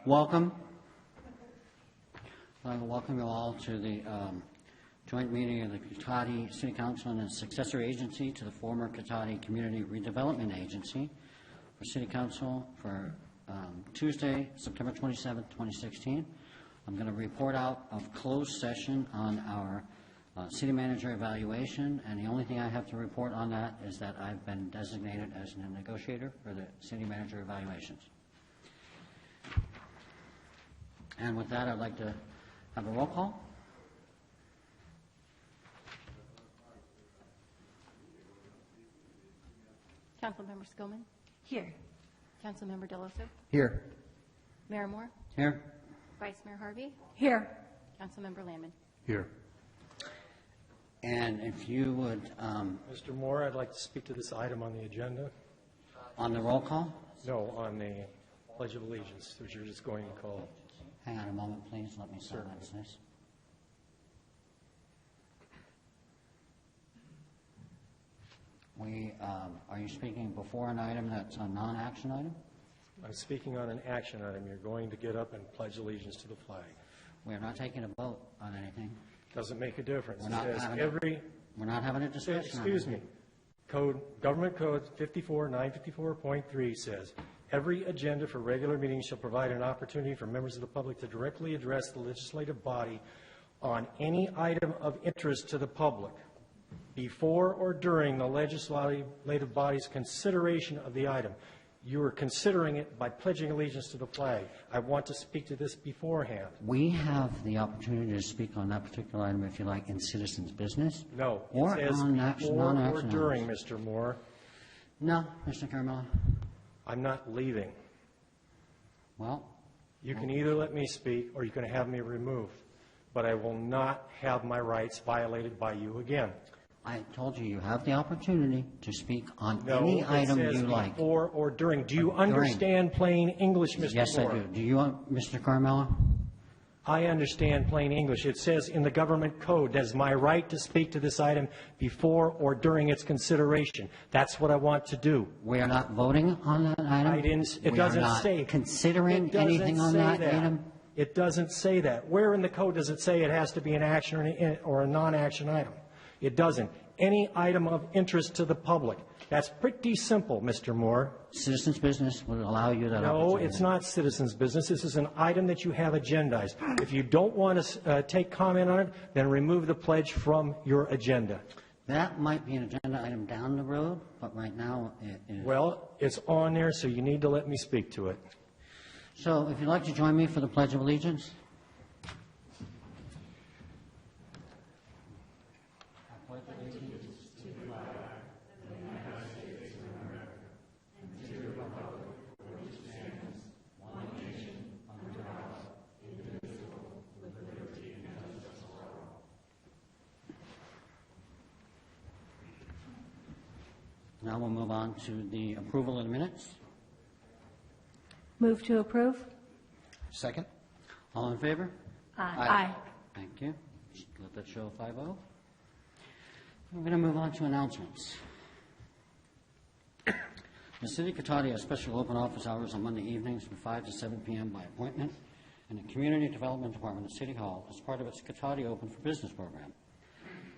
Welcome. I'd like to welcome you all to the joint meeting of the Cotati City Council and its successor agency to the former Cotati Community Redevelopment Agency for City Council for Tuesday, September 27th, 2016. I'm going to report out of closed session on our city manager evaluation, and the only thing I have to report on that is that I've been designated as a negotiator for the city manager evaluations. And with that, I'd like to have a roll call. Councilmember Skillman? Here. Councilmember Deloso? Here. Mayor Moore? Here. Vice Mayor Harvey? Here. Councilmember Landman? Here. And if you would, Mr. Moore, I'd like to speak to this item on the agenda. on the roll call, No, on the Pledge of Allegiance, which you're just going to call. hang on a moment, please. Let me silence this. Are you speaking before an item that's a non-action item? I'm speaking on an action item. You're going to get up and pledge allegiance to the flag. We're not taking a vote on anything. Doesn't make a difference. We're not It says having We're not having a discussion on excuse it. me, Government Code 954.3 says, every agenda for regular meetings shall provide an opportunity for members of the public to directly address the legislative body on any item of interest to the public before or during the legislative body's consideration of the item. You are considering it by pledging allegiance to the flag. I want to speak to this beforehand. We have the opportunity to speak on that particular item, if you like, in citizens' business. No, Or it says on action, before or non-action during, items. Mr. Moore. No, Mr. Carmella. I'm not leaving. Well, You can either let me speak or you can have me removed, but I will not have my rights violated by you again. I told you, you have the opportunity to speak on No, any it item says you like. before or during. Do you During. understand plain English, Mr. Yes, I Moore? do. Do you, Mr. Carmella? I understand plain English. It says in the government code, that is my right to speak to this item before or during its consideration. That's what I want to do. We are not voting on that item. I didn't, it We doesn't are not say. considering It doesn't anything on say that item. It doesn't say that. Where in the code does it say it has to be an action or a non-action item? It doesn't. Any item of interest to the public. That's pretty simple, Mr. Moore. Citizens' business would allow you that No, opportunity. it's not citizens' business. This is an item that you have agendized. If you don't want to take comment on it, then remove the pledge from your agenda. That might be an agenda item down the road, but right now it is. Well, it's on there, so you need to let me speak to it. So if you'd like to join me for the Pledge of Allegiance. Now we'll move on to the approval of the minutes. Move to approve? Second. All in favor? Aye. Thank you. Just let that show 5-0. We're going to move on to announcements. The City of Cotati has special open office hours on Monday evenings from 5 to 7 p.m. by appointment in the Community Development Department at City Hall as part of its Cotati Open for Business program.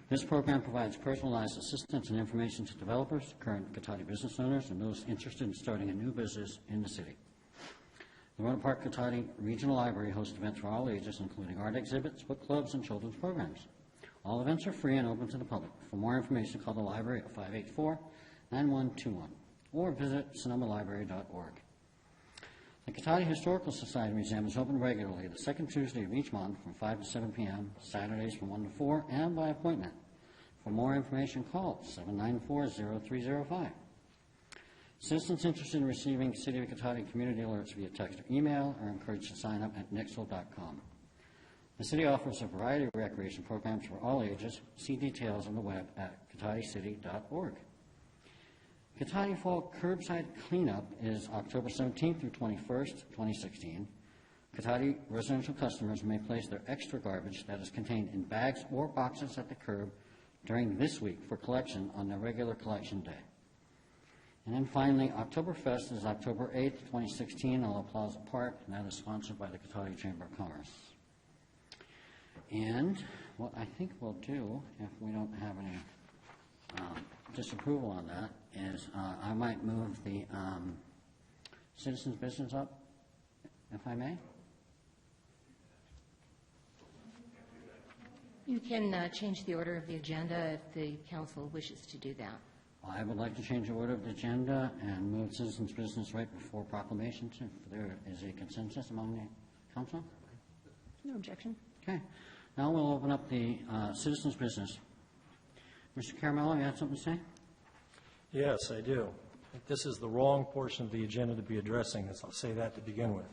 This program provides personalized assistance and information to developers, current Cotati business owners, and those interested in starting a new business in the city. The Rohnert Park Cotati Regional Library hosts events for all ages, including art exhibits, book clubs, and children's programs. All events are free and open to the public. For more information, call the library at 584-9121 or visit sonomalibrary.org. The Cotati Historical Society Museum is open regularly the second Tuesday of each month from 5 to 7 p.m., Saturdays from 1 to 4, and by appointment. For more information, call 794-0305. Citizens interested in receiving City of Cotati community alerts via text or email are encouraged to sign up at nixle.com. The city offers a variety of recreation programs for all ages. See details on the web at cotaticity.org. Cotati Fall Curbside Cleanup is October 17th through 21st, 2016. Cotati residential customers may place their extra garbage that is contained in bags or boxes at the curb during this week for collection on their regular collection day. And then finally, Oktoberfest is October 8th, 2016, in La Plaza Park, and that is sponsored by the Cotati Chamber of Commerce. And what I think we'll do, if we don't have any disapproval on that, is I might move the citizens' business up, if I may. You can change the order of the agenda if the council wishes to do that. I would like to change the order of the agenda and move citizens' business right before proclamations, if there is a consensus among the council. No objection. Okay. Now we'll open up the citizens' business. Mr. Caramello, you have something to say? Yes, I do. This is the wrong portion of the agenda to be addressing this. I'll say that to begin with.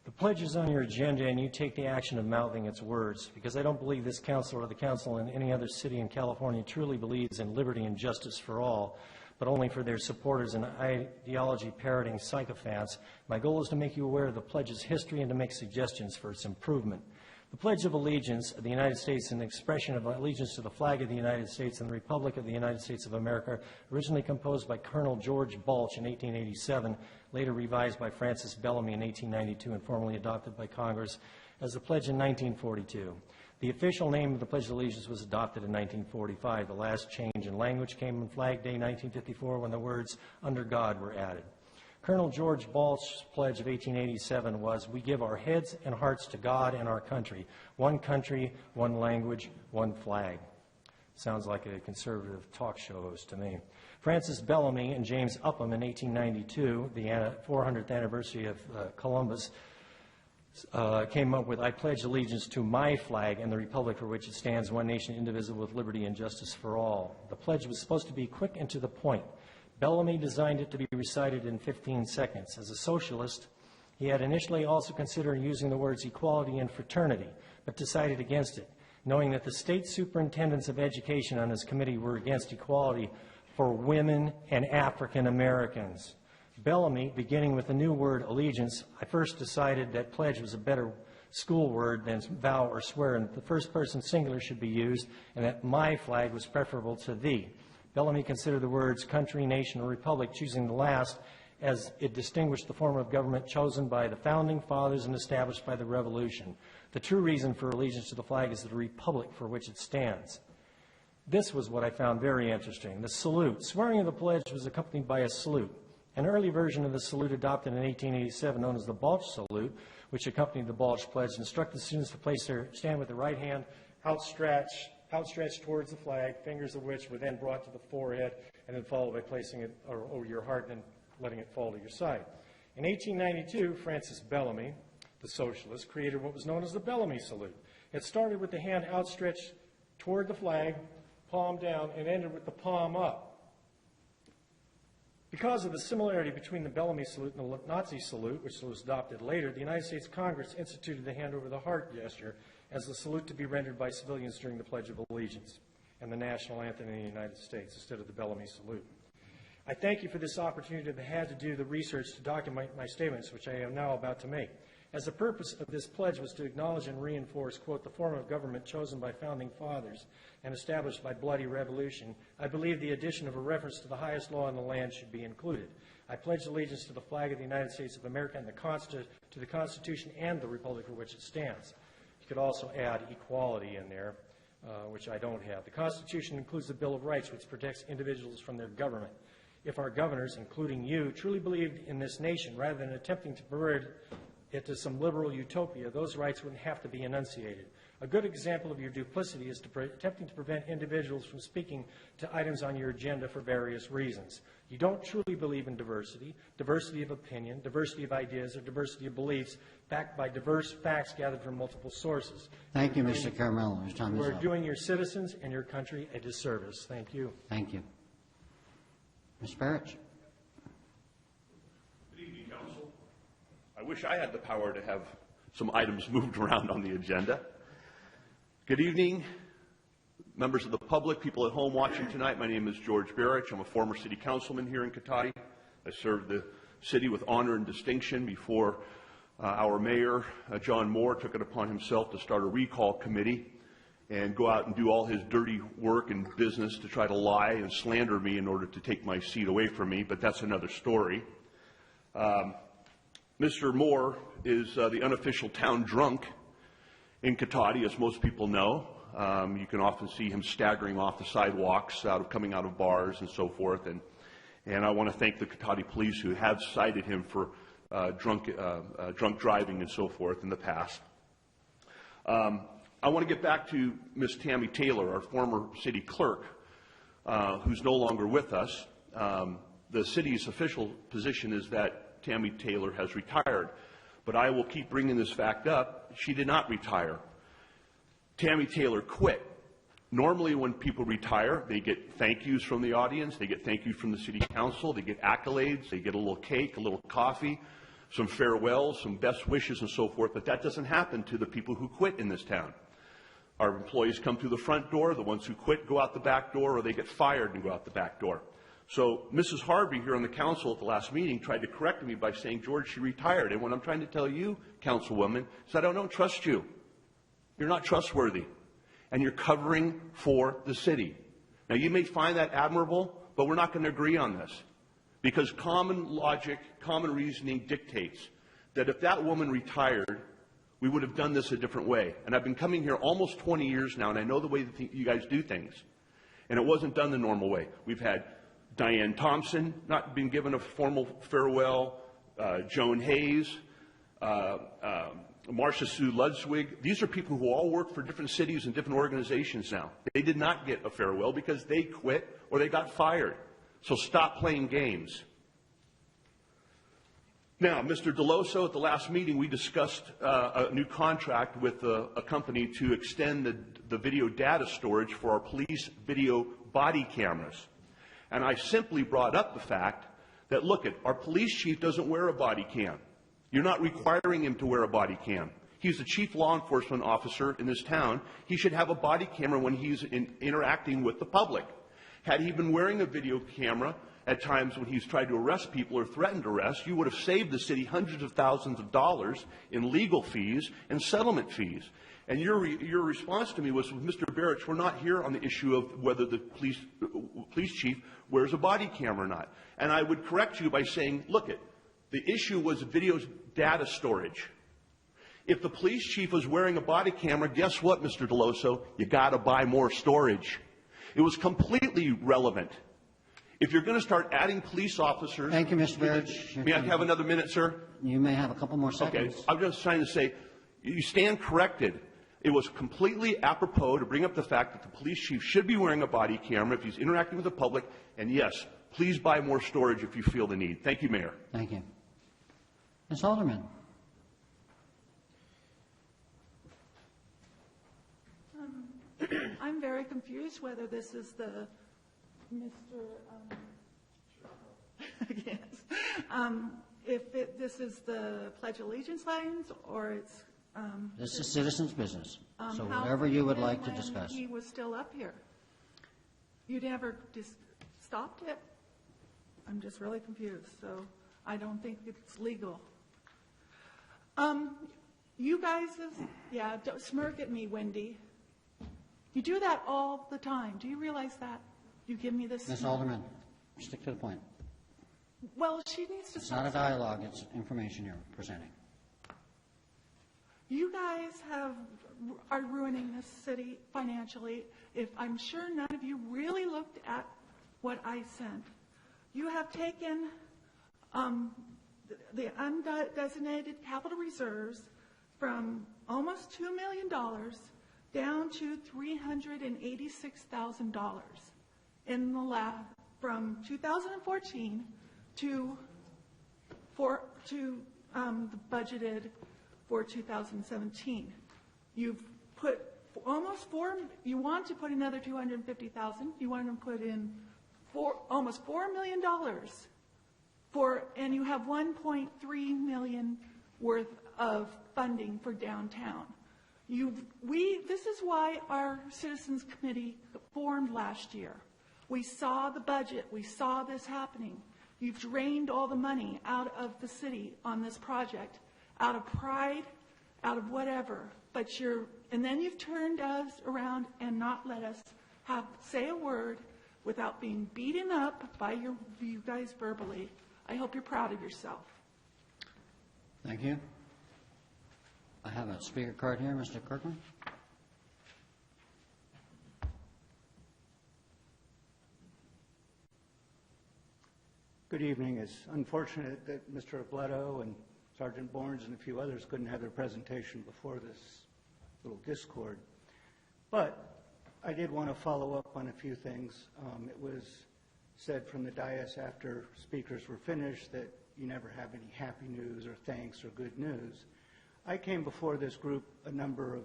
The pledge is on your agenda, and you take the action of mouthing its words, because I don't believe this council or the council in any other city in California truly believes in liberty and justice for all, but only for their supporters and ideology-parroting sycophants. My goal is to make you aware of the pledge's history and to make suggestions for its improvement. The Pledge of Allegiance of the United States is an expression of allegiance to the flag of the United States and the Republic of the United States of America, originally composed by Colonel George Balch in 1887, later revised by Francis Bellamy in 1892, and formally adopted by Congress as the pledge in 1942. The official name of the Pledge of Allegiance was adopted in 1945. The last change in language came on Flag Day 1954 when the words "under God" were added. Colonel George Balch's pledge of 1887 was, "We give our heads and hearts to God and our country. One country, one language, one flag." Sounds like a conservative talk show host to me. Francis Bellamy and James Upham in 1892, the 400th anniversary of Columbus, came up with, "I pledge allegiance to my flag and the republic for which it stands, one nation indivisible with liberty and justice for all." The pledge was supposed to be quick and to the point. Bellamy designed it to be recited in 15 seconds. As a socialist, he had initially also considered using the words equality and fraternity, but decided against it, knowing that the state superintendents of education on his committee were against equality for women and African Americans. Bellamy, beginning with the new word allegiance, I first decided that pledge was a better school word than vow or swear, and that the first person singular should be used, and that my flag was preferable to thee. Bellamy considered the words country, nation, or republic, choosing the last, as it distinguished the form of government chosen by the founding fathers and established by the Revolution. The true reason for allegiance to the flag is the republic for which it stands. This was what I found very interesting. The salute. Swearing of the pledge was accompanied by a salute. An early version of the salute adopted in 1887, known as the Balch salute, which accompanied the Balch pledge, instructed students to stand with the right hand outstretched towards the flag, fingers of which were then brought to the forehead, and then followed by placing it over your heart and then letting it fall to your side. In 1892, Francis Bellamy, the socialist, created what was known as the Bellamy salute. It started with the hand outstretched toward the flag, palm down, and ended with the palm up. Because of the similarity between the Bellamy salute and the Nazi salute, which was adopted later, the United States Congress instituted the hand over the heart gesture as the salute to be rendered by civilians during the Pledge of Allegiance and the national anthem in the United States instead of the Bellamy salute. I thank you for this opportunity to have had to do the research to document my statements, which I am now about to make. As the purpose of this pledge was to acknowledge and reinforce, quote, the form of government chosen by founding fathers and established by bloody revolution, I believe the addition of a reference to the highest law in the land should be included. I pledge allegiance to the flag of the United States of America and to the Constitution and the republic for which it stands. You could also add equality in there, which I don't have. The Constitution includes the Bill of Rights, which protects individuals from their government. If our governors, including you, truly believed in this nation rather than attempting to pervert it to some liberal utopia, those rights wouldn't have to be enunciated. A good example of your duplicity is attempting to prevent individuals from speaking to items on your agenda for various reasons. You don't truly believe in diversity of opinion, diversity of ideas, or diversity of beliefs backed by diverse facts gathered from multiple sources. Thank you, Mr. Caramello. Your time is We're up. doing your citizens and your country a disservice. Thank you. Thank you. Ms. Barrett? Good evening, Council. I wish I had the power to have some items moved around on the agenda. Good evening, members of the public, people at home watching tonight. My name is George Barrett. I'm a former city councilman here in Cotati. I served the city with honor and distinction before our mayor, John Moore, took it upon himself to start a recall committee. and go out and do all his dirty work and business to try to lie and slander me in order to take my seat away from me, but that's another story. Mr. Moore is the unofficial town drunk in Cotati, as most people know. You can often see him staggering off the sidewalks, coming out of bars and so forth. And I want to thank the Cotati police who have cited him for drunk driving and so forth in the past. I want to get back to Ms. Tammy Taylor, our former city clerk, who's no longer with us. The city's official position is that Tammy Taylor has retired, but I will keep bringing this fact up. She did not retire. Tammy Taylor quit. Normally when people retire, they get thank yous from the audience, they get thank yous from the city council, they get accolades, they get a little cake, a little coffee, some farewells, some best wishes and so forth, but that doesn't happen to the people who quit in this town. Our employees come through the front door, the ones who quit go out the back door, or they get fired and go out the back door. So Mrs. Harvey here on the council at the last meeting tried to correct me by saying, George, she retired. And what I'm trying to tell you, Councilwoman, is that I don't trust you. You're not trustworthy. And you're covering for the city. Now, you may find that admirable, but we're not going to agree on this. Because common logic, common reasoning dictates that if that woman retired, we would have done this a different way. And I've been coming here almost 20 years now, and I know the way that you guys do things. And it wasn't done the normal way. We've had Diane Thompson not been given a formal farewell, Joan Hayes, Marcia Sue Ludwig. These are people who all work for different cities and different organizations now. They did not get a farewell because they quit or they got fired. So stop playing games. Now, Mr. Deloso, at the last meeting, we discussed a new contract with a company to extend the video data storage for our police video body cameras. And I simply brought up the fact that, look, our police chief doesn't wear a body cam. You're not requiring him to wear a body cam. He's the chief law enforcement officer in this town. He should have a body camera when he's interacting with the public. Had he been wearing a video camera at times when he's tried to arrest people or threatened arrest, you would have saved the city hundreds of thousands of dollars in legal fees and settlement fees. And your response to me was, Mr. Barrett, we're not here on the issue of whether the police chief wears a body camera or not. And I would correct you by saying, look, the issue was video data storage. If the police chief was wearing a body camera, guess what, Mr. Deloso? You got to buy more storage. It was completely relevant. If you're going to start adding police officers... Thank you, Mr. Barrett. May I have another minute, sir? You may have a couple more seconds. Okay. I'm just trying to say, you stand corrected. It was completely apropos to bring up the fact that the police chief should be wearing a body camera if he's interacting with the public. And yes, please buy more storage if you feel the need. Thank you, Mayor. Thank you. Ms. Alderman. I'm very confused whether this is the Mr. Yes. This is the Pledge of Allegiance lines, or it's... This is citizens' business, so how whatever you would come like to when discuss. he was still up here? You never just stopped it? I'm just really confused, so I don't think it's legal. You guys, don't smirk at me, Wendy. You do that all the time. Do you realize that? You give me this... Ms. Alderman, stick to the point. Well, she needs to It's not a dialogue, it's information you're presenting. You guys are ruining this city financially. I'm sure none of you really looked at what I sent. You have taken the undesignated capital reserves from almost $2 million down to $386,000 in the lab from 2014 to the budgeted for 2017. You've put you want to put another $250,000. You want to put in almost $4 million and you have $1.3 million worth of funding for downtown. This is why our Citizens Committee formed last year. We saw the budget. We saw this happening. You've drained all the money out of the city on this project, out of pride out of whatever, but and then you've turned us around and not let us say a word without being beaten up by you guys verbally. I hope you're proud of yourself. Thank you. I have a speaker card here, Mr. Kirkland. Good evening. It's unfortunate that Mr. Ableto and Sergeant Borns and a few others couldn't have their presentation before this little discord. But I did want to follow up on a few things. It was said from the dais after speakers were finished that you never have any happy news or thanks or good news. I came before this group a number of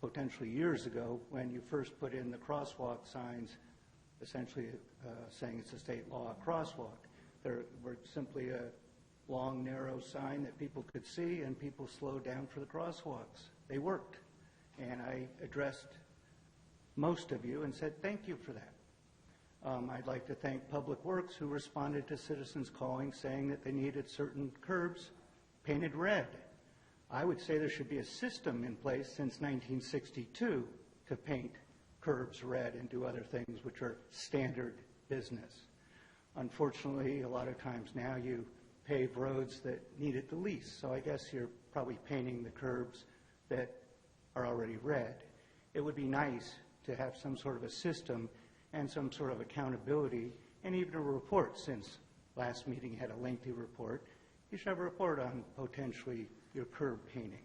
potentially years ago when you first put in the crosswalk signs, essentially saying it's a state law crosswalk. There were simply a long, narrow sign that people could see, and people slowed down for the crosswalks. They worked. And I addressed most of you and said thank you for that. I'd like to thank Public Works, who responded to citizens calling saying that they needed certain curbs painted red. I would say there should be a system in place since 1962 to paint curbs red and do other things which are standard business. Unfortunately, a lot of times now you pave roads that need it the least, so I guess you're probably painting the curbs that are already red. It would be nice to have some sort of a system and some sort of accountability and even a report. Since last meeting had a lengthy report, you should have a report on potentially your curb painting.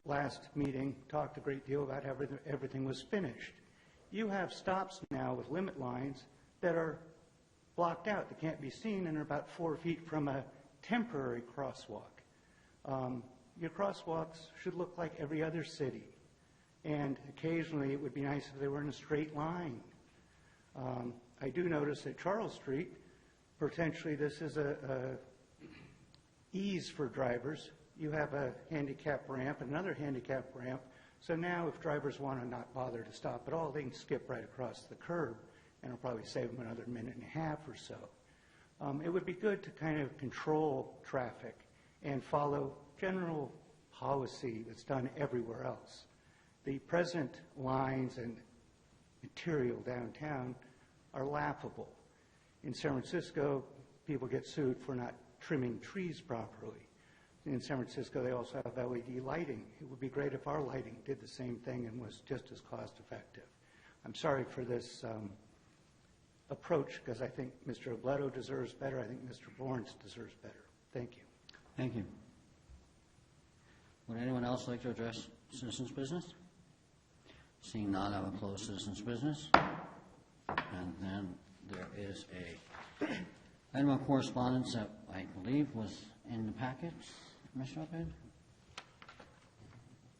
Last meeting talked a great deal about how everything was finished. You have stops now with limit lines that are blocked out, that can't be seen, and are about 4 feet from a temporary crosswalk. Your crosswalks should look like every other city, and occasionally it would be nice if they were in a straight line. I do notice at Charles Street, potentially this is a ease for drivers. You have a handicap ramp, another handicap ramp, so now if drivers want to not bother to stop at all, they can skip right across the curb, and it'll probably save them another minute and a half or so. It would be good to kind of control traffic and follow general policy that's done everywhere else. The present lines and material downtown are laughable. In San Francisco, people get sued for not trimming trees properly. In San Francisco, they also have LED lighting. It would be great if our lighting did the same thing and was just as cost effective. I'm sorry for this approach, because I think Mr. Ableto deserves better. I think Mr. Lawrence deserves better. Thank you. Thank you. Would anyone else like to address citizens' business? Seeing none, I will close citizens' business. And then there is a item of correspondence that I believe was in the packets. Commissioner Oped?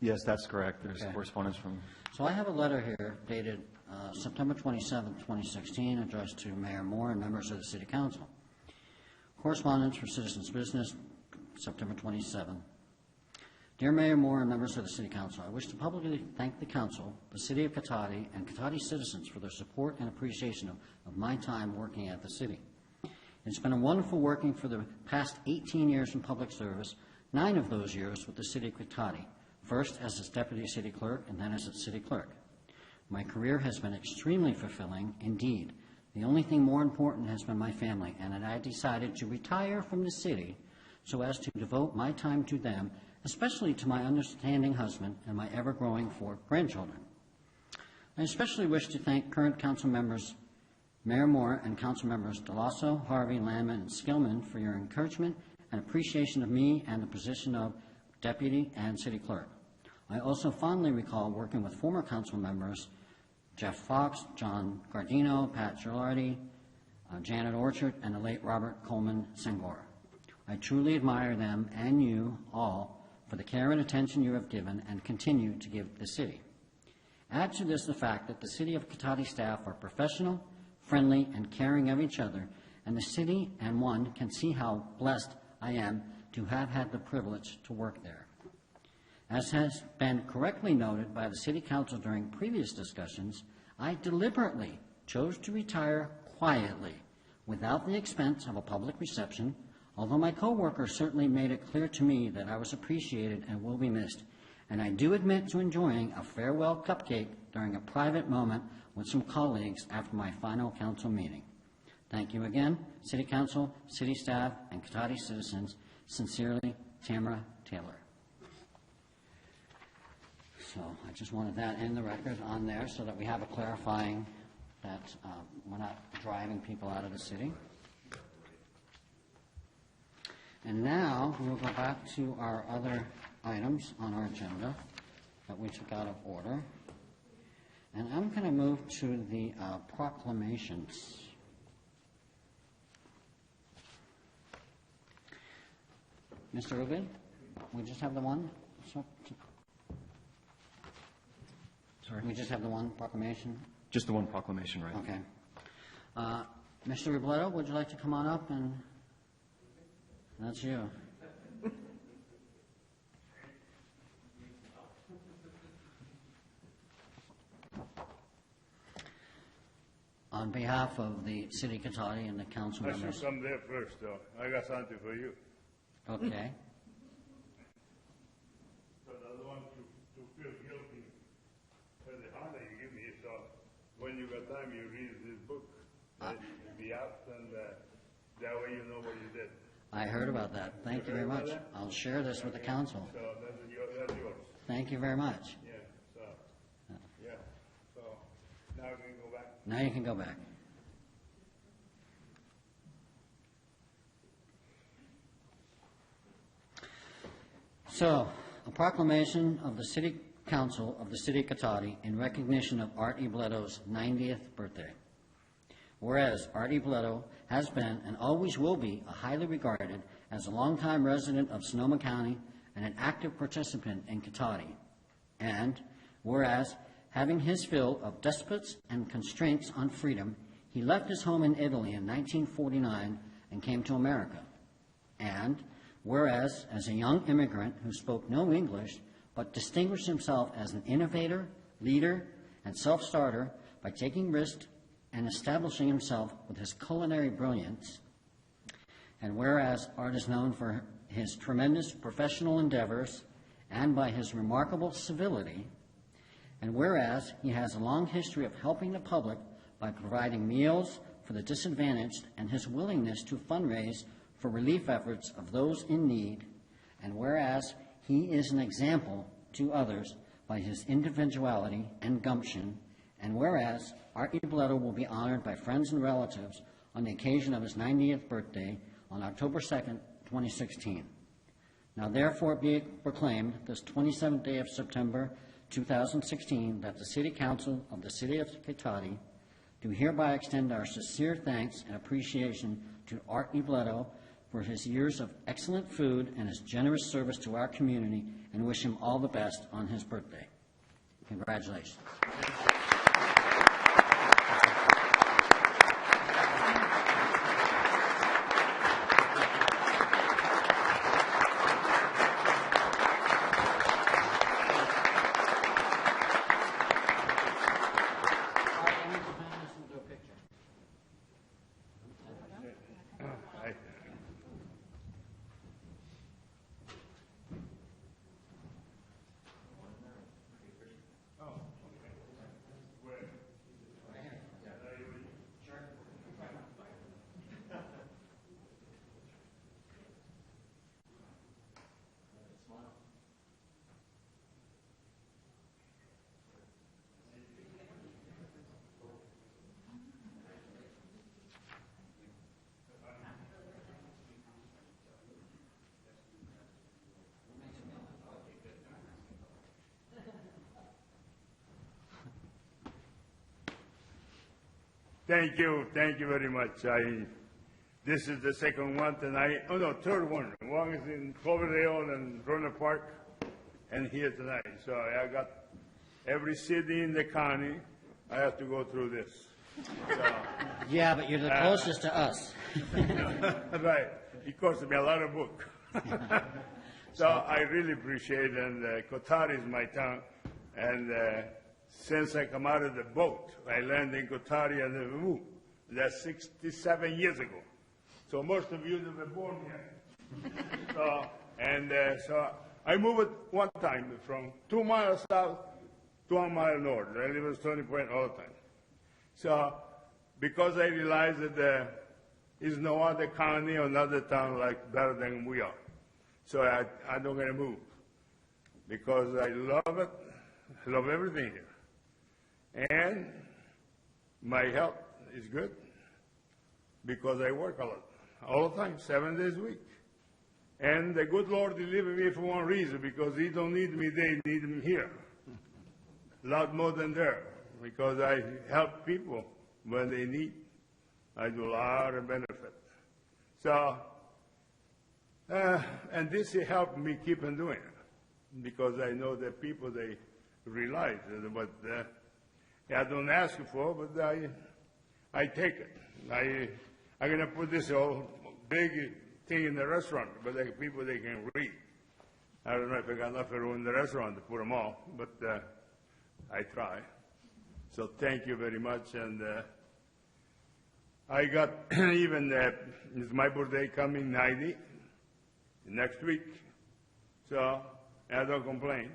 Yes, that's correct. There's Okay. correspondence from... So I have a letter here dated September 27, 2016, addressed to Mayor Moore and members of the City Council. Correspondence for citizens' business, September 27. Dear Mayor Moore and members of the City Council, I wish to publicly thank the Council, the City of Cotati, and Cotati citizens for their support and appreciation of my time working at the City. It's been a wonderful working for the past 18 years in public service, 9 of those years with the City of Cotati, first as its Deputy City Clerk and then as its City Clerk. My career has been extremely fulfilling. Indeed, the only thing more important has been my family, and I decided to retire from the City so as to devote my time to them, especially to my understanding husband and my ever-growing 4 grandchildren. I especially wish to thank current council members, Mayor Moore and council members DeLosso, Harvey, Landman, and Skillman for your encouragement and appreciation of me and the position of Deputy and City Clerk. I also fondly recall working with former council members Jeff Fox, John Gardino, Pat Gilardi, Janet Orchard, and the late Robert Coleman Sengor. I truly admire them and you all for the care and attention you have given and continue to give the city. Add to this the fact that the City of Cotati staff are professional, friendly, and caring of each other, and the city and one can see how blessed I am to have had the privilege to work there. As has been correctly noted by the City Council during previous discussions, I deliberately chose to retire quietly, without the expense of a public reception, Although my coworkers certainly made it clear to me that I was appreciated and will be missed, and I do admit to enjoying a farewell cupcake during a private moment with some colleagues after my final council meeting. Thank you again, City Council, City staff, and Cotati citizens. Sincerely, Tamara Taylor. So I just wanted that in the record on there so that we have a clarifying that we're not driving people out of the city. And now we'll go back to our other items on our agenda that we took out of order. And I'm going to move to the proclamations. Mr. Rubin, we just have the one? Sorry? We just have the one proclamation? Just the one proclamation, right? Okay. Mr. Robledo, would you like to come on up? And that's you. On behalf of the City Cotati and the council I should members. come there first, though. I got something for you. Okay. Because I don't want to feel guilty for the honor you give me. So when you got time, you read this book. It'll be out, and that way you know what you did. I heard about that. Thank you very much. I'll share this with the council. So that's yours. Thank you very much. Yeah. So yeah. So now we can go back. Now you can go back. So, a proclamation of the City Council of the City of Cotati in recognition of Art E. Bleto's 90th birthday. Whereas Art E. Bleto has been and always will be highly regarded as a longtime resident of Sonoma County and an active participant in Cotati. And whereas, having his fill of despots and constraints on freedom, he left his home in Italy in 1949 and came to America. And whereas, as a young immigrant who spoke no English, but distinguished himself as an innovator, leader, and self-starter by taking risks and establishing himself with his culinary brilliance. And whereas Art is known for his tremendous professional endeavors and by his remarkable civility, and whereas he has a long history of helping the public by providing meals for the disadvantaged and his willingness to fundraise for relief efforts of those in need, and whereas he is an example to others by his individuality and gumption, and whereas Art E. Bleto will be honored by friends and relatives on the occasion of his 90th birthday on October 2nd, 2016. Now therefore be proclaimed this 27th day of September 2016 that the City Council of the City of Cotati do hereby extend our sincere thanks and appreciation to Art E. Bleto for his years of excellent food and his generous service to our community, and wish him all the best on his birthday. Congratulations. Thank you very much. This is the second one tonight. Oh no, third one. One is in Cloverdale and Rohnert Park, and here tonight. So I got every city in the county. I have to go through this. So, Yeah, but you're the closest to us. right. It cost me a lot of book. So I really appreciate it. And Cotati is my town. And since I come out of the boat, I landed in Cotati and moved. That's 67 years ago. So most of you never born yet. So I moved one time from 2 miles south to 1 mile north. I live in Stony Point all the time. So because I realized that there is no other county or another town like better than we are. So I don't gonna move because I love it. I love everything here. And my health is good because I work a lot, all the time, 7 days a week. And the good Lord delivered me for one reason, because He don't need me there, He need me here. A lot more than there, because I help people when they need. I do a lot of benefit. So, and this helped me keep on doing it, because I know that people, they realize what I don't ask for, but I take it. I'm going to put this whole big thing in the restaurant, but people, they can read. I don't know if I got enough room in the restaurant to put them all, but I try. So thank you very much. And I got even, it's my birthday coming 90 next week. So I don't complain.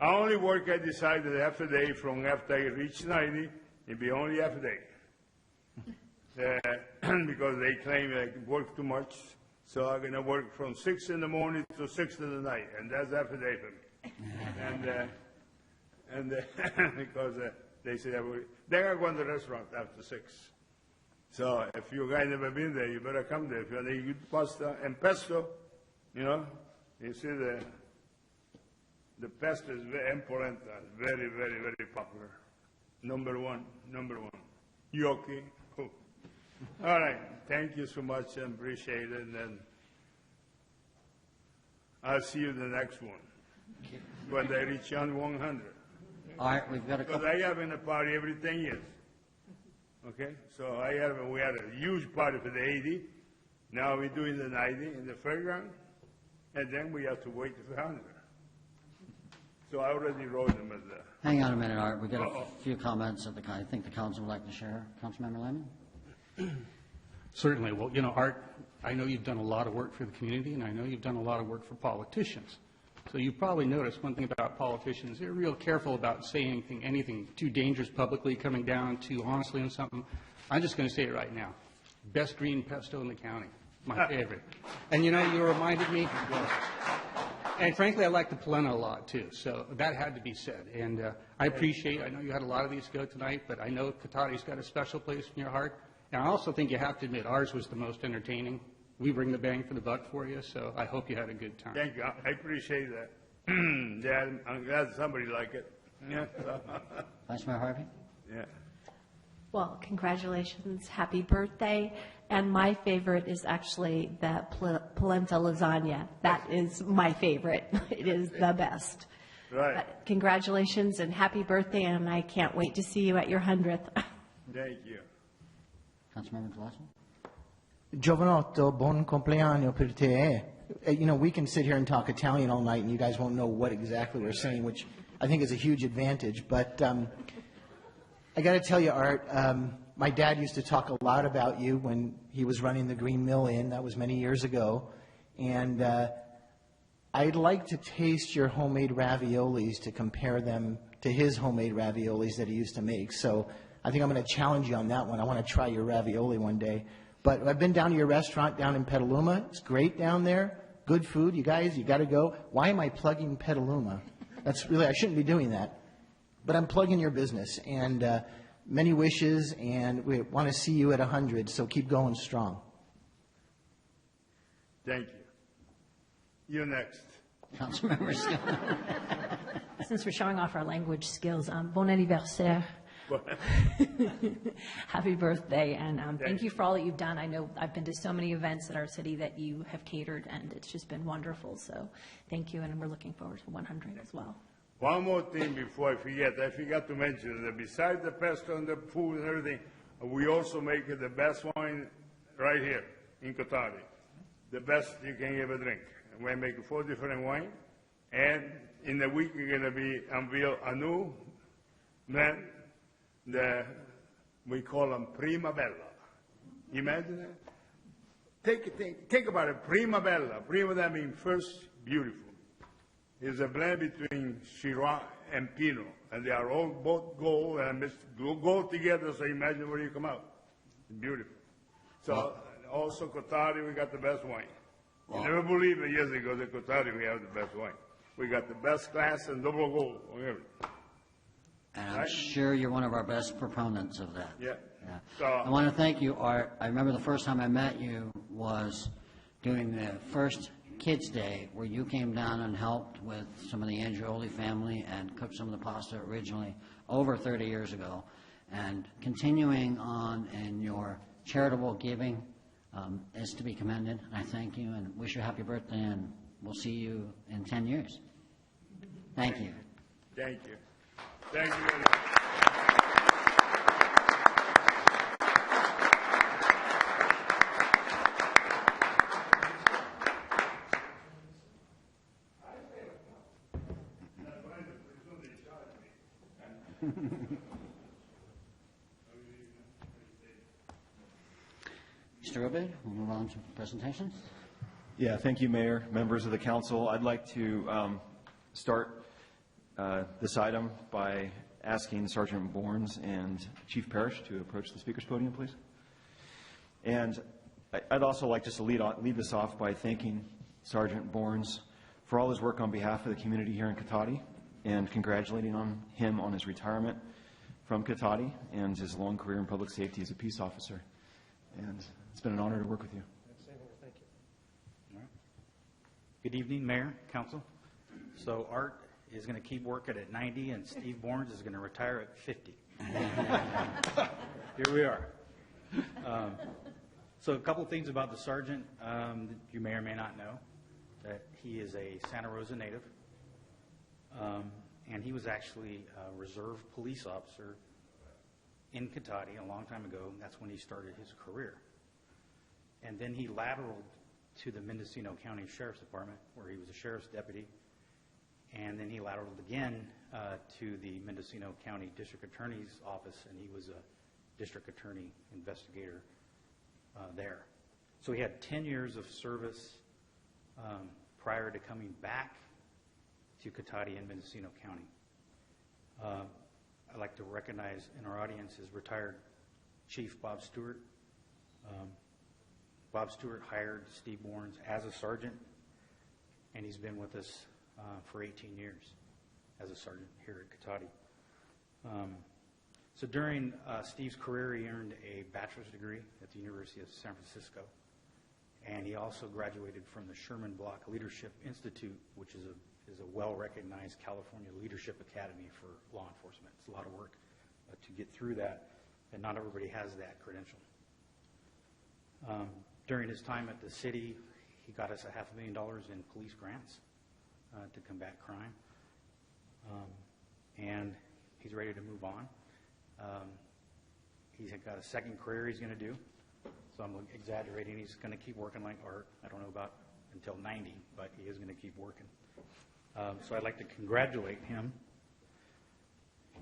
I only work, I decided half a day from after I reach 90, it'll be only half a day. Because they claim I work too much. So I'm going to work from 6 in the morning to 6 in the night, and that's half a day for me. and because they say, then I go to the restaurant after 6. So if you guys never been there, you better come there. If you want to eat pasta and pesto, you see the pesto is very polenta, very, very, very popular. Number one. Gnocchi. Oh. All right. Thank you so much and appreciate it. And I'll see you the next one when they reach on 100. All right, we've got a Because couple. I having a party every 10 years. Okay? So we had a huge party for the 80. Now we're doing the 90 in the fairground. And then we have to wait for 100. So I already wrote them as a... Hang on a minute, Art. We've got a few comments that I think the council would like to share. Councilmember Lemon? Certainly. Well, Art, I know you've done a lot of work for the community, and I know you've done a lot of work for politicians. So you probably noticed one thing about politicians, they're real careful about saying anything too dangerous publicly, coming down too honestly on something. I'm just going to say it right now. Best green pesto in the county. My favorite. And you reminded me, and frankly, I like the polenta a lot, too. So that had to be said. And I know you had a lot of these go tonight, but I know Cotati's got a special place in your heart. And I also think you have to admit ours was the most entertaining. We bring the bang for the buck for you, so I hope you had a good time. Thank you. I appreciate that. Yeah, I'm glad somebody liked it. Yeah. Vice Mayor Harvey? Yeah. Well, congratulations, happy birthday. And my favorite is actually the polenta lasagna. That is my favorite. It is the best. Right. But congratulations and happy birthday, and I can't wait to see you at your 100th. Thank you. Councilmember Gillespie? Giovanotto, buon compleanno per te. We can sit here and talk Italian all night, and you guys won't know what exactly we're saying, which I think is a huge advantage. But I got to tell you, Art, my dad used to talk a lot about you when he was running the Green Mill Inn. That was many years ago. And I'd like to taste your homemade raviolis to compare them to his homemade raviolis that he used to make. So I think I'm going to challenge you on that one. I want to try your ravioli one day. But I've been down to your restaurant down in Petaluma. It's great down there. Good food. You guys, you got to go. Why am I plugging Petaluma? I shouldn't be doing that. But I'm plugging your business. And many wishes, and we want to see you at 100, so keep going strong. Thank you. You next. Councilmember Skill. Since we're showing off our language skills, bon anniversaire. Happy birthday, and thank you for all that you've done. I know I've been to so many events at our city that you have catered, and it's just been wonderful. So thank you, and we're looking forward to 100 as well. One more thing before I forget. I forgot to mention that besides the pesto and the food and everything, we also make the best wine right here in Cotati. The best you can ever drink. And we make 4 different wines, and in the week we're going to be unveil a new brand. We call them Primavera. Imagine that. think about it. Prima bella. Prima, that means first beautiful. It's a blend between Shiraz and Pinot, and they are all both gold and gold together. So imagine where you come out. It's beautiful. So also Cotari, we got the best wine. You never believe it years ago that Cotari we have the best wine. We got the best class and double gold on everything. And I'm sure you're one of our best proponents of that. Yeah. Yeah. So I want to thank you, Art. I remember the first time I met you was doing the first Kids Day, where you came down and helped with some of the Andreoli family and cooked some of the pasta originally over 30 years ago. And continuing on in your charitable giving is to be commended. I thank you and wish you a happy birthday, and we'll see you in 10 years. Thank you. thank you. Thank you very much. Mr. Obid, we'll move on to presentations. Yeah, thank you, Mayor, members of the council. I'd like to start this item by asking Sergeant Bournes and Chief Parrish to approach the speaker's podium, please. And I'd also like just to lead this off by thanking Sergeant Bournes for all his work on behalf of the community here in Cotati, and congratulating him on his retirement from Cotati and his long career in public safety as a peace officer. And it's been an honor to work with you. Thank you. Good evening, Mayor, Council. So Art is going to keep working at 90, and Steve Bournes is going to retire at 50. Here we are. So a couple things about the sergeant that you may or may not know, that he is a Santa Rosa native, and he was actually a reserve police officer in Cotati a long time ago. That's when he started his career. And then he lateraled to the Mendocino County Sheriff's Department, where he was a sheriff's deputy. And then he lateraled again to the Mendocino County District Attorney's Office, and he was a district attorney investigator there. So he had 10 years of service prior to coming back to Cotati and Mendocino County. I'd like to recognize in our audience his retired Chief Bob Stewart. Bob Stewart hired Steve Bournes as a sergeant, and he's been with us for 18 years as a sergeant here at Cotati. So during Steve's career, he earned a bachelor's degree at the University of San Francisco, and he also graduated from the Sherman Block Leadership Institute, which is a well-recognized California Leadership Academy for law enforcement. It's a lot of work to get through that, and not everybody has that credential. During his time at the city, he got us $500,000 in police grants to combat crime, and he's ready to move on. He's got a second career he's going to do, so I'm exaggerating. He's going to keep working like Art. I don't know about until 90, but he is going to keep working. So I'd like to congratulate him.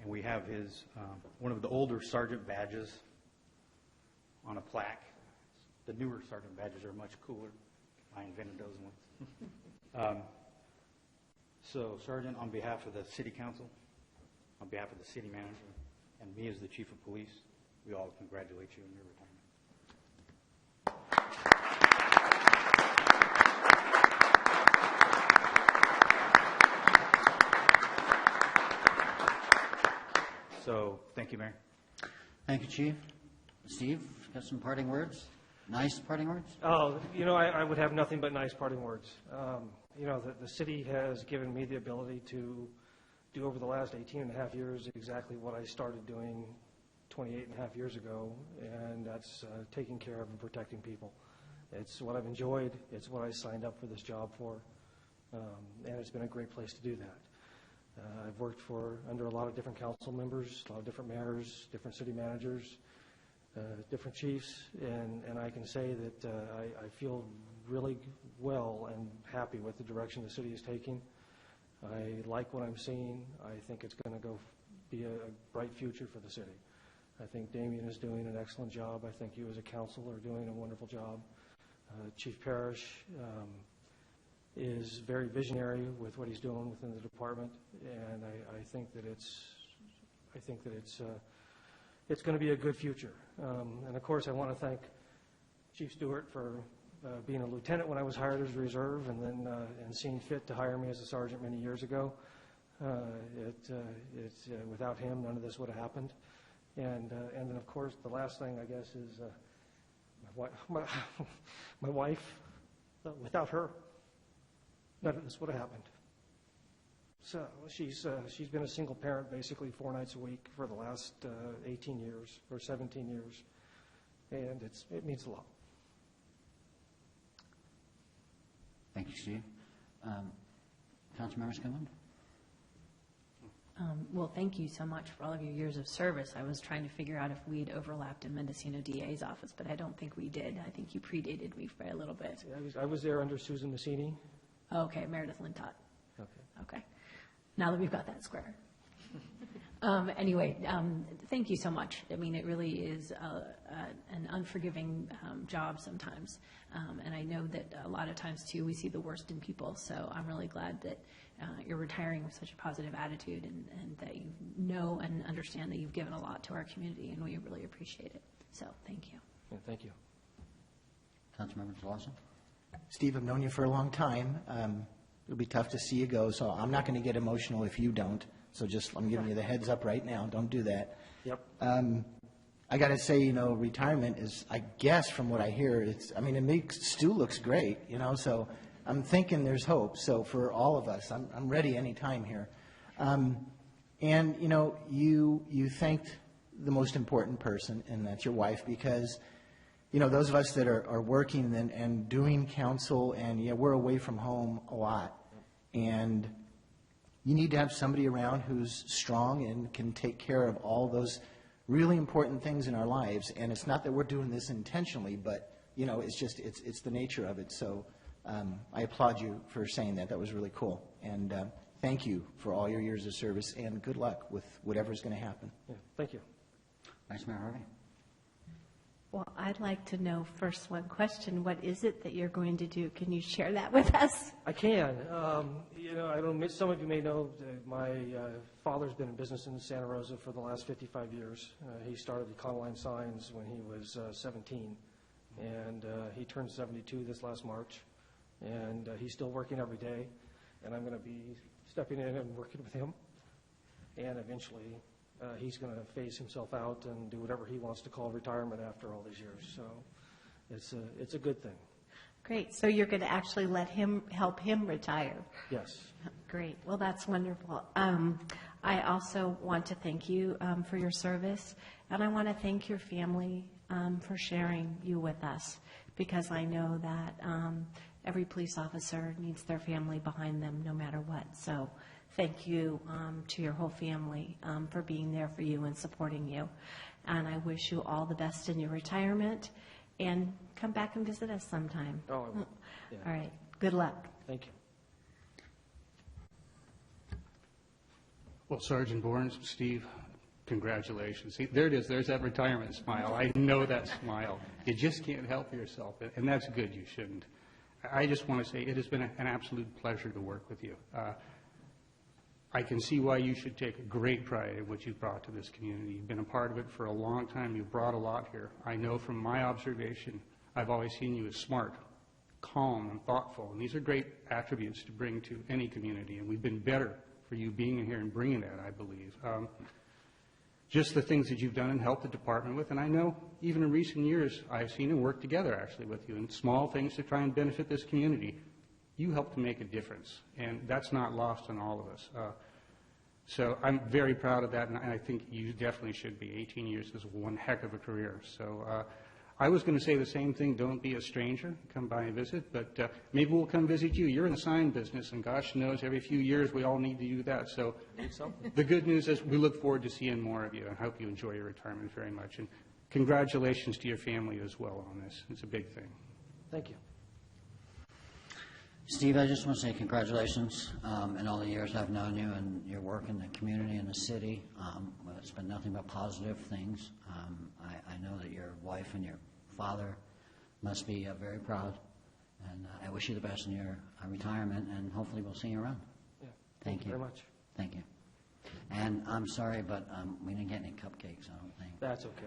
And we have his one of the older sergeant badges on a plaque. The newer sergeant badges are much cooler. I invented those ones. So, Sergeant, on behalf of the City Council, on behalf of the City Manager, and me as the Chief of Police, we all congratulate you on your retirement. So, thank you, Mayor. Thank you, Chief. Steve, got some parting words? Nice parting words? Oh, I would have nothing but nice parting words. The city has given me the ability to do over the last 18 and a half years exactly what I started doing 28 and a half years ago, and that's taking care of and protecting people. It's what I've enjoyed. It's what I signed up for this job for, and it's been a great place to do that. I've worked under a lot of different council members, a lot of different mayors, different city managers, different chiefs, and I can say that I feel really well and happy with the direction the city is taking. I like what I'm seeing. I think it's going to be a bright future for the city. I think Damien is doing an excellent job. I think you as a council are doing a wonderful job. Chief Parrish is very visionary with what he's doing within the department, and I think that it's going to be a good future. And of course, I want to thank Chief Stewart for being a lieutenant when I was hired as a reserve, and then and seeing fit to hire me as a sergeant many years ago. Without him, none of this would have happened. And then, of course, the last thing, I guess, is my wife. Without her, none of this would have happened. So she's been a single parent basically 4 nights a week for the last 18 years or 17 years, and it means a lot. Thank you, Steve. Councilmember Skillen? Well, thank you so much for all of your years of service. I was trying to figure out if we'd overlapped in Mendocino DA's office, but I don't think we did. I think you predated me by a little bit. I was there under Susan Massini. Okay, Meredith Lintott. Okay. Now that we've got that square. Anyway, thank you so much. I mean, it really is an unforgiving job sometimes. And I know that a lot of times, too, we see the worst in people. So I'm really glad that you're retiring with such a positive attitude and that you know and understand that you've given a lot to our community, and we really appreciate it. So thank you. Yeah, thank you. Councilmember Lawson? Steve, I've known you for a long time. It'll be tough to see you go, so I'm not going to get emotional if you don't. So just, I'm giving you the heads up right now. Don't do that. Yep. I got to say, retirement is, I guess from what I hear, it makes Stu looks great, so I'm thinking there's hope. So for all of us, I'm ready anytime here. And, you thanked the most important person, and that's your wife, because, those of us that are working and doing council, and, we're away from home a lot. And you need to have somebody around who's strong and can take care of all those really important things in our lives. And it's not that we're doing this intentionally, but, it's just, it's the nature of it. So I applaud you for saying that. That was really cool. And thank you for all your years of service, and good luck with whatever's going to happen. Yeah, thank you. Vice Mayor Harvey? Well, I'd like to know first one question. What is it that you're going to do? Can you share that with us? I can. I don't. Some of you may know that my father's been in business in Santa Rosa for the last 55 years. He started Econoline Signs when he was 17, and he turned 72 this last March, and he's still working every day, and I'm going to be stepping in and working with him, and eventually he's going to phase himself out and do whatever he wants to call retirement after all these years. So it's a good thing. Great. So you're going to actually help him retire? Yes. Great. Well, that's wonderful. I also want to thank you for your service, and I want to thank your family for sharing you with us, because I know that every police officer needs their family behind them no matter what. So thank you to your whole family for being there for you and supporting you. And I wish you all the best in your retirement, and come back and visit us sometime. Oh, I will. Yeah. All right. Good luck. Thank you. Well, Sergeant Bourne, Steve, congratulations. See, there it is. There's that retirement smile. I know that smile. You just can't help yourself, and that's good. You shouldn't. I just want to say it has been an absolute pleasure to work with you. I can see why you should take great pride in what you've brought to this community. You've been a part of it for a long time. You've brought a lot here. I know from my observation, I've always seen you as smart, calm, and thoughtful. And these are great attributes to bring to any community. And we've been better for you being in here and bringing that, I believe. Just the things that you've done and helped the department with. And I know even in recent years, I've seen them work together actually with you in small things to try and benefit this community. You helped to make a difference, and that's not lost on all of us. So I'm very proud of that, and I think you definitely should be. 18 years is one heck of a career. So I was going to say the same thing, don't be a stranger, come by and visit, but maybe we'll come visit you. You're in the sign business, and gosh knows every few years we all need to do that. So the good news is we look forward to seeing more of you, and hope you enjoy your retirement very much. And congratulations to your family as well on this. It's a big thing. Thank you. Steve, I just want to say congratulations in all the years I've known you and your work in the community and the city. It's been nothing but positive things. I know that your wife and your father must be very proud. And I wish you the best in your retirement, and hopefully we'll see you around. Yeah. Thank you very much. Thank you. And I'm sorry, but we didn't get any cupcakes, I don't think. That's okay.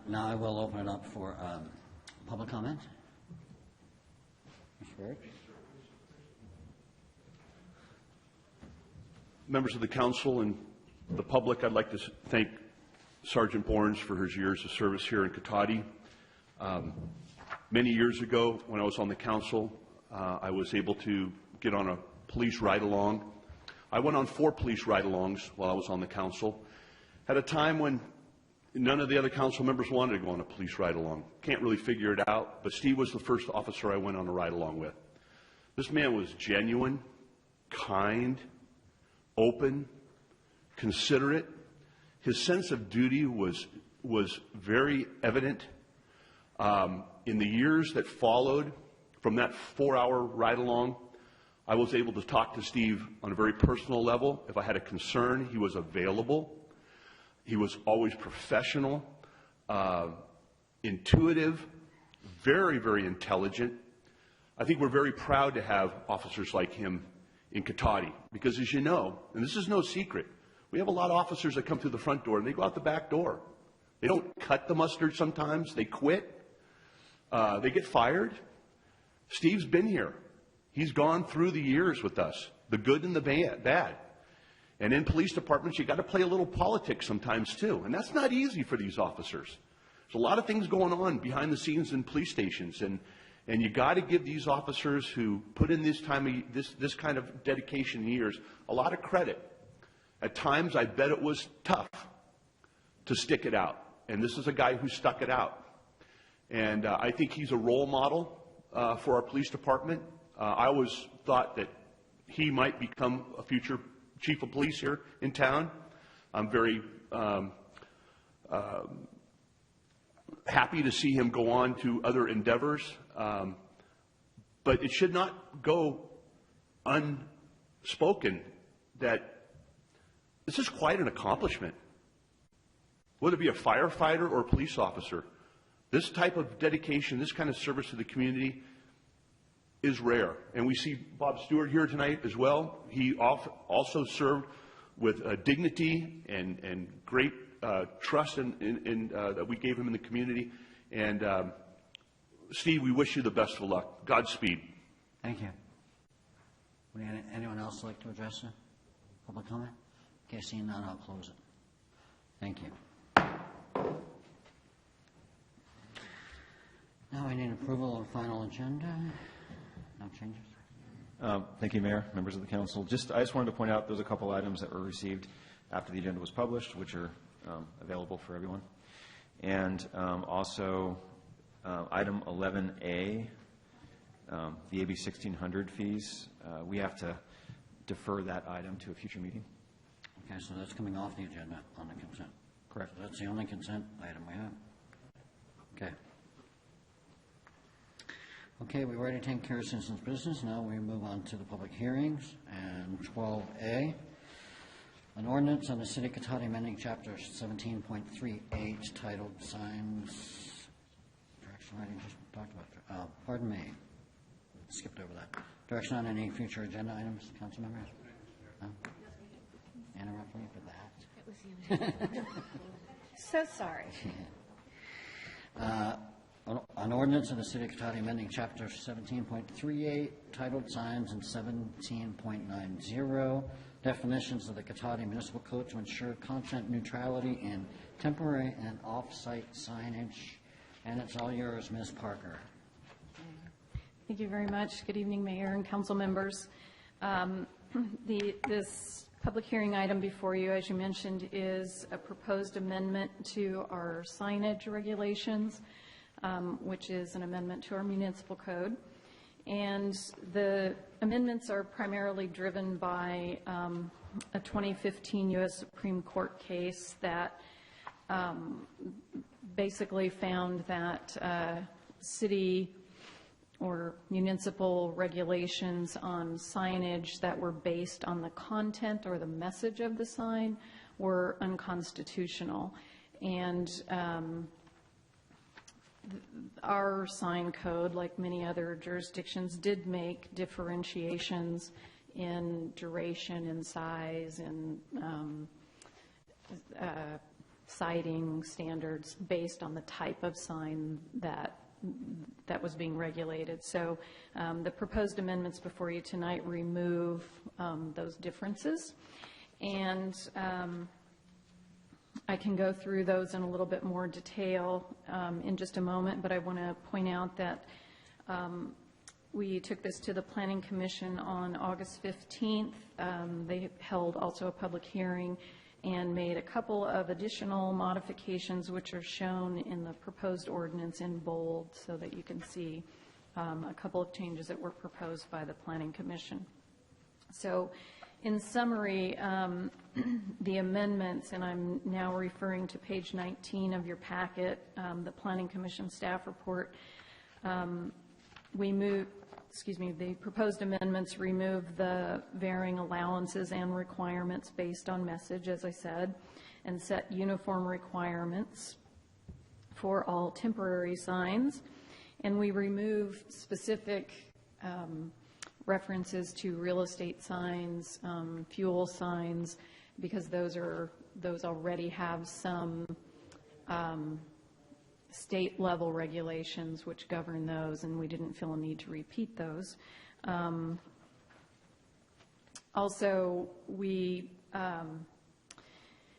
Now I will open it up for public comment. Mr. Burke? Members of the council and the public, I'd like to thank Sergeant Borns for his years of service here in Cotati. Many years ago, when I was on the council, I was able to get on a police ride-along. I went on 4 police ride-alongs while I was on the council, at a time when none of the other council members wanted to go on a police ride-along. Can't really figure it out, but Steve was the first officer I went on a ride-along with. This man was genuine, kind, open, considerate. His sense of duty was very evident. In the years that followed from that 4-hour ride-along, I was able to talk to Steve on a very personal level. If I had a concern, he was available. He was always professional, intuitive, very, very intelligent. I think we're very proud to have officers like him in Cotati because, as you know, and this is no secret, we have a lot of officers that come through the front door and they go out the back door. They don't cut the mustard sometimes. They quit. They get fired. Steve's been here. He's gone through the years with us, the good and the bad. And in police departments, you got to play a little politics sometimes too. And that's not easy for these officers. There's a lot of things going on behind the scenes in police stations. And you got to give these officers who put in this kind of dedication in years a lot of credit. At times, I bet it was tough to stick it out. And this is a guy who stuck it out. And I think he's a role model for our police department. I always thought that he might become a future chief of police here in town. I'm very happy to see him go on to other endeavors. But it should not go unspoken that this is quite an accomplishment. Whether it be a firefighter or a police officer, this type of dedication, this kind of service to the community is rare. And we see Bob Stewart here tonight as well. He also served with dignity and great trust that we gave him in the community. And Steve, we wish you the best of luck. Godspeed. Thank you. Would anyone else like to address the public comment? Okay, seeing none, I'll close it. Thank you. Now I need approval of the final agenda. No changes? Thank you, Mayor, members of the council. I just wanted to point out there's a couple items that were received after the agenda was published, which are available for everyone. And also item 11A, the AB 1600 fees, we have to defer that item to a future meeting. Okay, so that's coming off the agenda on the consent. Correct. So that's the only consent item we have. Okay. Okay, we've already taken care of citizens' business. Now we move on to the public hearings. And 12A, an ordinance on the City of Cotati amending Chapter 17.38 titled Signs. Direction writing just talked about. Pardon me. Skipped over that. Direction on any future agenda items, council members? No? Interrupt me for that. So sorry. An ordinance of the City of Cotati amending Chapter 17.38 titled Signs and 17.90 definitions of the Cotati Municipal Code to ensure content neutrality in temporary and off-site signage. And it's all yours, Ms. Parker. Thank you very much. Good evening, Mayor and council members. This public hearing item before you, as you mentioned, is a proposed amendment to our signage regulations, which is an amendment to our municipal code. And the amendments are primarily driven by a 2015 U.S. Supreme Court case that basically found that city or municipal regulations on signage that were based on the content or the message of the sign were unconstitutional. And our sign code, like many other jurisdictions, did make differentiations in duration and size and sighting standards based on the type of sign that was being regulated. So the proposed amendments before you tonight remove those differences. And I can go through those in a little bit more detail in just a moment, but I want to point out that we took this to the Planning Commission on August 15th. They held also a public hearing and made a couple of additional modifications, which are shown in the proposed ordinance in bold so that you can see a couple of changes that were proposed by the Planning Commission. So in summary, the amendments, and I'm now referring to page 19 of your packet, the Planning Commission staff report, the proposed amendments remove the varying allowances and requirements based on message, as I said, and set uniform requirements for all temporary signs. And we remove specific references to real estate signs, fuel signs, because those already have some state-level regulations which govern those, and we didn't feel a need to repeat those. Also, we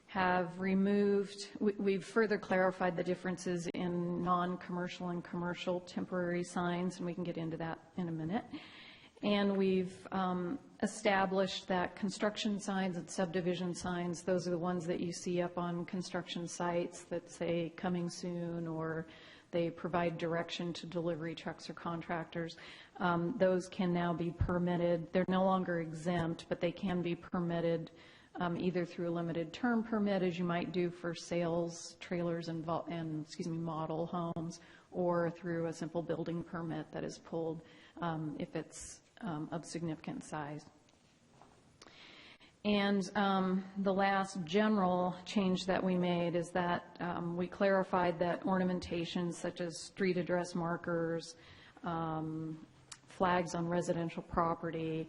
have removed, we've further clarified the differences in non-commercial and commercial temporary signs, and we can get into that in a minute. And we've established that construction signs and subdivision signs, those are the ones that you see up on construction sites that say coming soon, or they provide direction to delivery trucks or contractors. Those can now be permitted. They're no longer exempt, but they can be permitted either through a limited term permit, as you might do for sales, trailers, and model homes, or through a simple building permit that is pulled if it's of significant size. And the last general change that we made is that we clarified that ornamentation such as street address markers, flags on residential property,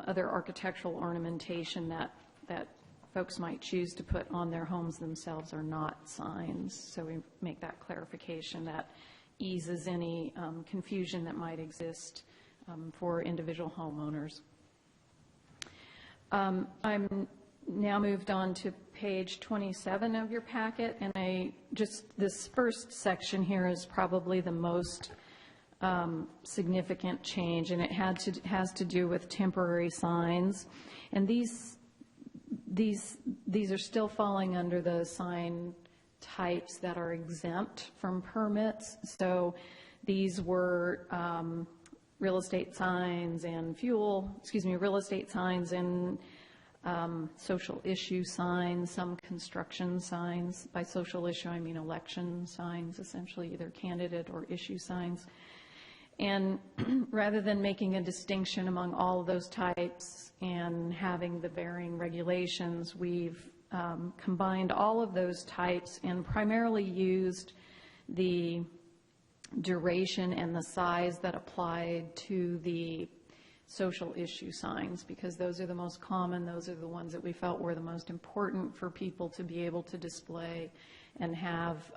other architectural ornamentation that folks might choose to put on their homes themselves are not signs. So we make that clarification that eases any confusion that might exist for individual homeowners. I'm now moved on to page 27 of your packet, and this first section here is probably the most significant change, and it has to do with temporary signs. And these are still falling under the sign types that are exempt from permits. So these were real estate signs and real estate signs and social issue signs, some construction signs. By social issue, I mean election signs, essentially either candidate or issue signs. And rather than making a distinction among all of those types and having the varying regulations, we've combined all of those types and primarily used the duration and the size that applied to the social issue signs, because those are the most common, those are the ones that we felt were the most important for people to be able to display and have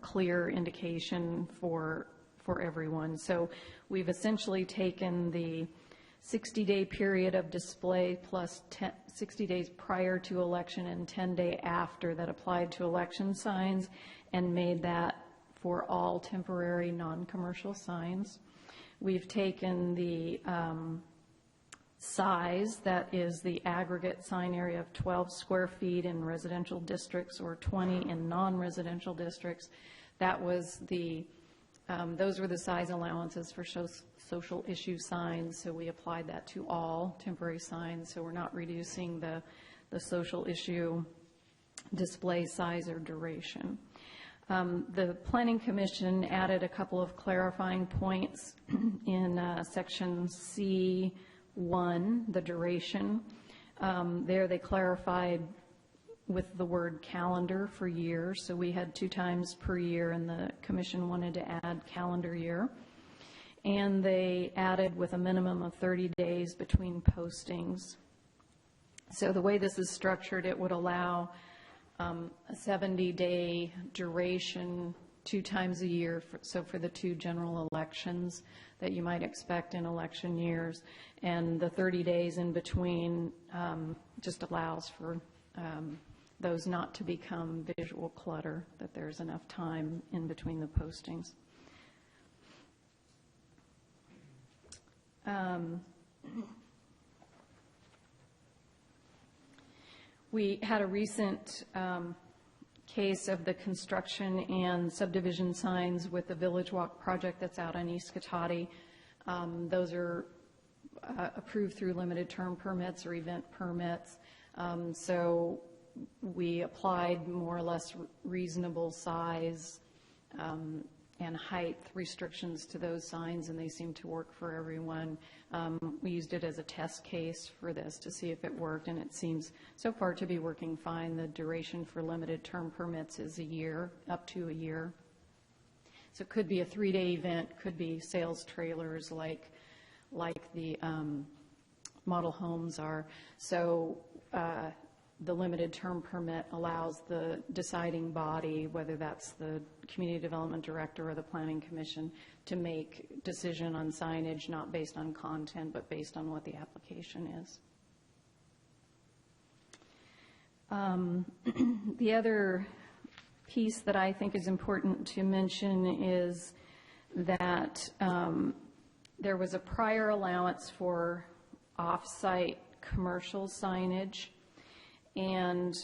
clear indication for everyone. So we've essentially taken the 60-day period of display plus 60 days prior to election and 10-day after that applied to election signs and made that for all temporary non-commercial signs. We've taken the size, that is the aggregate sign area of 12 square feet in residential districts or 20 in non-residential districts. That was those were the size allowances for social issue signs, so we applied that to all temporary signs, so we're not reducing the social issue display size or duration. The Planning Commission added a couple of clarifying points in section C1, the duration. There they clarified with the word calendar for year, so we had 2 times per year, and the commission wanted to add calendar year. And they added with a minimum of 30 days between postings. So the way this is structured, it would allow a 70-day duration 2 times a year, so for the 2 general elections that you might expect in election years. And the 30 days in between just allows for those not to become visual clutter, that there's enough time in between the postings. We had a recent case of the construction and subdivision signs with the Village Walk project that's out on East Cotati. Those are approved through limited term permits or event permits. So we applied more or less reasonable size and height restrictions to those signs, and they seem to work for everyone. We used it as a test case for this to see if it worked, and it seems so far to be working fine. The duration for limited term permits is a year, up to a year. So it could be a 3-day event, could be sales trailers like the model homes are. So the limited term permit allows the deciding body, whether that's the community development director or the planning commission, to make decision on signage not based on content but based on what the application is. The other piece that I think is important to mention is that there was a prior allowance for off-site commercial signage. And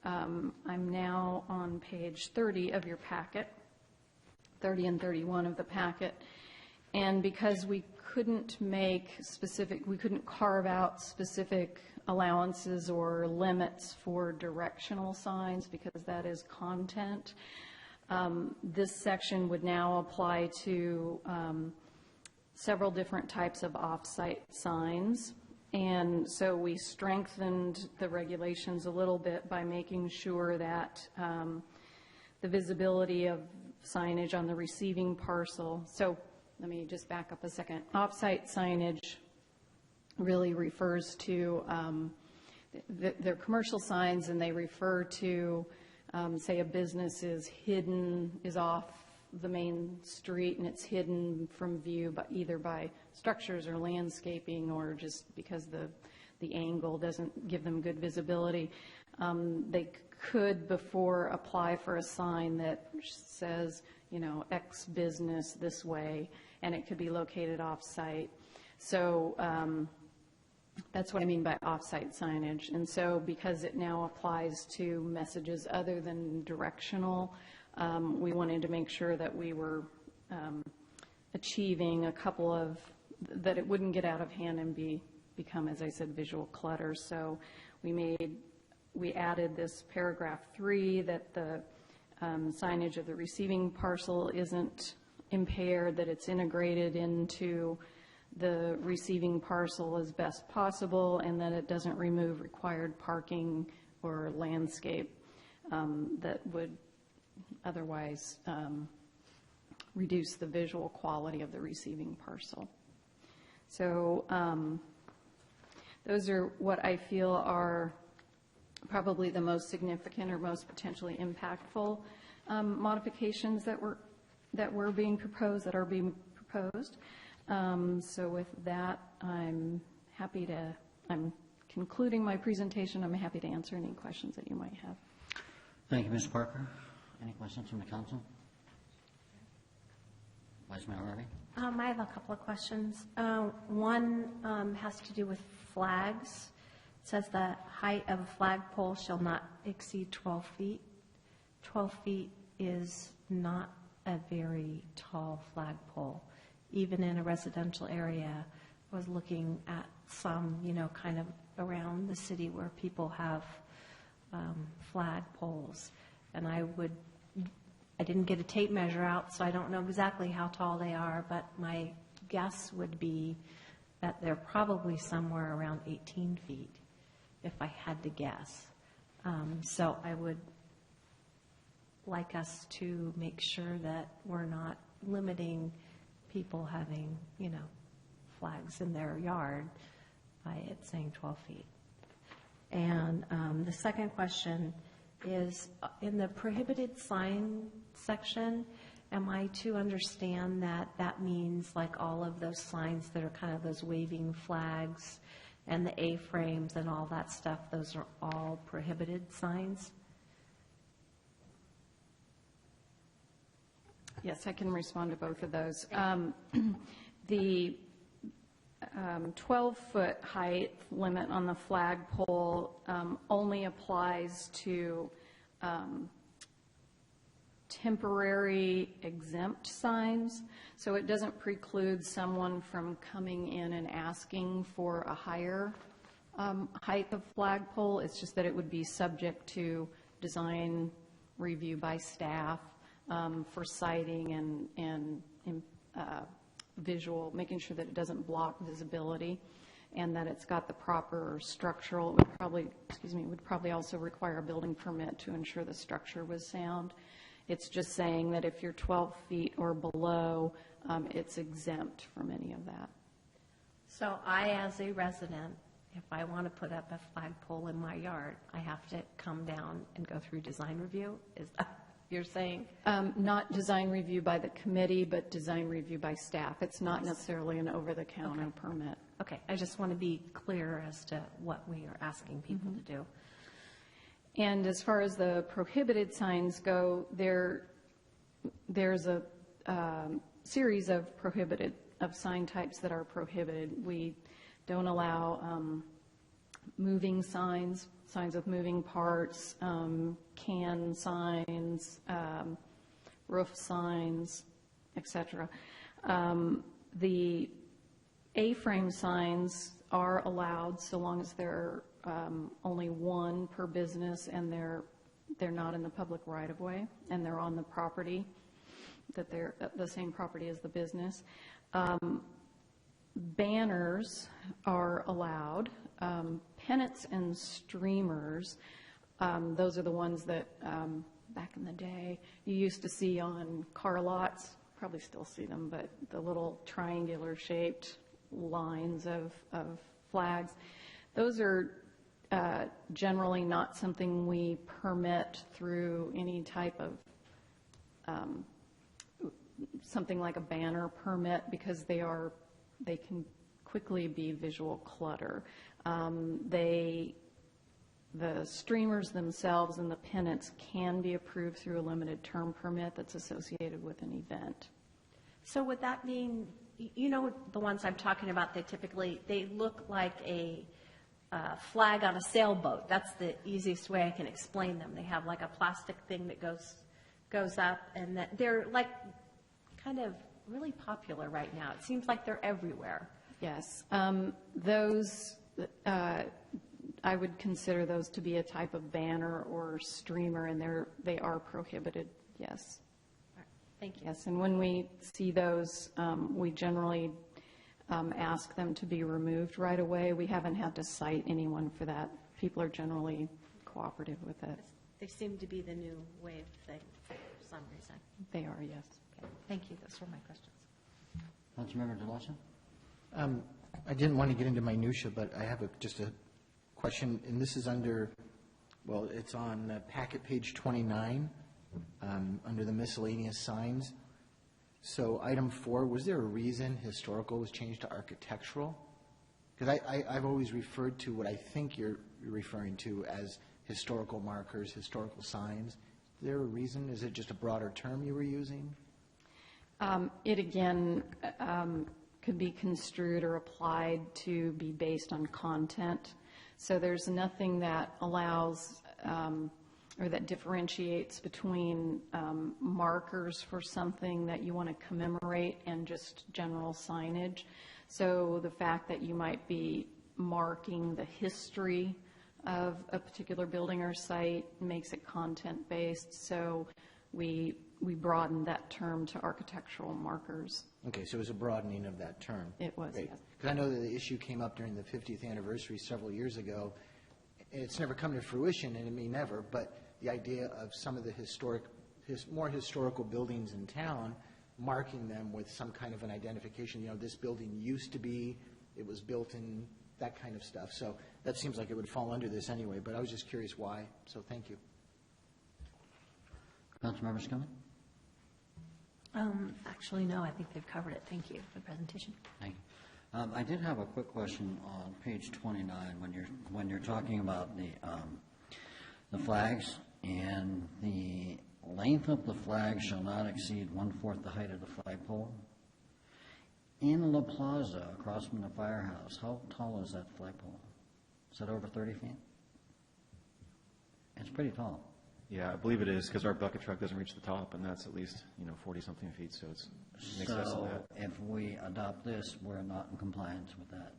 I'm now on page 30 of your packet, 30 and 31 of the packet. And because we couldn't we couldn't carve out specific allowances or limits for directional signs because that is content, this section would now apply to several different types of off-site signs. And so we strengthened the regulations a little bit by making sure that the visibility of signage on the receiving parcel. So let me just back up a second. Off-site signage really refers to, they're commercial signs, and they refer to, say, a business is hidden, is off the main street, and it's hidden from view either by structures or landscaping or just because the angle doesn't give them good visibility. They could before apply for a sign that says, X business this way, and it could be located off-site. So that's what I mean by off-site signage. And so because it now applies to messages other than directional, we wanted to make sure that we were achieving a couple of, that it wouldn't get out of hand and become, as I said, visual clutter. So we added this paragraph 3 that the signage of the receiving parcel isn't impaired, that it's integrated into the receiving parcel as best possible, and that it doesn't remove required parking or landscape that would otherwise reduce the visual quality of the receiving parcel. So those are what I feel are probably the most significant or most potentially impactful modifications that are being proposed. So with that, I'm concluding my presentation. I'm happy to answer any questions that you might have. Thank you, Ms. Parker. Any questions from the council? Vice Mayor Harvey? I have a couple of questions. One has to do with flags. It says the height of a flagpole shall not exceed 12 feet. 12 feet is not a very tall flagpole. Even in a residential area, I was looking at some, kind of around the city where people have flagpoles. And I didn't get a tape measure out, so I don't know exactly how tall they are, but my guess would be that they're probably somewhere around 18 feet, if I had to guess. So I would like us to make sure that we're not limiting people having, flags in their yard by it saying 12 feet. And the second question is, in the prohibited sign section, am I to understand that that means like all of those signs that are kind of those waving flags and the A-frames and all that stuff, those are all prohibited signs? Yes, I can respond to both of those. The 12-foot height limit on the flagpole only applies to temporary exempt signs, so it doesn't preclude someone from coming in and asking for a higher height of flagpole. It's just that it would be subject to design review by staff for sighting and visual, making sure that it doesn't block visibility and that it's got the proper structural. It would probably also require a building permit to ensure the structure was sound. It's just saying that if you're 12 feet or below, it's exempt from any of that. So I, as a resident, if I want to put up a flagpole in my yard, I have to come down and go through design review? Is that what you're saying? Not design review by the committee, but design review by staff. It's not necessarily an over-the-counter permit. Okay, I just want to be clear as to what we are asking people to do. And as far as the prohibited signs go, there's a series of sign types that are prohibited. We don't allow moving signs with moving parts, can signs, roof signs, etc. The A-frame signs are allowed so long as they're only one per business and they're not in the public right-of-way and they're on the property, that they're the same property as the business. Banners are allowed. Pennants and streamers, those are the ones that back in the day you used to see on car lots, probably still see them, but the little triangular shaped lines of flags. Those are generally not something we permit through any type of something like a banner permit because they can quickly be visual clutter. The streamers themselves and the pennants can be approved through a limited term permit that's associated with an event. So would that mean, the ones I'm talking about, they look like a flag on a sailboat. That's the easiest way I can explain them. They have like a plastic thing that goes up, and that they're like kind of really popular right now. It seems like they're everywhere. Yes. Those, I would consider those to be a type of banner or streamer, and they are prohibited, yes. All right. Thank you. Yes, and when we see those, we generally ask them to be removed right away. We haven't had to cite anyone for that. People are generally cooperative with it. They seem to be the new wave thing for some reason. They are, yes. Okay. Thank you. Those were my questions. Councilmember DeLosa? I didn't want to get into minutia, but I have just a question, and this is under, well, it's on packet page 29, under the miscellaneous signs. So item 4, was there a reason historical was changed to architectural? Because I've always referred to what I think you're referring to as historical markers, historical signs. Is there a reason? Is it just a broader term you were using? It again could be construed or applied to be based on content. So there's nothing that allows or that differentiates between markers for something that you want to commemorate and just general signage. So the fact that you might be marking the history of a particular building or site makes it content-based. So we broadened that term to architectural markers. Okay, so it was a broadening of that term. It was, yes. Because I know that the issue came up during the 50th anniversary several years ago. It's never come to fruition, and it may never, but the idea of some of the more historical buildings in town, marking them with some kind of an identification, this building used to be, it was built in, that kind of stuff. So that seems like it would fall under this anyway, but I was just curious why, so thank you. Councilmember Skilling? Actually, no, I think they've covered it. Thank you for the presentation. Thank you. I did have a quick question on page 29 when you're talking about the flags, and the length of the flag shall not exceed 1/4 the height of the flagpole. In La Plaza, across from the firehouse, how tall is that flagpole? Is that over 30 feet? It's pretty tall. Yeah, I believe it is, because our bucket truck doesn't reach the top, and that's at least, 40-something feet, so it's in excess of that. So if we adopt this, we're not in compliance with that.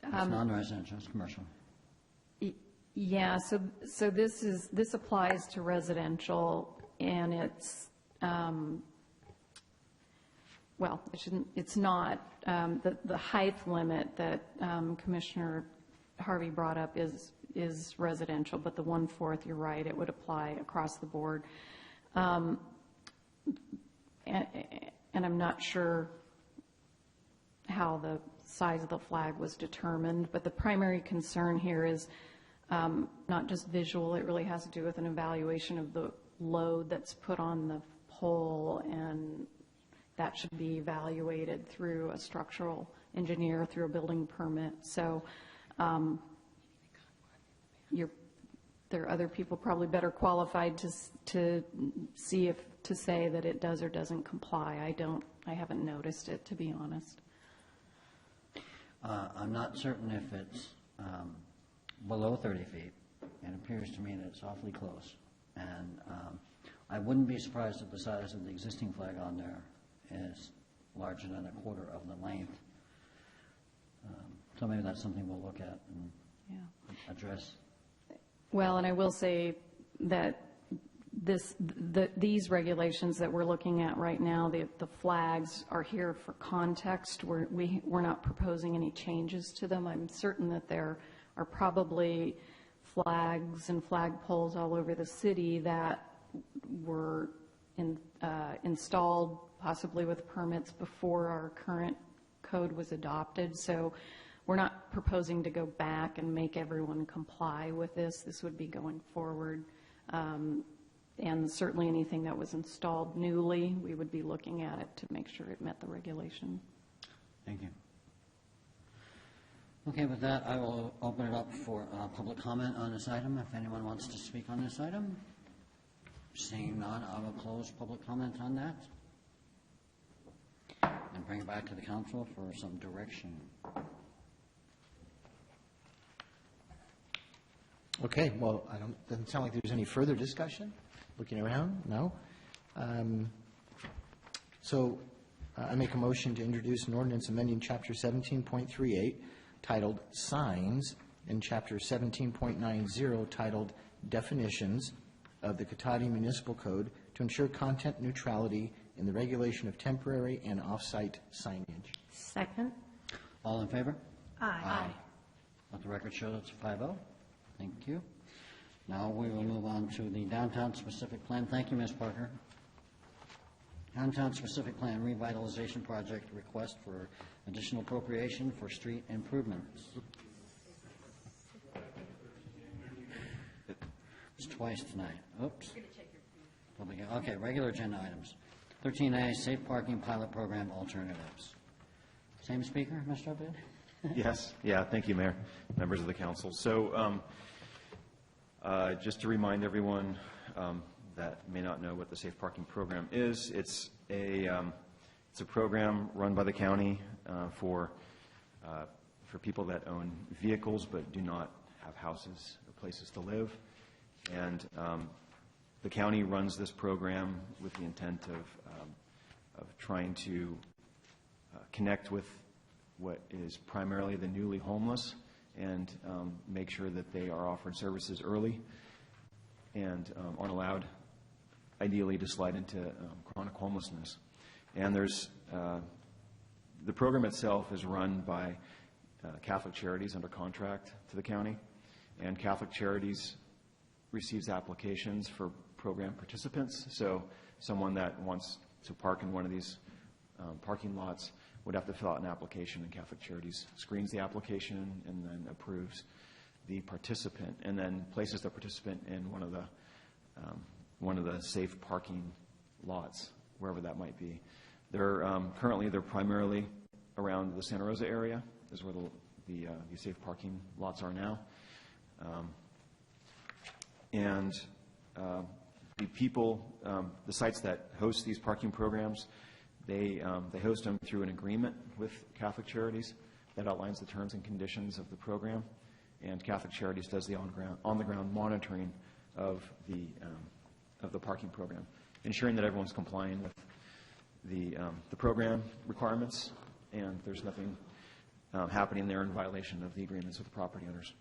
It's non-residential, it's commercial. Yeah, so this applies to residential, and it's, well, it's not, the height limit that Commissioner Harvey brought up is residential, but the 1/4, you're right, it would apply across the board. And I'm not sure how the size of the flag was determined, but the primary concern here is not just visual, it really has to do with an evaluation of the load that's put on the pole, and that should be evaluated through a structural engineer, through a building permit. So there are other people probably better qualified to see to say that it does or doesn't comply. I haven't noticed it, to be honest. I'm not certain if it's below 30 feet. It appears to me that it's awfully close. And I wouldn't be surprised if the size of the existing flag on there is larger than 1/4 of the length. So maybe that's something we'll look at and address. Well, and I will say that these regulations that we're looking at right now, the flags are here for context. We're not proposing any changes to them. I'm certain that there are probably flags and flagpoles all over the city that were installed possibly with permits before our current code was adopted. So we're not proposing to go back and make everyone comply with this. This would be going forward. And certainly anything that was installed newly, we would be looking at it to make sure it met the regulation. Thank you. Okay, with that, I will open it up for public comment on this item, if anyone wants to speak on this item. Seeing none, I will close public comment on that and bring it back to the council for some direction. Okay, well, doesn't sound like there's any further discussion. Looking around, no. So I make a motion to introduce an ordinance amending Chapter 17.38 titled Signs and Chapter 17.90 titled Definitions of the Cotati Municipal Code to ensure content neutrality in the regulation of temporary and off-site signage. Second. All in favor? Aye. Let the record show that's 5-0. Thank you. Now we will move on to the downtown specific plan. Thank you, Ms. Parker. Downtown specific plan revitalization project request for additional appropriation for street improvements. It's twice tonight. Oops. Okay, regular agenda items. 13A, Safe Parking Pilot Program Alternatives. Same speaker, Mr. Abid? Yes, yeah, thank you, Mayor, members of the council. So just to remind everyone that may not know what the Safe Parking Program is, it's a program run by the county for people that own vehicles but do not have houses or places to live. And the county runs this program with the intent of trying to connect with what is primarily the newly homeless and make sure that they are offered services early and aren't allowed, ideally, to slide into chronic homelessness. And there's the program itself is run by Catholic Charities under contract to the county, and Catholic Charities receives applications for program participants. So someone that wants to park in one of these parking lots would have to fill out an application, and Catholic Charities screens the application and then approves the participant, and then places the participant in one of the safe parking lots, wherever that might be. They're currently they're primarily around the Santa Rosa area, is where the safe parking lots are now, and the people, the sites that host these parking programs, they host them through an agreement with Catholic Charities that outlines the terms and conditions of the program, and Catholic Charities does the on-the-ground monitoring of the parking program, ensuring that everyone's complying with the program requirements, and there's nothing happening there in violation of the agreements with the property owners.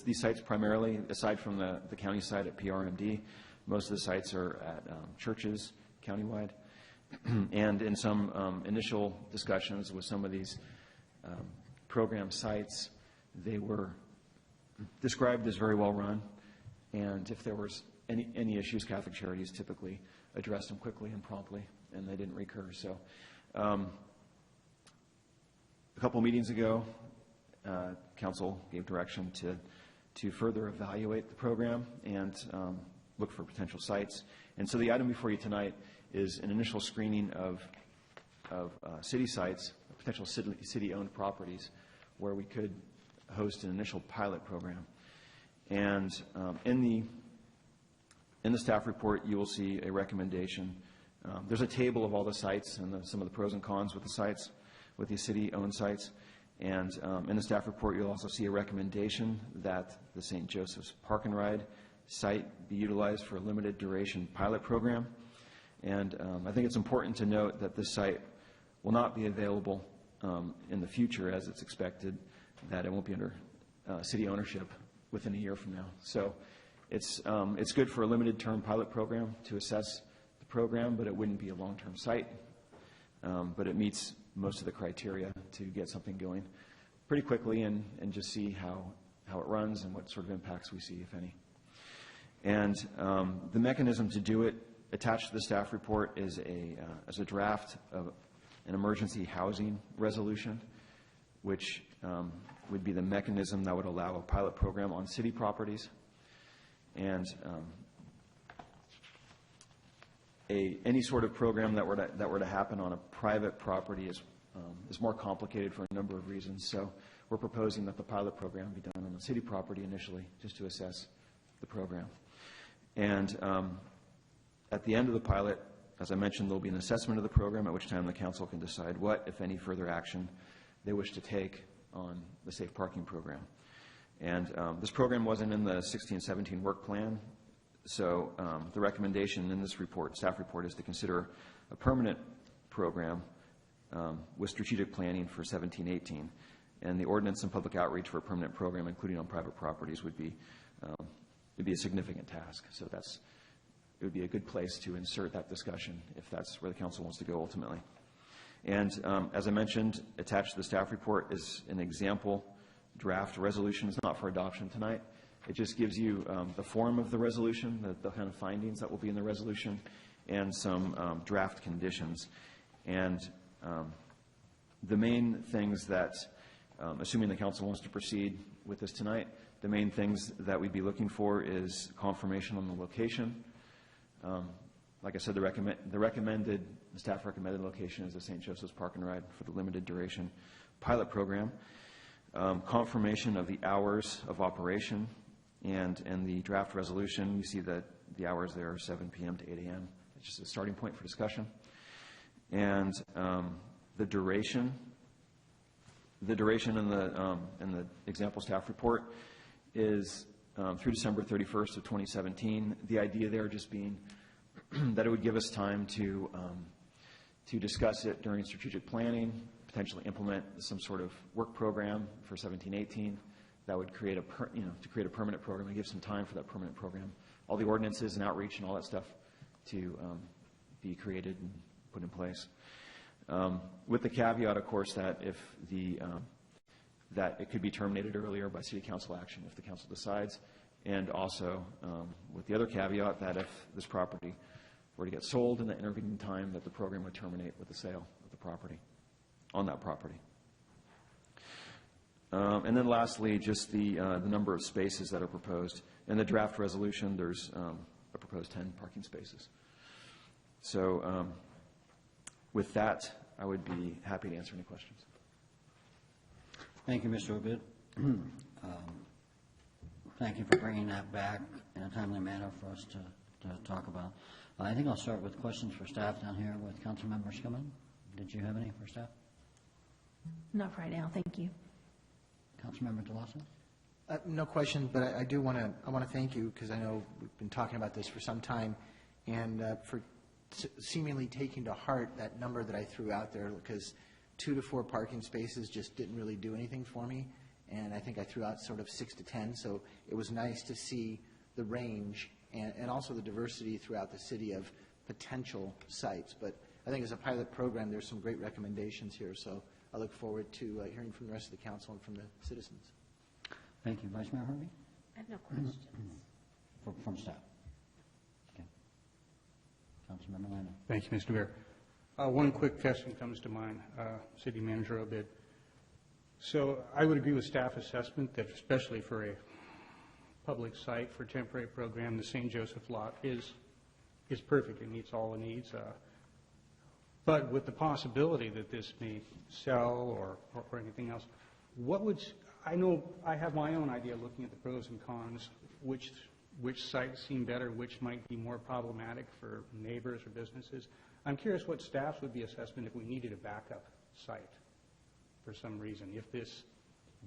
These sites primarily, aside from the county site at PRMD, most of the sites are at churches countywide. And in some initial discussions with some of these program sites, they were described as very well run. And if there was any issues, Catholic Charities typically addressed them quickly and promptly, and they didn't recur. So a couple meetings ago, Council gave direction to further evaluate the program and look for potential sites. And so the item before you tonight is an initial screening of city sites, potential city-owned properties, where we could host an initial pilot program. And in the staff report, you will see a recommendation. There's a table of all the sites and some of the pros and cons with the sites, with the city-owned sites. And in the staff report, you'll also see a recommendation that the St. Joseph's Park and Ride site be utilized for a limited duration pilot program. And I think it's important to note that this site will not be available in the future, as it's expected that it won't be under city ownership within a year from now. So it's good for a limited term pilot program to assess the program, but it wouldn't be a long-term site. But it meets most of the criteria to get something going pretty quickly and just see how it runs and what sort of impacts we see, if any. And the mechanism to do it, attached to the staff report, is a draft of an emergency housing resolution, which would be the mechanism that would allow a pilot program on city properties. And any sort of program that were to happen on a private property is more complicated for a number of reasons. So we're proposing that the pilot program be done on the city property initially, just to assess the program. And at the end of the pilot, as I mentioned, there'll be an assessment of the program, at which time the council can decide what, if any, further action they wish to take on the safe parking program. And this program wasn't in the 16-17 work plan, so the recommendation in this report, staff report, is to consider a permanent program with strategic planning for 17-18. And the ordinance and public outreach for a permanent program, including on private properties, would be a significant task. So it would be a good place to insert that discussion if that's where the council wants to go ultimately. And as I mentioned, attached to the staff report is an example draft resolution. It's not for adoption tonight. It just gives you the form of the resolution, the kind of findings that will be in the resolution, and some draft conditions. And the main things that, assuming the council wants to proceed with this tonight, the main things that we'd be looking for is confirmation on the location. Like I said, the staff recommended location is the St. Joseph's Park and Ride for the limited duration pilot program. Confirmation of the hours of operation, and the draft resolution, you see that the hours there are 7 p.m. to 8 a.m. It's just a starting point for discussion. And the duration in the example staff report is through December 31st of 2017. The idea there just being that it would give us time to discuss it during strategic planning, potentially implement some sort of work program for 17-18 that would create to create a permanent program and give some time for that permanent program. All the ordinances and outreach and all that stuff to be created and put in place. With the caveat, of course, that if that it could be terminated earlier by City Council action if the Council decides, and also with the other caveat that if this property were to get sold in the intervening time, that the program would terminate with the sale of the property, on that property. And then lastly, just the number of spaces that are proposed. In the draft resolution, there's a proposed 10 parking spaces. So with that, I would be happy to answer any questions. Thank you, Mr. Obid. Thank you for bringing that back in a timely manner for us to talk about. I think I'll start with questions for staff down here with Councilmember Skillman. Did you have any for staff? Not right now, thank you. Councilmember DeLosso? No question, but I want to thank you because I know we've been talking about this for some time, and for seemingly taking to heart that number that I threw out there, because 2 to 4 parking spaces just didn't really do anything for me, and I think I threw out sort of 6 to 10. So it was nice to see the range and also the diversity throughout the city of potential sites. But I think as a pilot program, there's some great recommendations here. So I look forward to hearing from the rest of the council and from the citizens. Thank you. Vice Mayor Harvey? I have no questions. From staff. Okay. Councilmember Landon. Thank you, Mr. Mayor. One quick question comes to mind, City Manager Obid. So I would agree with staff assessment that especially for a public site for a temporary program, the St. Joseph lot is perfect. It meets all the needs. But with the possibility that this may sell or anything else, I know I have my own idea looking at the pros and cons, which sites seem better, which might be more problematic for neighbors or businesses. I'm curious what staff's would be assessment if we needed a backup site for some reason, if this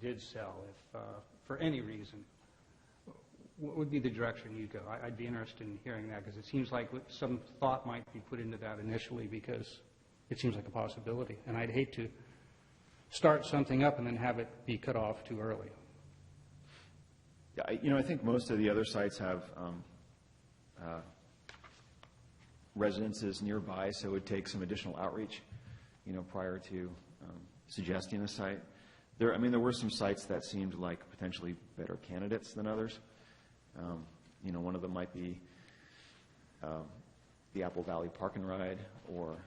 did sell, if for any reason. What would be the direction you'd go? I'd be interested in hearing that because it seems like some thought might be put into that initially because it seems like a possibility. And I'd hate to start something up and then have it be cut off too early. Yeah, I think most of the other sites have residences nearby, so it would take some additional outreach, prior to suggesting a site. There were some sites that seemed like potentially better candidates than others. One of them might be the Apple Valley Park and Ride, or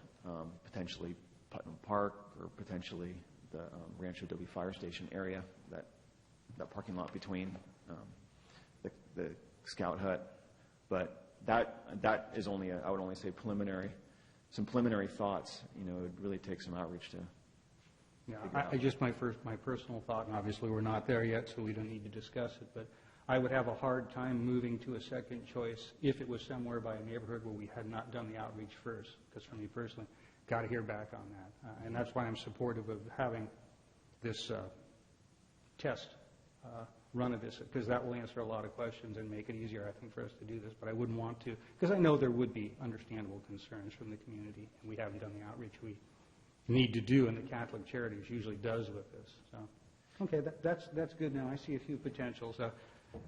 potentially Putnam Park, or potentially the Rancho Doble Fire Station area, that parking lot between the Scout Hut. But that is only I would only say some preliminary thoughts. It would really take some outreach to. Yeah, my personal thought, and obviously we're not there yet, so we don't need to discuss it, but I would have a hard time moving to a second choice if it was somewhere by a neighborhood where we had not done the outreach first, because for me personally, got to hear back on that. And that's why I'm supportive of having this test run of this, because that will answer a lot of questions and make it easier, I think, for us to do this. But I wouldn't want to, because I know there would be understandable concerns from the community, and we haven't done the outreach we need to do, and the Catholic Charities usually does with this. So, okay, that's good now. I see a few potentials.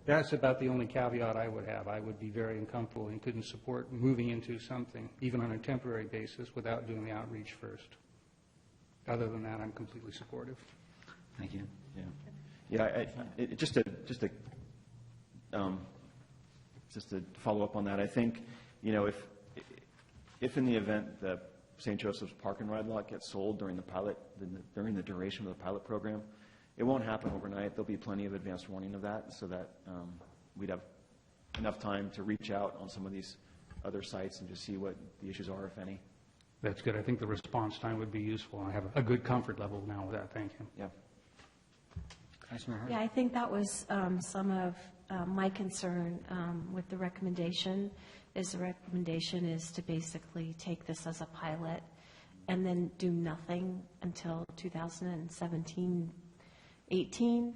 That's about the only caveat I would have. I would be very uncomfortable and couldn't support moving into something, even on a temporary basis, without doing the outreach first. Other than that, I'm completely supportive. Thank you. Just to follow up on that, I think, if in the event the St. Joseph's Park and Ride lot gets sold during the duration of the pilot program, It won't happen overnight. There'll be plenty of advanced warning of that so that we'd have enough time to reach out on some of these other sites and just see what the issues are, if any. That's good. I think the response time would be useful. I have a good comfort level now with that. Thank you. Yeah. Yeah, I think that was some of my concern with the recommendation. The recommendation is to basically take this as a pilot and then do nothing until 2017, 18.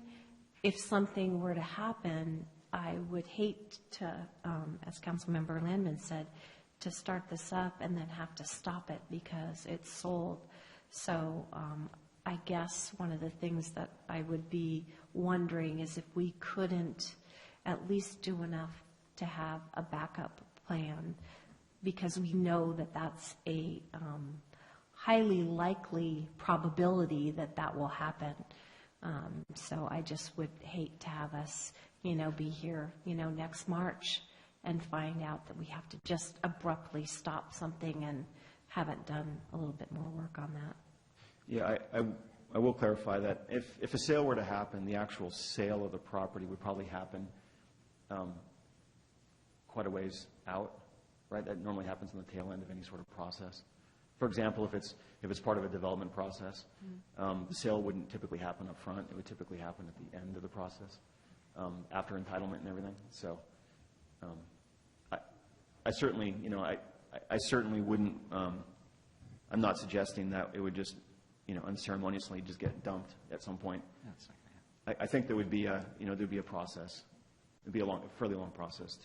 If something were to happen, I would hate to, as Councilmember Landman said, to start this up and then have to stop it because it's sold. So I guess one of the things that I would be wondering is if we couldn't at least do enough to have a backup plan, because we know that that's a highly likely probability that that will happen. So I just would hate to have us, be here, next March and find out that we have to just abruptly stop something and haven't done a little bit more work on that. Yeah, I will clarify that if a sale were to happen, the actual sale of the property would probably happen quite a ways out, right? That normally happens on the tail end of any sort of process. For example, if it's part of a development process, the sale wouldn't typically happen up front. It would typically happen at the end of the process, after entitlement and everything. So I certainly, I certainly wouldn't, I'm not suggesting that it would just, unceremoniously just get dumped at some point. I think there would be there'd be a process. It'd be a fairly long process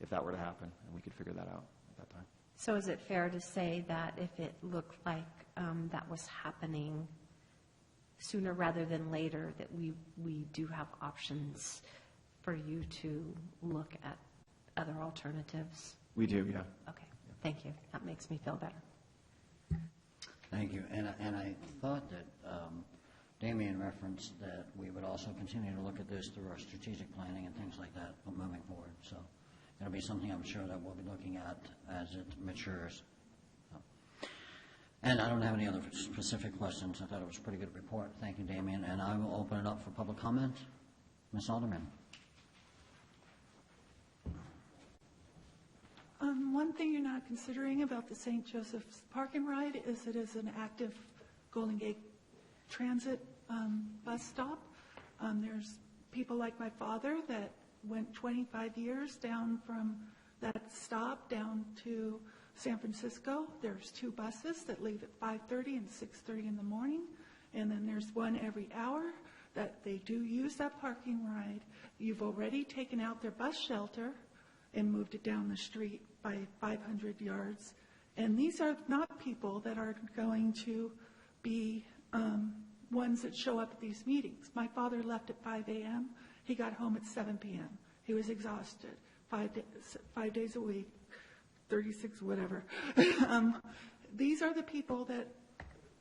if that were to happen, and we could figure that out at that time. So is it fair to say that if it looked like that was happening sooner rather than later, that we do have options for you to look at other alternatives? We do, yeah. Okay, thank you. That makes me feel better. Thank you. And I thought that Damien referenced that we would also continue to look at this through our strategic planning and things like that moving forward. So it'll be something I'm sure that we'll be looking at as it matures. And I don't have any other specific questions. I thought it was a pretty good report. Thank you, Damien. And I will open it up for public comment. Ms. Alderman. One thing you're not considering about the St. Joseph's Park and Ride is it is an active Golden Gate Transit bus stop. There's people like my father that went 25 years down from that stop down to San Francisco. There's 2 buses that leave at 5:30 and 6:30 in the morning, and then there's one every hour that they do use that parking ride. You've already taken out their bus shelter and moved it down the street by 500 yards. And these are not people that are going to be ones that show up at these meetings. My father left at 5 a.m. He got home at 7 p.m. He was exhausted 5 days a week, 36, whatever. These are the people that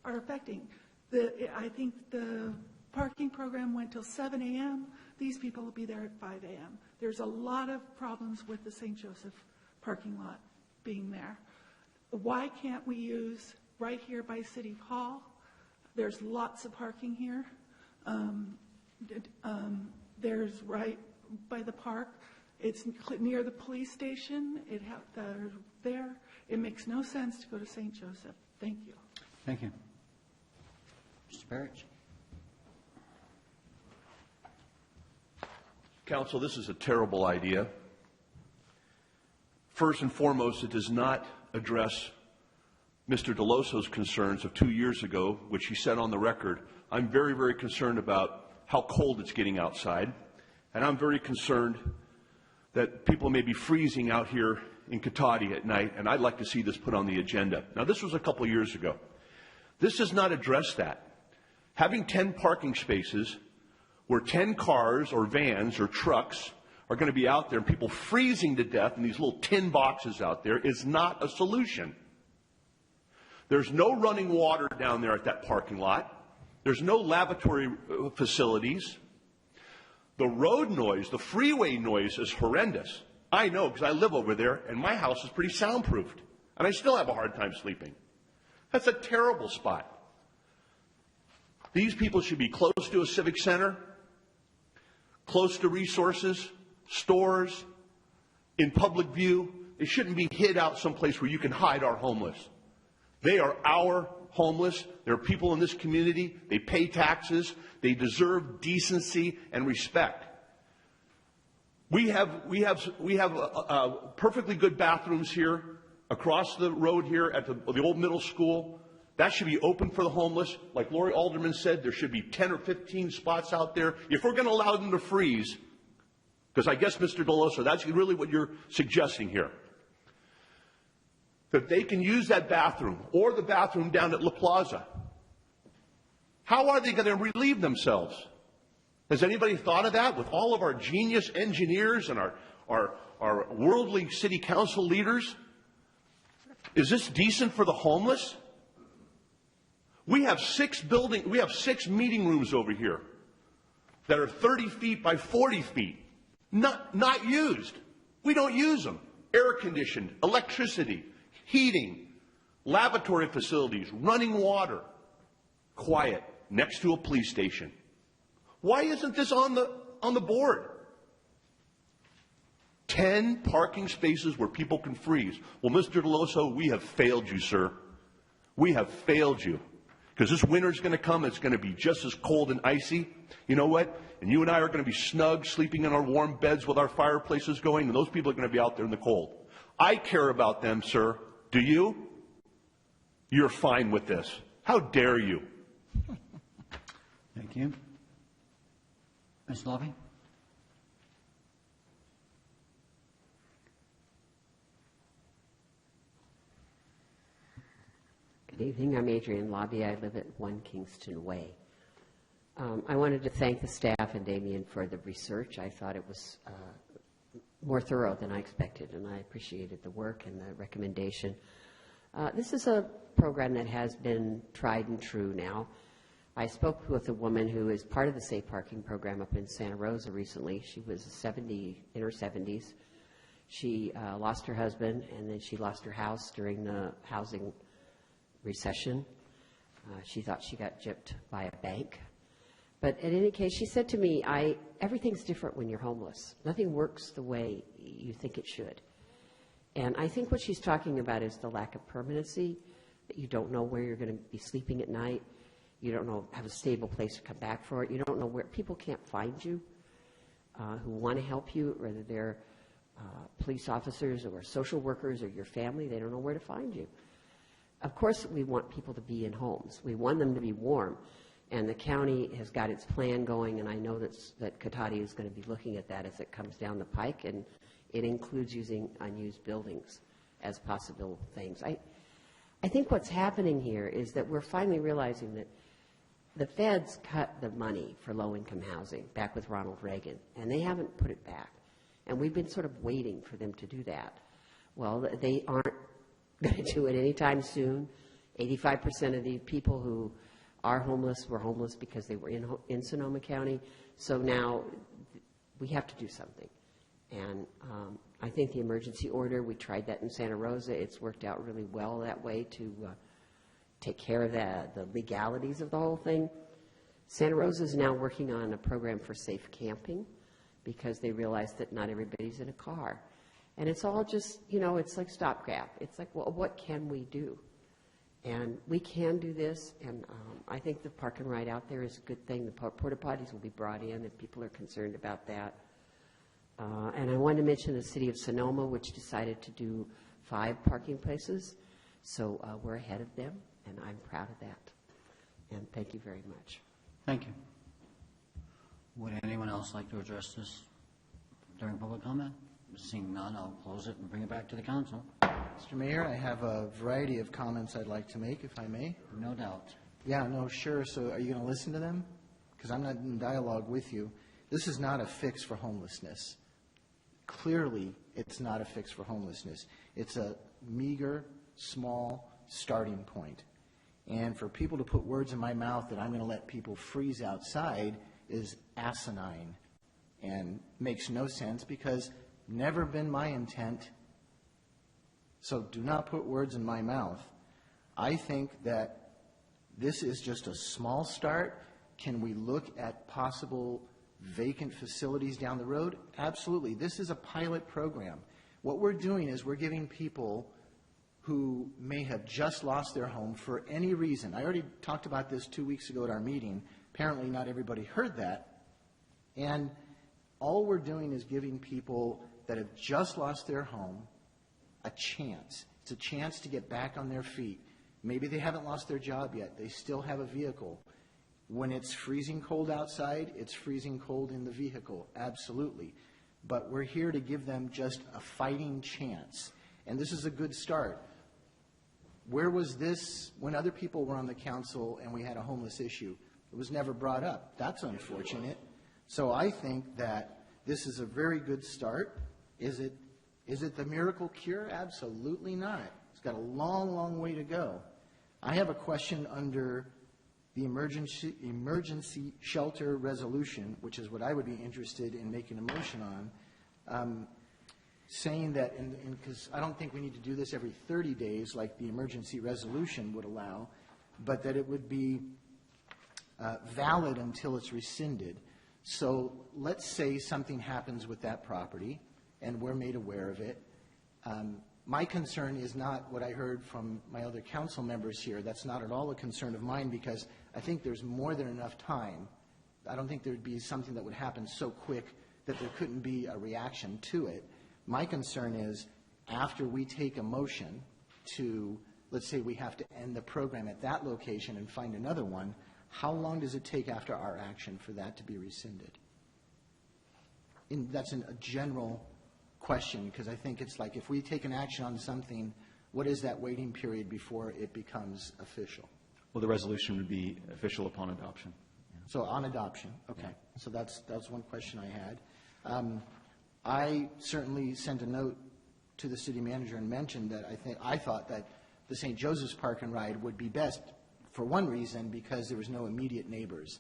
are affecting. I think the parking program went till 7 a.m. These people will be there at 5 a.m. There's a lot of problems with the St. Joseph parking lot being there. Why can't we use right here by City Hall? There's lots of parking here. There's right by the park. It's near the police station. They're there. It makes no sense to go to St. Joseph. Thank you. Thank you. Mr. Parrish. Council, this is a terrible idea. First and foremost, it does not address Mr. Deloso's concerns of 2 years ago, which he said on the record, I'm very, very concerned about how cold it's getting outside, and I'm very concerned that people may be freezing out here in Cotati at night, and I'd like to see this put on the agenda. Now, this was a couple of years ago. This does not address that. Having 10 parking spaces where 10 cars or vans or trucks are going to be out there and people freezing to death in these little tin boxes out there is not a solution. There's no running water down there at that parking lot. There's no lavatory facilities. The road noise, the freeway noise is horrendous. I know because I live over there and my house is pretty soundproofed and I still have a hard time sleeping. That's a terrible spot. These people should be close to a civic center, close to resources, stores, in public view. They shouldn't be hid out someplace where you can hide our homeless. They are our homeless. There are people in this community. They pay taxes. They deserve decency and respect. We have perfectly good bathrooms here across the road here at the old middle school. That should be open for the homeless. Like Lori Alderman said, there should be 10 or 15 spots out there. If we're going to allow them to freeze, because I guess, Mr. Deloso, that's really what you're suggesting here, that they can use that bathroom or the bathroom down at La Plaza. How are they going to relieve themselves? Has anybody thought of that with all of our genius engineers and our worldly city council leaders? Is this decent for the homeless? We have 6 meeting rooms over here that are 30 feet by 40 feet. Not used. We don't use them. Air conditioned, electricity, heating, lavatory facilities, running water. Quiet, next to a police station. Why isn't this on the board? 10 parking spaces where people can freeze. Well, Mr. Deloso, we have failed you, sir. We have failed you. Because this winter's going to come, it's going to be just as cold and icy. You know what? And you and I are going to be snug, sleeping in our warm beds with our fireplaces going, and those people are going to be out there in the cold. I care about them, sir. Do you? You're fine with this. How dare you? Thank you. Ms. Lovey? Good evening. I'm Adrienne Lobby. I live at 1 Kingston Way. I wanted to thank the staff and Damien for the research. I thought it was more thorough than I expected, and I appreciated the work and the recommendation. This is a program that has been tried and true now. I spoke with a woman who is part of the Safe Parking program up in Santa Rosa recently. She was in her 70s. She lost her husband, and then she lost her house during the housing recession. She thought she got gypped by a bank. But in any case, she said to me, everything's different when you're homeless. Nothing works the way you think it should. And I think what she's talking about is the lack of permanency, that you don't know where you're going to be sleeping at night. You don't know, have a stable place to come back for it. You don't know where people can't find you who want to help you, whether they're police officers or social workers or your family. They don't know where to find you. Of course, we want people to be in homes. We want them to be warm. And the county has got its plan going, and I know that Cotati is going to be looking at that as it comes down the pike, and it includes using unused buildings as possible things. I think what's happening here is that we're finally realizing that the feds cut the money for low-income housing back with Ronald Reagan, and they haven't put it back. And we've been sort of waiting for them to do that. Well, they aren't going to do it anytime soon. 85% of the people who are homeless were homeless because they were in Sonoma County. So now we have to do something. And I think the emergency order, we tried that in Santa Rosa. It's worked out really well that way to take care of the legalities of the whole thing. Santa Rosa is now working on a program for safe camping because they realize that not everybody's in a car. And it's all just, it's like stopgap. It's like, well, what can we do? And we can do this, and I think the park and ride out there is a good thing. The porta potties will be brought in if people are concerned about that. And I wanted to mention the city of Sonoma, which decided to do 5 parking places. So we're ahead of them, and I'm proud of that. And thank you very much. Thank you. Would anyone else like to address this during public comment? Seeing none, I'll close it and bring it back to the council. Mr. Mayor, I have a variety of comments I'd like to make, if I may. No doubt. Yeah, no, sure. So are you going to listen to them? Because I'm not in dialogue with you. This is not a fix for homelessness. Clearly, it's not a fix for homelessness. It's a meager, small starting point. And for people to put words in my mouth that I'm going to let people freeze outside is asinine and makes no sense because never been my intent. So do not put words in my mouth. I think that this is just a small start. Can we look at possible vacant facilities down the road? Absolutely. This is a pilot program. What we're doing is we're giving people who may have just lost their home for any reason. I already talked about this 2 weeks ago at our meeting. Apparently not everybody heard that. And all we're doing is giving people that have just lost their home a chance. It's a chance to get back on their feet. Maybe they haven't lost their job yet. They still have a vehicle. When it's freezing cold outside, it's freezing cold in the vehicle, absolutely. But we're here to give them just a fighting chance. And this is a good start. Where was this when other people were on the council and we had a homeless issue? It was never brought up. That's unfortunate. So I think that this is a very good start. Is it the miracle cure? Absolutely not. It's got a long, long way to go. I have a question under the emergency shelter resolution, which is what I would be interested in making a motion on, saying that, because I don't think we need to do this every 30 days like the emergency resolution would allow, but that it would be valid until it's rescinded. So let's say something happens with that property and we're made aware of it. My concern is not what I heard from my other council members here. That's not at all a concern of mine, because I think there's more than enough time. I don't think there would be something that would happen so quick that there couldn't be a reaction to it. My concern is after we take a motion to, let's say we have to end the program at that location and find another one, how long does it take after our action for that to be rescinded? That's a general question, because I think it's like if we take an action on something, what is that waiting period before it becomes official? Well, the resolution would be official upon adoption. So on adoption, okay. So that's one question I had. I certainly sent a note to the city manager and mentioned that I thought that the St. Joseph's Park and Ride would be best for one reason, because there was no immediate neighbors.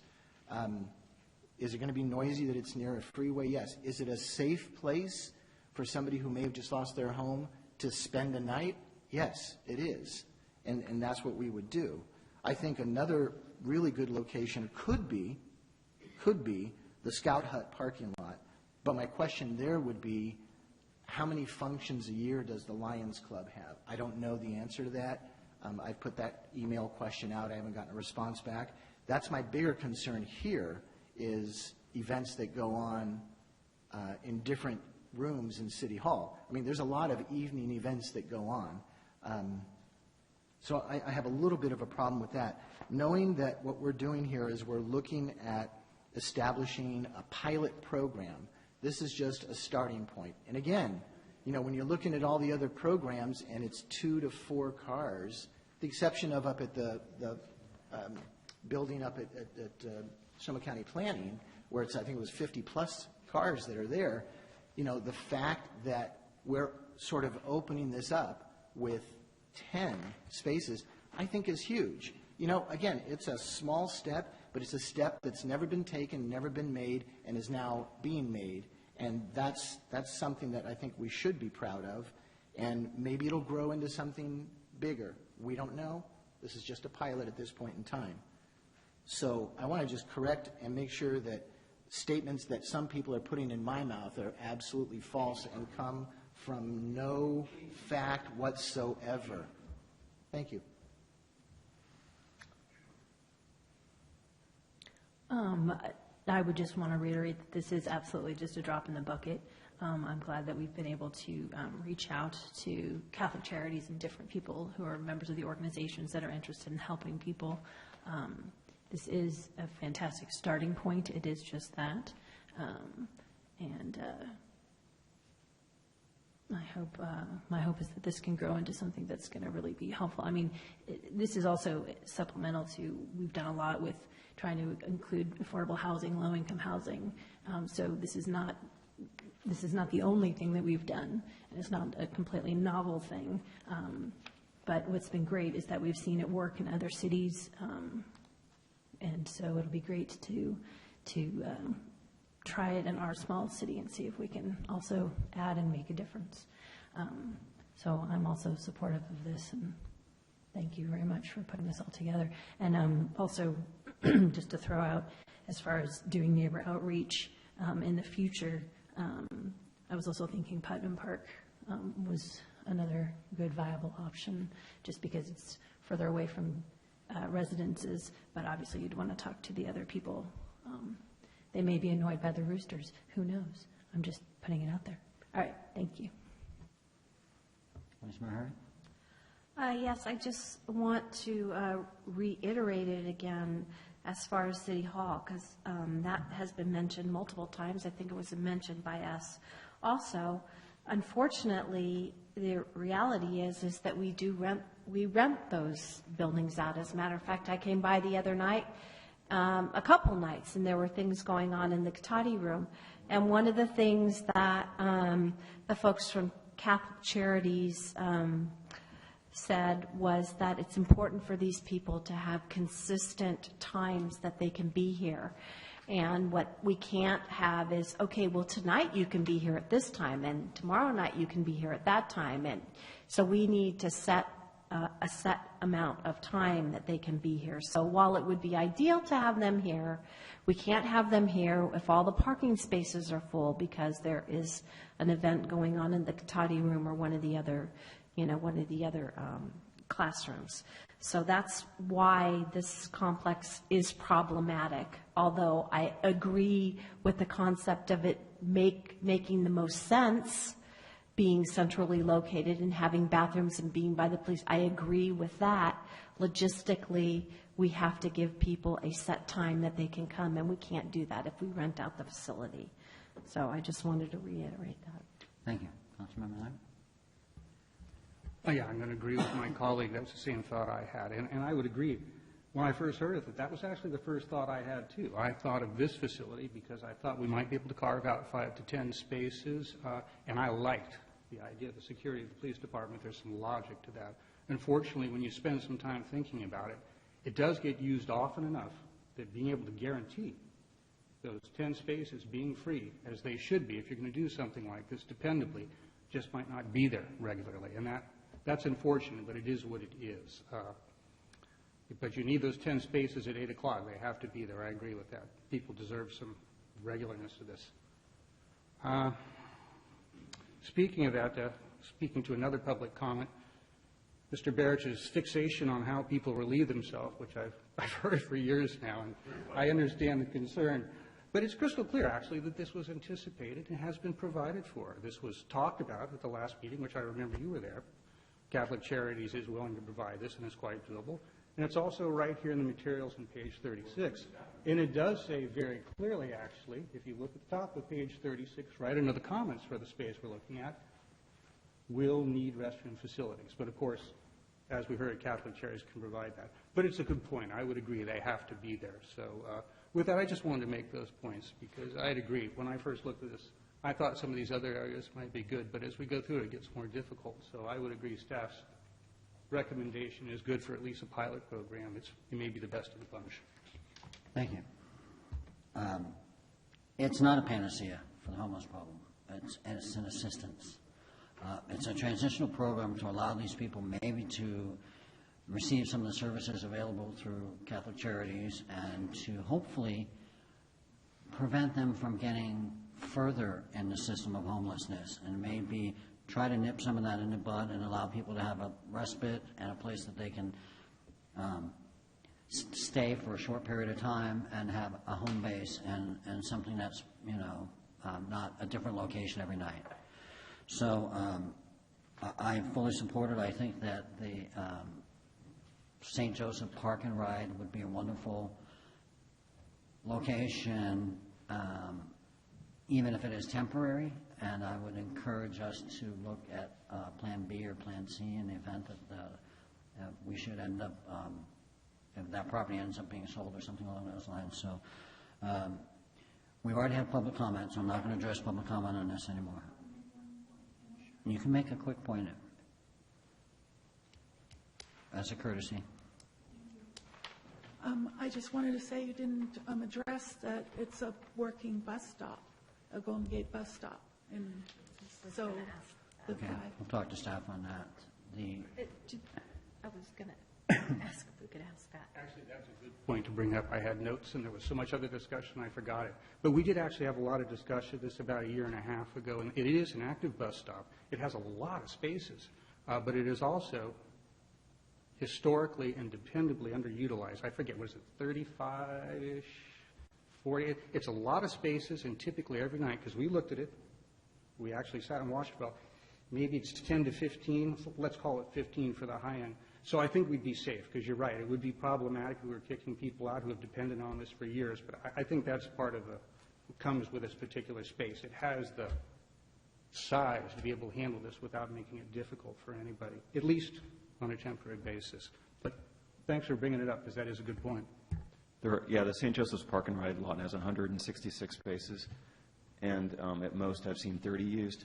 Is it going to be noisy that it's near a freeway? Yes. Is it a safe place for somebody who may have just lost their home to spend a night? Yes, it is. And that's what we would do. I think another really good location could be the Scout Hut parking lot. But my question there would be, how many functions a year does the Lions Club have? I don't know the answer to that. I've put that email question out. I haven't gotten a response back. That's my bigger concern here, is events that go on in different rooms in City Hall. I mean, there's a lot of evening events that go on. So I have a little bit of a problem with that. Knowing that what we're doing here is we're looking at establishing a pilot program. This is just a starting point. And again, when you're looking at all the other programs and it's 2 to 4 cars, the exception of up at the building up at Sonoma County Planning, where I think it was 50-plus cars that are there, the fact that we're sort of opening this up with 10 spaces, I think is huge. Again, it's a small step, but it's a step that's never been taken, never been made, and is now being made. And that's something that I think we should be proud of. And maybe it'll grow into something bigger. We don't know. This is just a pilot at this point in time. So I want to just correct and make sure that statements that some people are putting in my mouth are absolutely false and come from no fact whatsoever. Thank you. I would just want to reiterate that this is absolutely just a drop in the bucket. I'm glad that we've been able to reach out to Catholic Charities and different people who are members of the organizations that are interested in helping people. This is a fantastic starting point. It is just that. My hope is that this can grow into something that's going to really be helpful. I mean, this is also supplemental to, we've done a lot with trying to include affordable housing, low-income housing. So this is not the only thing that we've done, and it's not a completely novel thing. But what's been great is that we've seen it work in other cities, and so it'll be great to try it in our small city and see if we can also add and make a difference. So I'm also supportive of this, and Thank you very much for putting this all together. And also, just to throw out, as far as doing neighbor outreach in the future, I was also thinking Putnam Park was another good viable option, just because it's further away from residences, but obviously you'd want to talk to the other people. They may be annoyed by the roosters. Who knows? I'm just putting it out there. All right, thank you. Vice Mayor Harvey? Yes, I just want to reiterate it again as far as City Hall, because that has been mentioned multiple times. I think it was mentioned by us also. Unfortunately, the reality is that we rent those buildings out. As a matter of fact, I came by the other night, a couple nights, and there were things going on in the Katati room. And one of the things that the folks from Catholic Charities said was that it's important for these people to have consistent times that they can be here. And what we can't have is, okay, well, tonight you can be here at this time, and tomorrow night you can be here at that time. And so we need to set a set amount of time that they can be here. So while it would be ideal to have them here, we can't have them here if all the parking spaces are full because there is an event going on in the Katati room or one of the other classrooms. So that's why this complex is problematic, although I agree with the concept of it making the most sense, being centrally located and having bathrooms and being by the police. I agree with that. Logistically, we have to give people a set time that they can come, and we can't do that if we rent out the facility. So I just wanted to reiterate that. Thank you. Councilmember Lyon? Oh, yeah, I'm going to agree with my colleague. That's the same thought I had. And I would agree. When I first heard it, that was actually the first thought I had, too. I thought of this facility because I thought we might be able to carve out 5 to 10 spaces, and I liked the idea of the security of the police department. There's some logic to that. Unfortunately, when you spend some time thinking about it, it does get used often enough that being able to guarantee those 10 spaces being free, as they should be if you're going to do something like this dependably, just might not be there regularly. And that's unfortunate, but it is what it is. But you need those 10 spaces at 8 o'clock. They have to be there. I agree with that. People deserve some regularness to this. Speaking of that, speaking to another public comment, Mr. Barich's fixation on how people relieve themselves, which I've heard for years now, and I understand the concern. But it's crystal clear, actually, that this was anticipated and has been provided for. This was talked about at the last meeting, which I remember you were there. Catholic Charities is willing to provide this, and it's quite doable. And it's also right here in the materials on page 36. And it does say very clearly, actually, if you look at the top of page 36, right under the comments for the space we're looking at, will need restroom facilities. But, of course, as we heard, Catholic Charities can provide that. But it's a good point. I would agree they have to be there. So with that, I just wanted to make those points because I'd agree. When I first looked at this, I thought some of these other areas might be good, but as we go through it, it gets more difficult. So I would agree staff's recommendation is good for at least a pilot program. It may be the best of the bunch. Thank you. It's not a panacea for the homeless problem. It's an assistance. It's a transitional program to allow these people maybe to receive some of the services available through Catholic Charities and to hopefully prevent them from getting further in the system of homelessness and maybe try to nip some of that in the bud and allow people to have a respite and a place that they can stay for a short period of time and have a home base and something that's, not a different location every night. So I fully support it. I think that the St. Joseph Park and Ride would be a wonderful location, even if it is temporary, and I would encourage us to look at Plan B or Plan C in the event that we should end up, if that property ends up being sold or something along those lines. So we've already had public comment, so I'm not going to address public comment on this anymore. You can make a quick point as a courtesy. I just wanted to say you didn't address that it's a working bus stop, a Golden Gate bus stop. And so, Okay, we'll talk to staff on that. I was going to ask if we could ask that. Actually, that's a good point to bring up. I had notes, and there was so much other discussion, I forgot it. But we did actually have a lot of discussion of this about a year and a half ago, and it is an active bus stop. It has a lot of spaces, but it is also historically and dependably underutilized. I forget, was it 35-ish, 40? It's a lot of spaces, and typically every night, because we looked at it, we actually sat and watched about, maybe it's 10 to 15, let's call it 15 for the high end. So I think we'd be safe, because you're right, it would be problematic if we were kicking people out who have depended on this for years, but I think that's part of what comes with this particular space. It has the size to be able to handle this without making it difficult for anybody, at least on a temporary basis. But thanks for bringing it up, because that is a good point. The St. Joseph's Park and Ride lot has 166 spaces, and at most I've seen 30 used.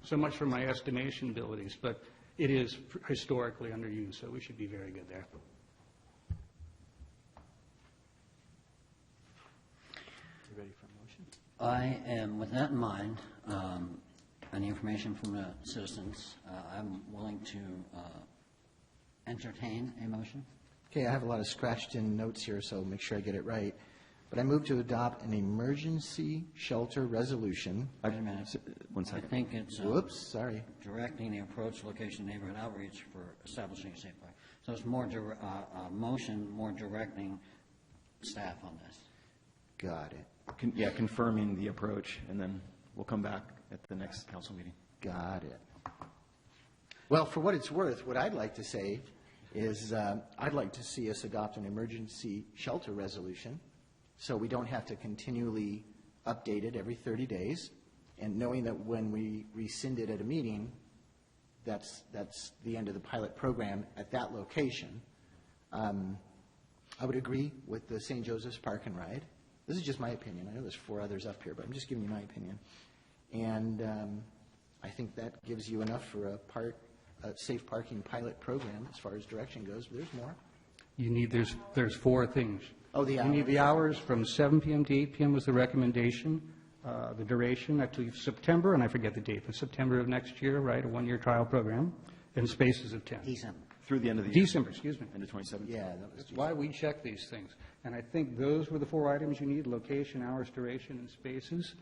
So much for my estimation abilities, but it is historically underused, so we should be very good there. You ready for a motion? I am, with that in mind, and the information from the citizens, I'm willing to entertain a motion. Okay, I have a lot of scratched-in notes here, so make sure I get it right. But I move to adopt an emergency shelter resolution. Wait a minute. 1 second. I think it's Whoops, sorry. directing the approach, location, neighborhood outreach for establishing a safe park. So it's more motion, more directing staff on this. Got it. Confirming the approach, and then we'll come back at the next council meeting. Got it. Well, for what it's worth, what I'd like to say is I'd like to see us adopt an emergency shelter resolution so we don't have to continually update it every 30 days, and knowing that when we rescind it at a meeting, that's the end of the pilot program at that location. I would agree with the St. Joseph's Park and Ride. This is just my opinion. I know there's 4 others up here, but I'm just giving you my opinion. And I think that gives you enough for a safe parking pilot program as far as direction goes, but there's more. You need, there's 4 things. Oh, the You need the hours from 7 p.m. to 8 p.m. was the recommendation. The duration, I believe September, and I forget the date, but September of next year, right, a 1-year trial program, and spaces of 10. December. Through the end of the year. December, excuse me. End of 2017. Yeah, that was That's why we check these things. And I think those were the 4 items you need: location, hours, duration, and spaces.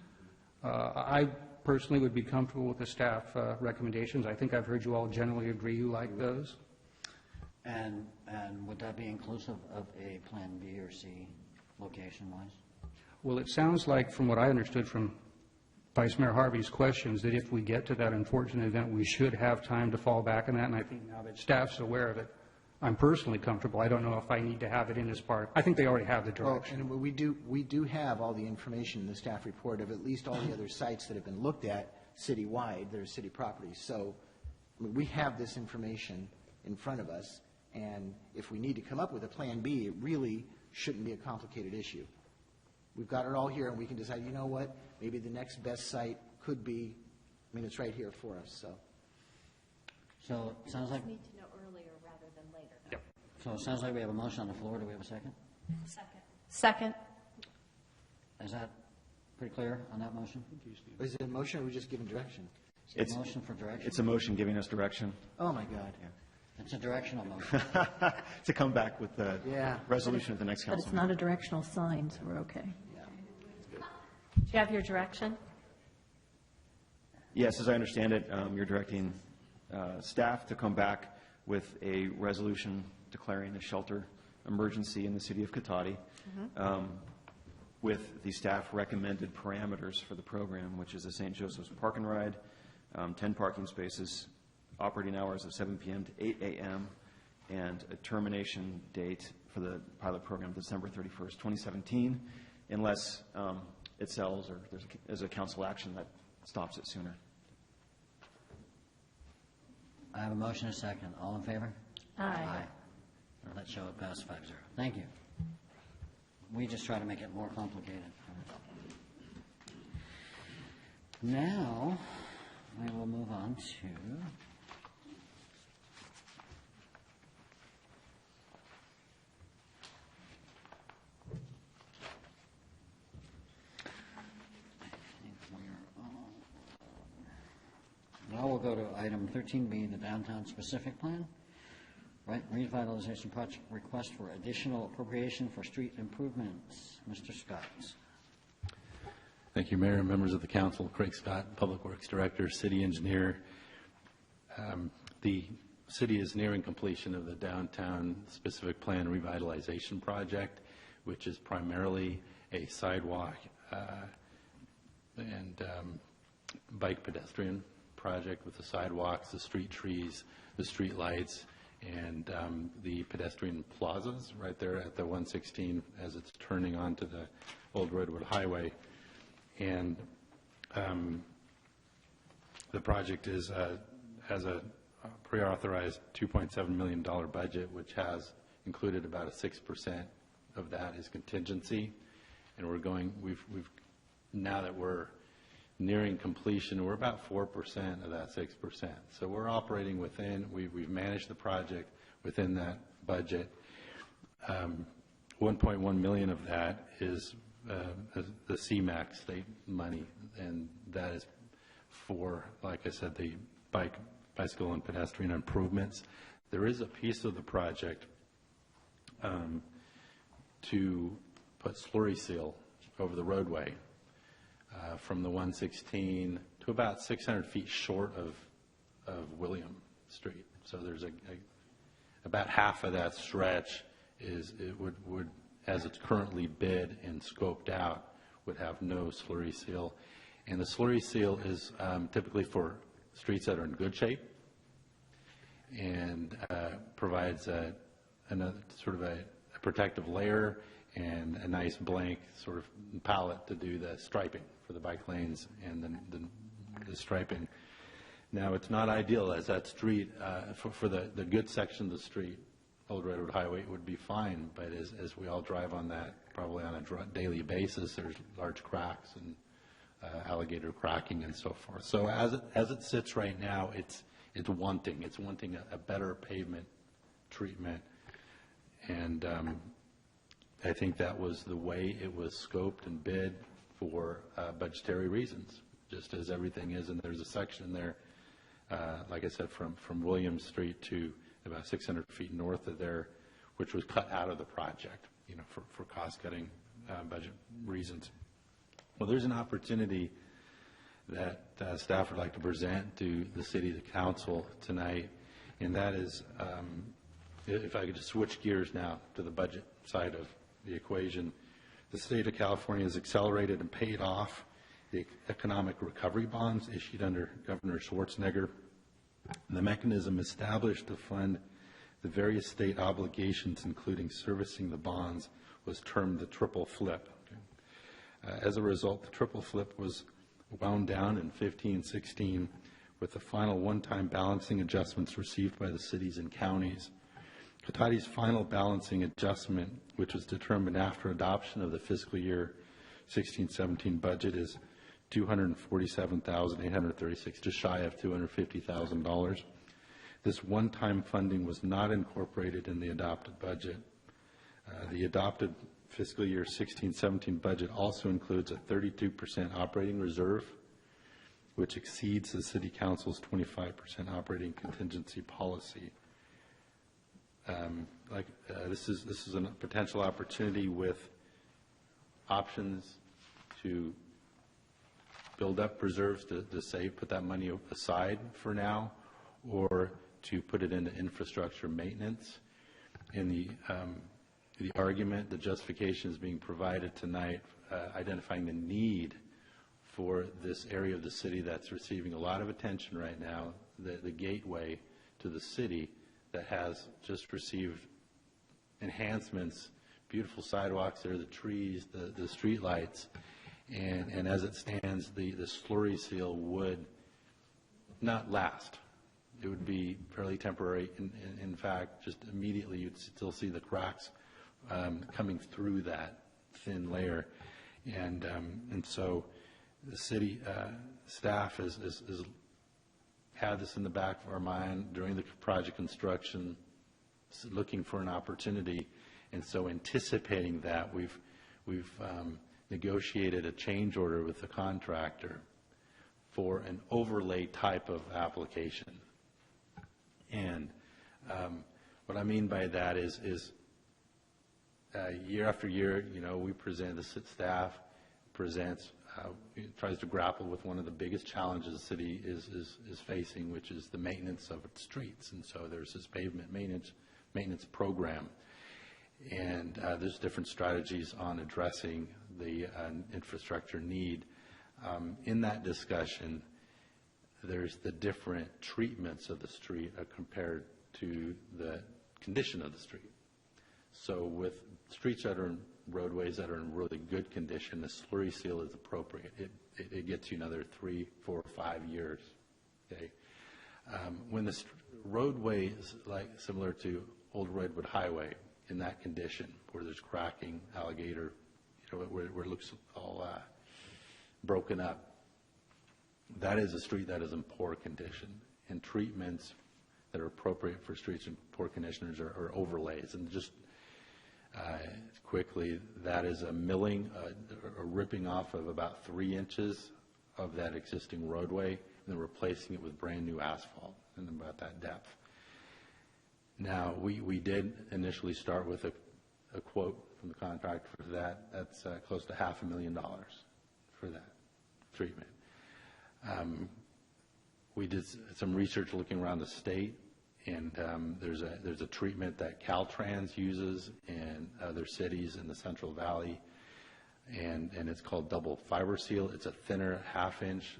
I personally would be comfortable with the staff recommendations. I think I've heard you all generally agree you like those. And would that be inclusive of a Plan B or C location-wise? Well, it sounds like, from what I understood from Vice Mayor Harvey's questions, that if we get to that unfortunate event, we should have time to fall back on that. And I think now that staff's aware of it, I'm personally comfortable. I don't know if I need to have it in as part. I think they already have the direction. Well, and we do have all the information in the staff report of at least all the other sites that have been looked at citywide. They're city properties. So I mean, we have this information in front of us, and if we need to come up with a Plan B, it really shouldn't be a complicated issue. We've got it all here, and we can decide, you know what, maybe the next best site could be, I mean, it's right here for us, so. So it sounds like, Need to know earlier rather than later. Yep. so it sounds like we have a motion on the floor. Do we have a second? Second. Is that pretty clear on that motion? Is it a motion, or are we just giving direction? It's a motion for direction. It's a motion giving us direction. Oh, my God. It's a directional motion. To come back with the Yeah. resolution at the next But council it's not a directional sign, so we're okay. Do you have your direction? Yes, as I understand it, you're directing staff to come back with a resolution declaring a shelter emergency in the city of Cotati, with the staff recommended parameters for the program, which is the St. Joseph's Park and Ride, 10 parking spaces, operating hours of 7 p.m. to 8 a.m., and a termination date for the pilot program, December 31st, 2017, unless it sells or there's a council action that stops it sooner. I have a motion and a second. All in favor? Aye. Let's show it pass 5-0. Thank you. We just try to make it more complicated. Now, we will move on to now we'll go to item 13B, the downtown specific plan. Revitalization Project request for additional appropriation for street improvements. Mr. Scott. Thank you, Mayor and members of the council. Craig Scott, Public Works Director, City Engineer. The city is nearing completion of the Downtown Specific Plan Revitalization Project, which is primarily a sidewalk and bike pedestrian project with the sidewalks, the street trees, the street lights, and the pedestrian plazas right there at the 116 as it's turning onto the old Redwood Highway. And the project has a pre-authorized $2.7 million budget, which has included about a 6% of that is contingency. And we've now that we're nearing completion, we're about 4% of that 6%. So we're operating within, we've managed the project within that budget. 1.1 million of that is the CMAQ state money, and that is for, like I said, the bicycle and pedestrian improvements. There is a piece of the project to put slurry seal over the roadway from the 116 to about 600 feet short of William Street. So there's about half of that stretch would, as it's currently bid and scoped out, would have no slurry seal. And the slurry seal is typically for streets that are in good shape and provides a sort of a protective layer and a nice blank sort of palette to do the striping for the bike lanes and the striping. Now, it's not ideal as that street, for the good section of the street, Old Redwood Highway, would be fine, but as we all drive on that, probably on a daily basis, there's large cracks and alligator cracking and so forth. So as it sits right now, it's wanting a better pavement treatment, and I think that was the way it was scoped and bid for budgetary reasons, just as everything is. And there's a section there, like I said, from Williams Street to about 600 feet north of there, which was cut out of the project, for cost-cutting budget reasons. Well, there's an opportunity that staff would like to present to the city, the council tonight, and that is, if I could just switch gears now to the budget side of the equation. The state of California has accelerated and paid off the economic recovery bonds issued under Governor Schwarzenegger. The mechanism established to fund the various state obligations, including servicing the bonds, was termed the triple flip. As a result, the triple flip was wound down in 15-16 with the final one-time balancing adjustments received by the cities and counties. Cotati's final balancing adjustment, which was determined after adoption of the fiscal year 16-17 budget, is $247,836, just shy of $250,000. This one-time funding was not incorporated in the adopted budget. The adopted fiscal year 16-17 budget also includes a 32% operating reserve, which exceeds the City Council's 25% operating contingency policy. This is a potential opportunity with options to build up reserves to save, put that money aside for now, or to put it into infrastructure maintenance. In the argument, the justification is being provided tonight, identifying the need for this area of the city that's receiving a lot of attention right now, the gateway to the city that has just received enhancements, beautiful sidewalks there, the trees, the street lights, and as it stands, the slurry seal would not last. It would be fairly temporary. In fact, just immediately you'd still see the cracks coming through that thin layer, and so the city staff has had this in the back of our mind during the project construction, looking for an opportunity, and so anticipating that we've negotiated a change order with the contractor for an overlay type of application. And What I mean by that is year after year, we present, the staff presents, tries to grapple with one of the biggest challenges the city is facing, which is the maintenance of its streets. And so there's this pavement maintenance program. And there's different strategies on addressing the infrastructure need. In that discussion, there's the different treatments of the street compared to the condition of the street. So with streets that are in roadways that are in really good condition, the slurry seal is appropriate. It gets you another 3, 4, 5 years. Okay. When the roadway is similar to Old Redwood Highway, in that condition, where there's cracking, alligator, where it looks all broken up, that is a street that is in poor condition. And treatments that are appropriate for streets in poor conditions are overlays. And just quickly, that is a milling, a ripping off of about 3 inches of that existing roadway, and then replacing it with brand new asphalt, and about that depth. Now, we did initially start with a quote from the contractor for that. That's close to $500,000 for that treatment. We did some research looking around the state, and there's a treatment that Caltrans uses in other cities in the Central Valley, and it's called double fiber seal. It's a thinner 1/2 inch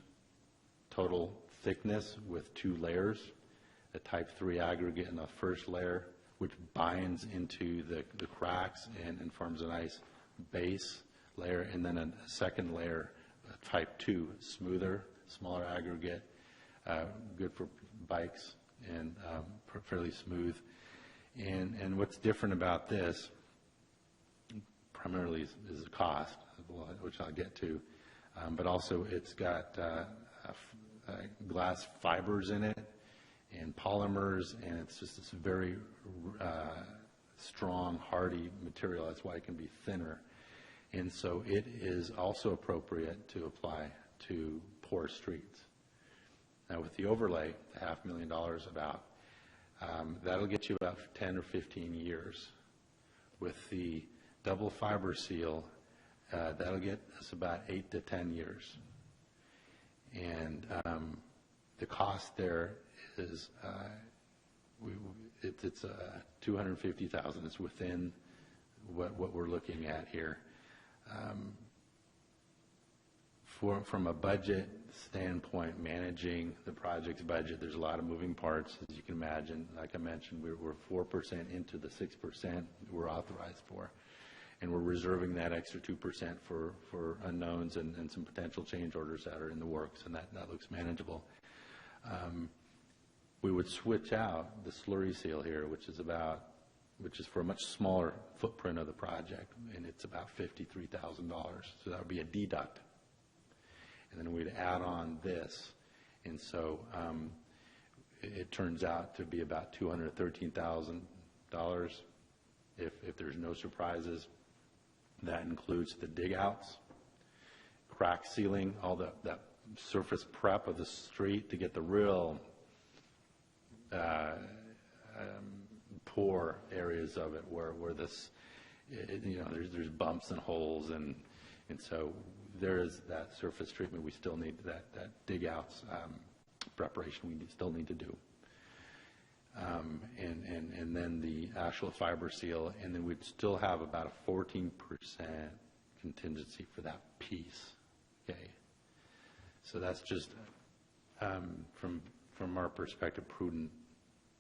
total thickness with 2 layers. A type 3 aggregate in the first layer, which binds into the cracks and forms a nice base layer, and then a second layer, type 2, smoother, smaller aggregate, good for bikes and fairly smooth. And what's different about this primarily is the cost, which I'll get to, but also it's got glass fibers in it, and polymers, and it's just this very strong, hardy material. That's why it can be thinner. And so it is also appropriate to apply to poor streets. Now, with the overlay, the $500,000 about, that'll get you about 10 or 15 years. With the double fiber seal, that'll get us about 8 to 10 years. And the cost there is it's $250,000. It's within what we're looking at here. From a budget standpoint, managing the project's budget, there's a lot of moving parts, as you can imagine. Like I mentioned, we're 4% into the 6% we're authorized for, and we're reserving that extra 2% for unknowns and some potential change orders that are in the works, and that looks manageable. We would switch out the slurry seal here, which is for a much smaller footprint of the project, and it's about $53,000. So that would be a deduct. And then we'd add on this, and so it turns out to be about $213,000 if there's no surprises. That includes the dig outs, crack sealing, all that surface prep of the street to get the real poor areas of it where this, there's bumps and holes, and so there is that surface treatment. We still need that dig outs preparation we still need to do, and then the actual fiber seal, and then we'd still have about a 14% contingency for that piece. Okay, so that's just from our perspective, prudent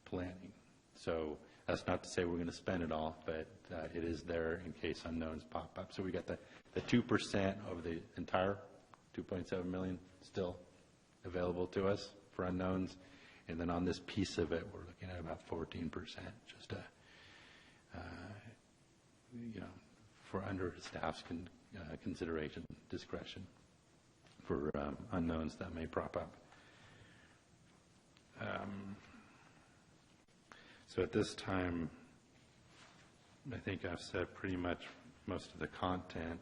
planning. So that's not to say we're going to spend it all, but it is there in case unknowns pop up. So we got the 2% of the entire $2.7 million still available to us for unknowns, and then on this piece of it, we're looking at about 14%, just for under staff's consideration, discretion for unknowns that may prop up. So at this time, I think I've said pretty much most of the content,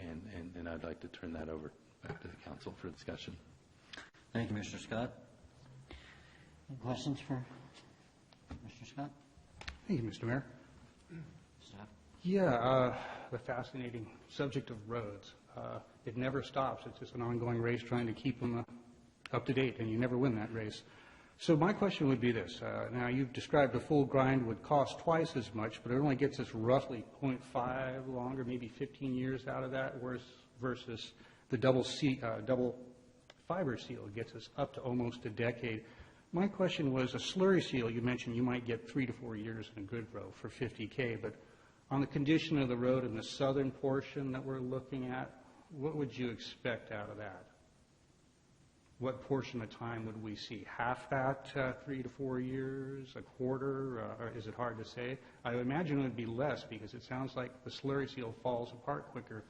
and I'd like to turn that over back to the council for discussion. Thank you, Mr. Scott. Any questions for Mr. Scott? Thank you, Mr. Mayor. Staff? Yeah, the fascinating subject of roads. It never stops. It's just an ongoing race trying to keep them up to date, and you never win that race. So my question would be this. Now, you've described a full grind would cost twice as much, but it only gets us roughly 0.5 longer, maybe 15 years out of that, versus the double fiber seal gets us up to almost a decade. My question was, a slurry seal, you mentioned you might get 3 to 4 years in a good road for $50K, but on the condition of the road in the southern portion that we're looking at, what would you expect out of that? What portion of time would we see? Half that, 3 to 4 years, a quarter, or is it hard to say? I would imagine it would be less because it sounds like the slurry seal falls apart quicker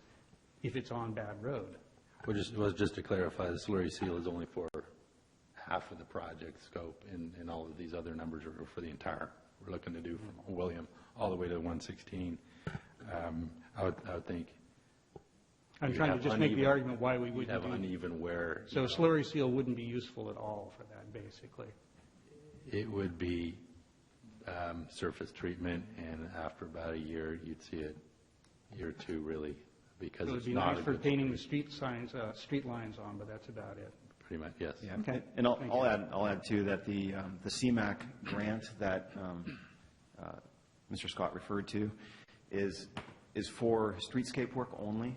if it's on bad road. Well, just to clarify, the slurry seal is only for half of the project scope, and all of these other numbers are for the entire. We're looking to do from William all the way to 116. I would think. I'm trying to just make the argument why we wouldn't have do uneven wear. So a slurry seal wouldn't be useful at all for that, basically. It would be surface treatment, and after about a year, you'd see it, year or two, really, because So it's it'd be not nice a for good painting the street signs, street lines on, but that's about it. Pretty much, yes. Yeah. Okay. And I'll add too that the CMAQ grant that Mr. Scott referred to is for streetscape work only.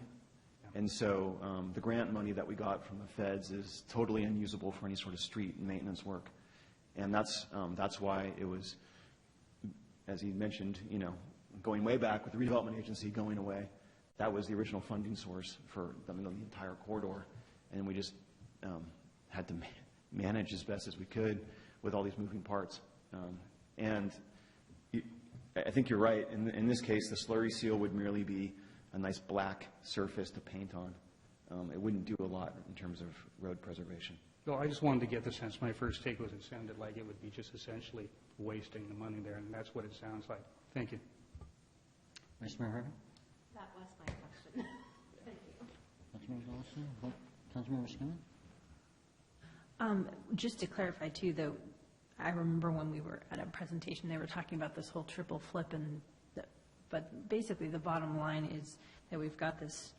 And so the grant money that we got from the feds is totally unusable for any sort of street maintenance work. And that's why it was, as he mentioned, going way back with the redevelopment agency going away, that was the original funding source for the entire corridor. And we just had to manage as best as we could with all these moving parts. And I think you're right. In this case, the slurry seal would merely be a nice black surface to paint on. It wouldn't do a lot in terms of road preservation. Well, I just wanted to get the sense. My first take was it sounded like it would be just essentially wasting the money there, and that's what it sounds like. Thank you. Vice Mayor Harvey? That was my question. Thank you. Councilmember Dawson? Councilmember Skinner? Just to clarify too, though, I remember when we were at a presentation, they were talking about this whole triple flip, but basically the bottom line is that we've got this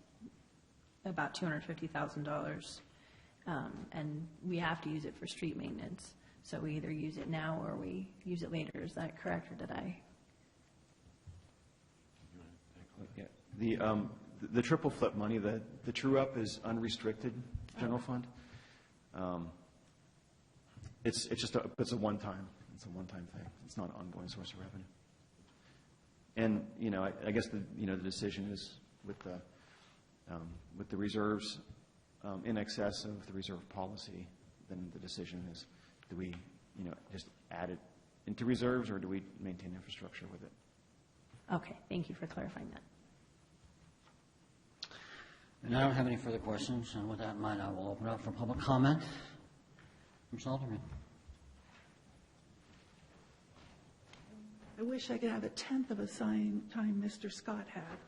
about $250,000, and we have to use it for street maintenance. So we either use it now or we use it later. Is that correct, or did I? Yeah. The triple flip money, the true up is unrestricted general fund. It's a one-time thing. It's not an ongoing source of revenue. And I guess the decision is with the reserves in excess of the reserve policy. Then the decision is, do we just add it into reserves, or do we maintain infrastructure with it? Okay, thank you for clarifying that. And I don't have any further questions, and with that in mind, I will open up for public comment. Ms. Alderman. I wish I could have a tenth of a time Mr. Scott had.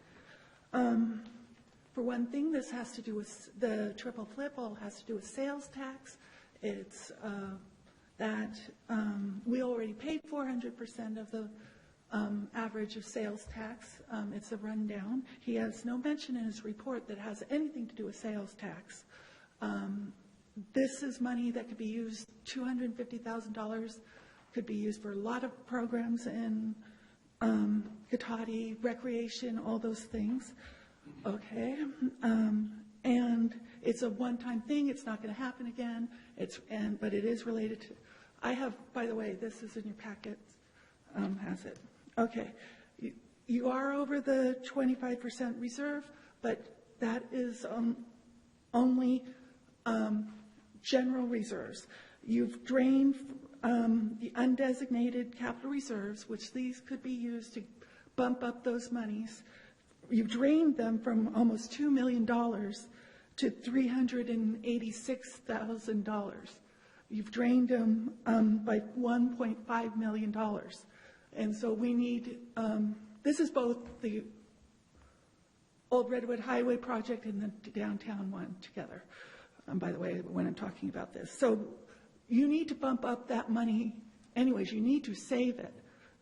For one thing, this has to do with the triple flip, all has to do with sales tax. It's that we already paid 400% of the average of sales tax. It's a rundown. He has no mention in his report that has anything to do with sales tax. This is money that could be used, $250,000 could be used for a lot of programs in Cotati, recreation, all those things. Okay. And it's a one-time thing. It's not going to happen again. But it is related to, I have, by the way, this is in your packet, has it. Okay. You are over the 25% reserve, but that is only general reserves. You've drained the undesignated capital reserves, which these could be used to bump up those monies. You've drained them from almost $2 million to $386,000. You've drained them by $1.5 million. And so we need, this is both the Old Redwood Highway project and the downtown one together, by the way, when I'm talking about this. So you need to bump up that money anyways. You need to save it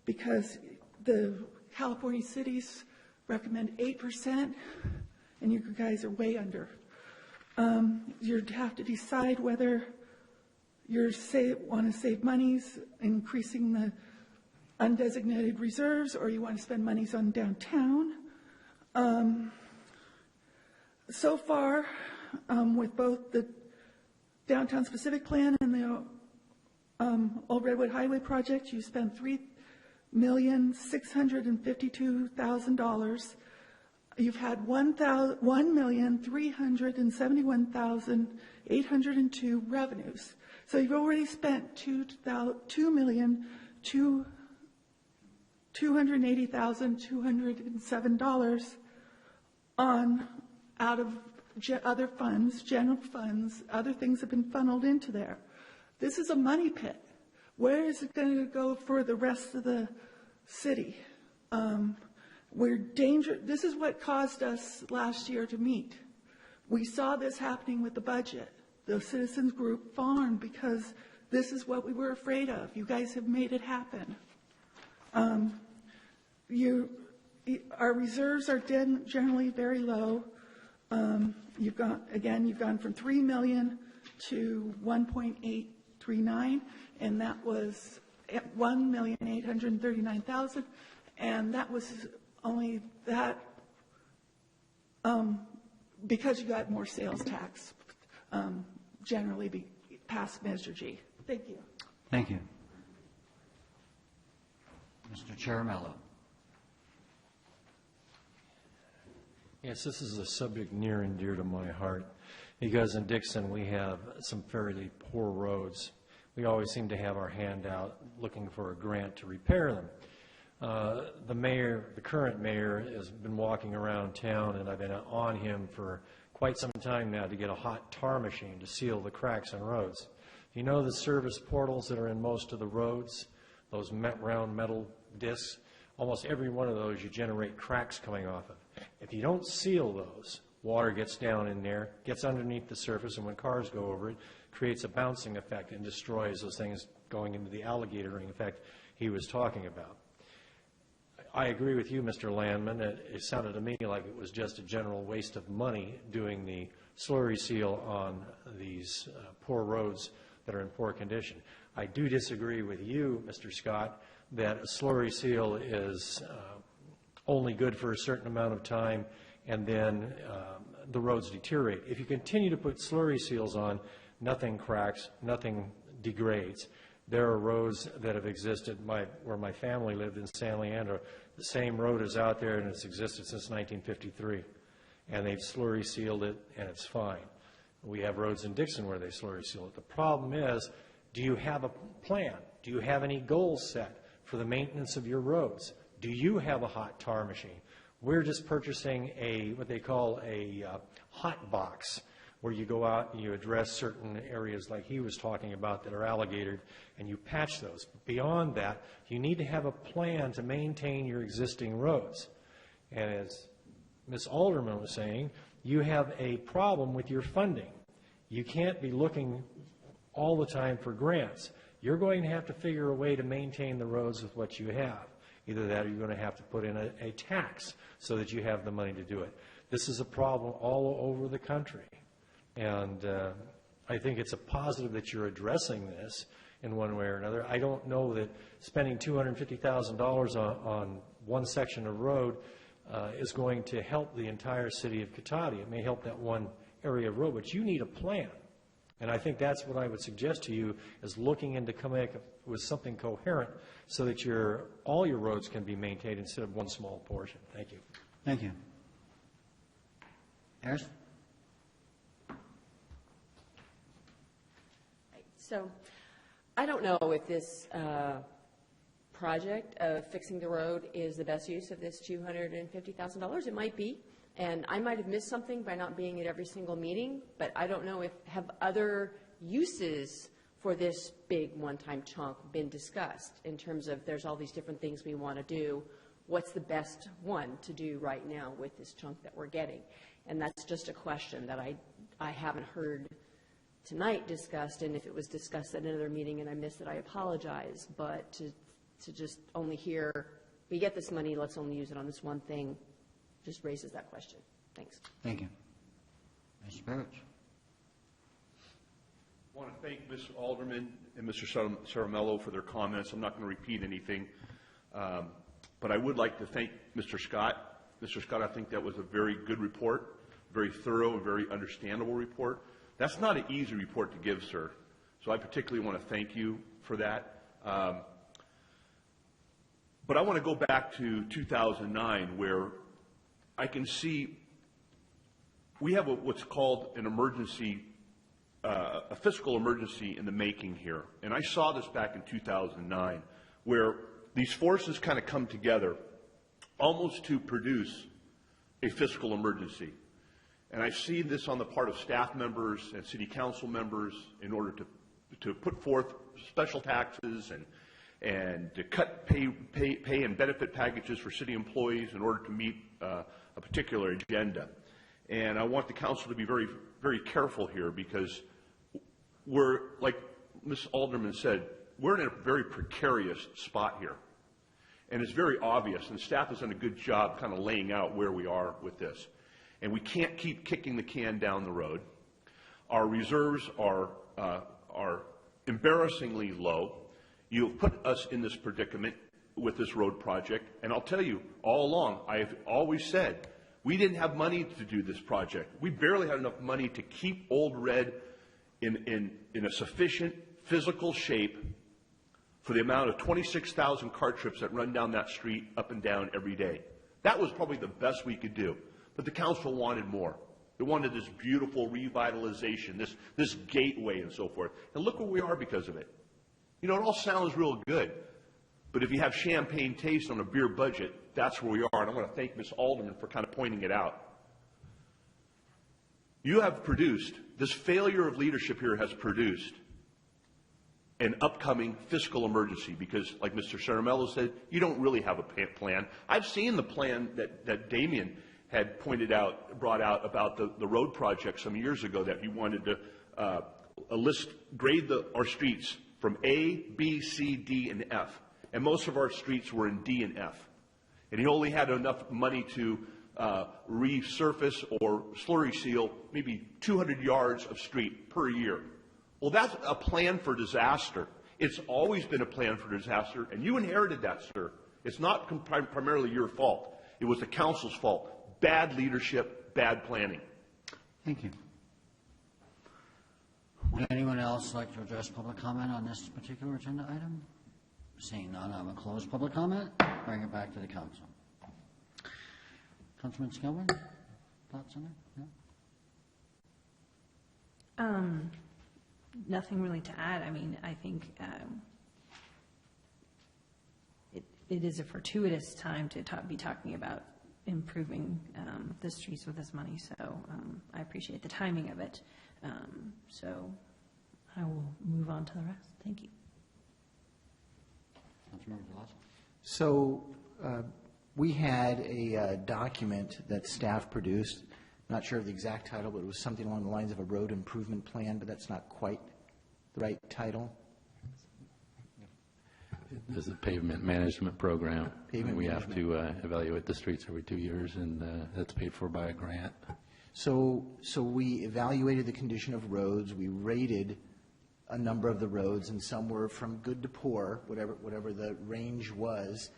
because the California cities recommend 8%, and you guys are way under. You have to decide whether you want to save monies, increasing the undesignated reserves, or you want to spend monies on downtown. So far, with both the downtown specific plan and the Old Redwood Highway project, you spent $3,652,000. You've had 1,371,802 revenues. So you've already spent $2,280,207 on out of other funds, general funds, other things have been funneled into there. This is a money pit. Where is it going to go for the rest of the city? This is what caused us last year to meet. We saw this happening with the budget. The citizens group farmed because this is what we were afraid of. You guys have made it happen. Our reserves are generally very low. You've gone from 3 million to 1.839, and that was 1,839,000, and that was only that because you got more sales tax generally past Measure G. Thank you. Thank you. Mr. Charamello. Yes, this is a subject near and dear to my heart because in Dixon we have some fairly poor roads. We always seem to have our hand out looking for a grant to repair them. The current mayor, has been walking around town, and I've been on him for quite some time now to get a hot tar machine to seal the cracks in roads. You know the service portals that are in most of the roads, those round metal discs? Almost every one of those you generate cracks coming off of. If you don't seal those, water gets down in there, gets underneath the surface, and when cars go over it, creates a bouncing effect and destroys those things going into the alligator ring effect he was talking about. I agree with you, Mr. Landman. It sounded to me like it was just a general waste of money doing the slurry seal on these poor roads that are in poor condition. I do disagree with you, Mr. Scott, that a slurry seal is only good for a certain amount of time and then the roads deteriorate. If you continue to put slurry seals on, nothing cracks, nothing degrades. There are roads that have existed where my family lived in San Leandro. The same road is out there and it's existed since 1953. And they've slurry sealed it and it's fine. We have roads in Dixon where they slurry seal it. The problem is, do you have a plan? Do you have any goals set for the maintenance of your roads? Do you have a hot tar machine? We're just purchasing what they call a hot box, where you go out and you address certain areas like he was talking about that are alligatored, and you patch those. But beyond that, you need to have a plan to maintain your existing roads. And as Ms. Alderman was saying, you have a problem with your funding. You can't be looking all the time for grants. You're going to have to figure a way to maintain the roads with what you have. Either that or you're going to have to put in a tax so that you have the money to do it. This is a problem all over the country. And I think it's a positive that you're addressing this in one way or another. I don't know that spending $250,000 on one section of road is going to help the entire city of Cotati. It may help that one area of road, but you need a plan. And I think that's what I would suggest to you, is looking into coming up with something coherent so that all your roads can be maintained instead of one small portion. Thank you. Thank you. Harris? So I don't know if this project of fixing the road is the best use of this $250,000. It might be. And I might have missed something by not being at every single meeting, but I don't know have other uses for this big one-time chunk been discussed in terms of there's all these different things we want to do. What's the best one to do right now with this chunk that we're getting? And that's just a question that I haven't heard tonight discussed, and if it was discussed at another meeting and I missed it, I apologize, but to just only hear, we get this money, let's only use it on this one thing, just raises that question. Thanks. Thank you. Mr. Parrish. I want to thank Ms. Alderman and Mr. Saramello for their comments. I'm not going to repeat anything, but I would like to thank Mr. Scott. Mr. Scott, I think that was a very good report, very thorough and very understandable report. That's not an easy report to give, sir, so I particularly want to thank you for that. But I want to go back to 2009, where I can see we have what's called an emergency, a fiscal emergency in the making here. And I saw this back in 2009, where these forces kind of come together almost to produce a fiscal emergency. And I've seen this on the part of staff members and city council members in order to put forth special taxes and to cut pay and benefit packages for city employees in order to meet a particular agenda. And I want the council to be very, very careful here, because we're, like Ms. Alderman said, we're in a very precarious spot here. And it's very obvious, and staff has done a good job kind of laying out where we are with this. And we can't keep kicking the can down the road. Our reserves are embarrassingly low. You have put us in this predicament with this road project, and I'll tell you, all along, I've always said, we didn't have money to do this project. We barely had enough money to keep Old Red in a sufficient physical shape for the amount of 26,000 car trips that run down that street up and down every day. That was probably the best we could do. But the council wanted more. They wanted this beautiful revitalization, this gateway and so forth. And look where we are because of it. You know, it all sounds real good. But if you have champagne taste on a beer budget, that's where we are. And I want to thank Ms. Alderman for kind of pointing it out. You have produced, this failure of leadership here has produced an upcoming fiscal emergency, because, like Mr. Saramello said, you don't really have a plan. I've seen the plan that Damien had brought out about the road project some years ago, that he wanted to grade our streets from A, B, C, D, and F. And most of our streets were in D and F. And he only had enough money to resurface or slurry seal maybe 200 yards of street per year. Well, that's a plan for disaster. It's always been a plan for disaster, and you inherited that, sir. It's not primarily your fault. It was the council's fault. Bad leadership, bad planning. Thank you. Would anyone else like to address public comment on this particular agenda item? Seeing none, I'm going to close public comment, bring it back to the council. Councilman Skilman, thoughts on it? Yeah. Nothing really to add. I mean, I think it is a fortuitous time to be talking about improving the streets with this money. So I appreciate the timing of it. So I will move on to the rest. Thank you. So we had a document that staff produced. Not sure of the exact title, but it was something along the lines of a road improvement plan, but that's not quite the right title. There's a pavement management program. We have to evaluate the streets every 2 years, and that's paid for by a grant. So we evaluated the condition of roads. We rated a number of the roads, and some were from good to poor, whatever the range was.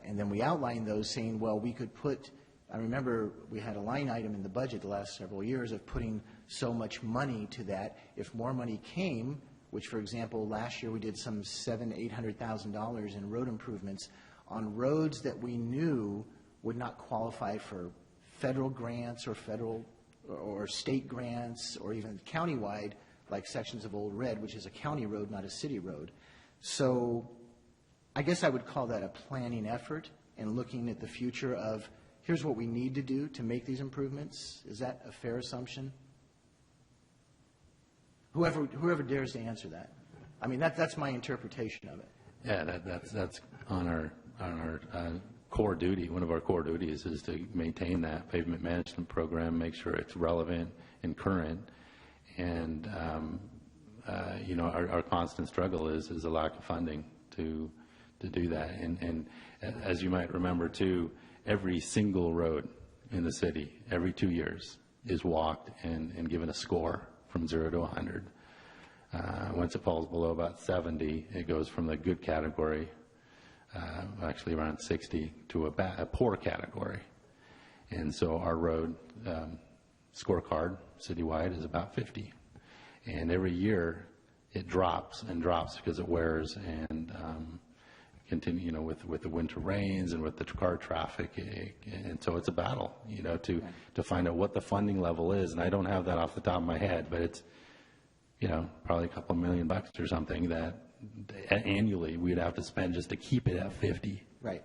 And then we outlined those, saying, well, we could put, I remember we had a line item in the budget the last several years of putting so much money to that. If more money came, which, for example, last year we did some $700,000-800,000 in road improvements on roads that we knew would not qualify for federal grants or state grants or even countywide, like sections of Old Red, which is a county road, not a city road. So I guess I would call that a planning effort and looking at the future of here's what we need to do to make these improvements. Is that a fair assumption? Whoever dares to answer that. I mean, that's my interpretation of it. Yeah, that's on our core duty. One of our core duties is to maintain that pavement management program, make sure it's relevant and current. And, our constant struggle is a lack of funding to do that. And as you might remember, too, every single road in the city, every 2 years, is walked and given a score from 0 to 100. Once it falls below about 70, it goes from the good category, actually around 60, to a poor category. And so our road scorecard citywide is about 50. And every year it drops and drops because it wears and continue, with the winter rains and with the car traffic. And so it's a battle, to find out what the funding level is. And I don't have that off the top of my head, but it's, probably a couple $1 million or something that annually we'd have to spend just to keep it at 50. Right.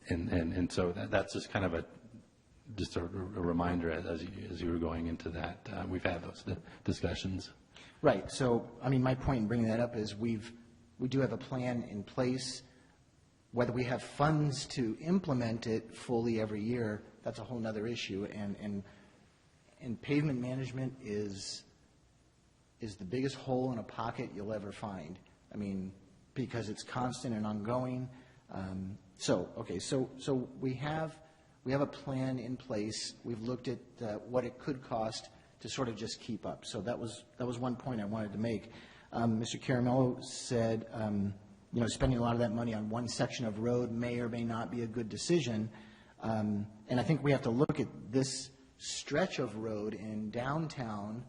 And so that's just kind of a reminder as you were going into that. We've had those discussions. Right. So, my point in bringing that up is we do have a plan in place. Whether we have funds to implement it fully every year, that's a whole other issue. And pavement management is the biggest hole in a pocket you'll ever find. Because it's constant and ongoing. So we have a plan in place. We've looked at what it could cost to sort of just keep up. So that was one point I wanted to make. Mr. Caramello said, spending a lot of that money on one section of road may or may not be a good decision. And I think we have to look at this stretch of road in downtown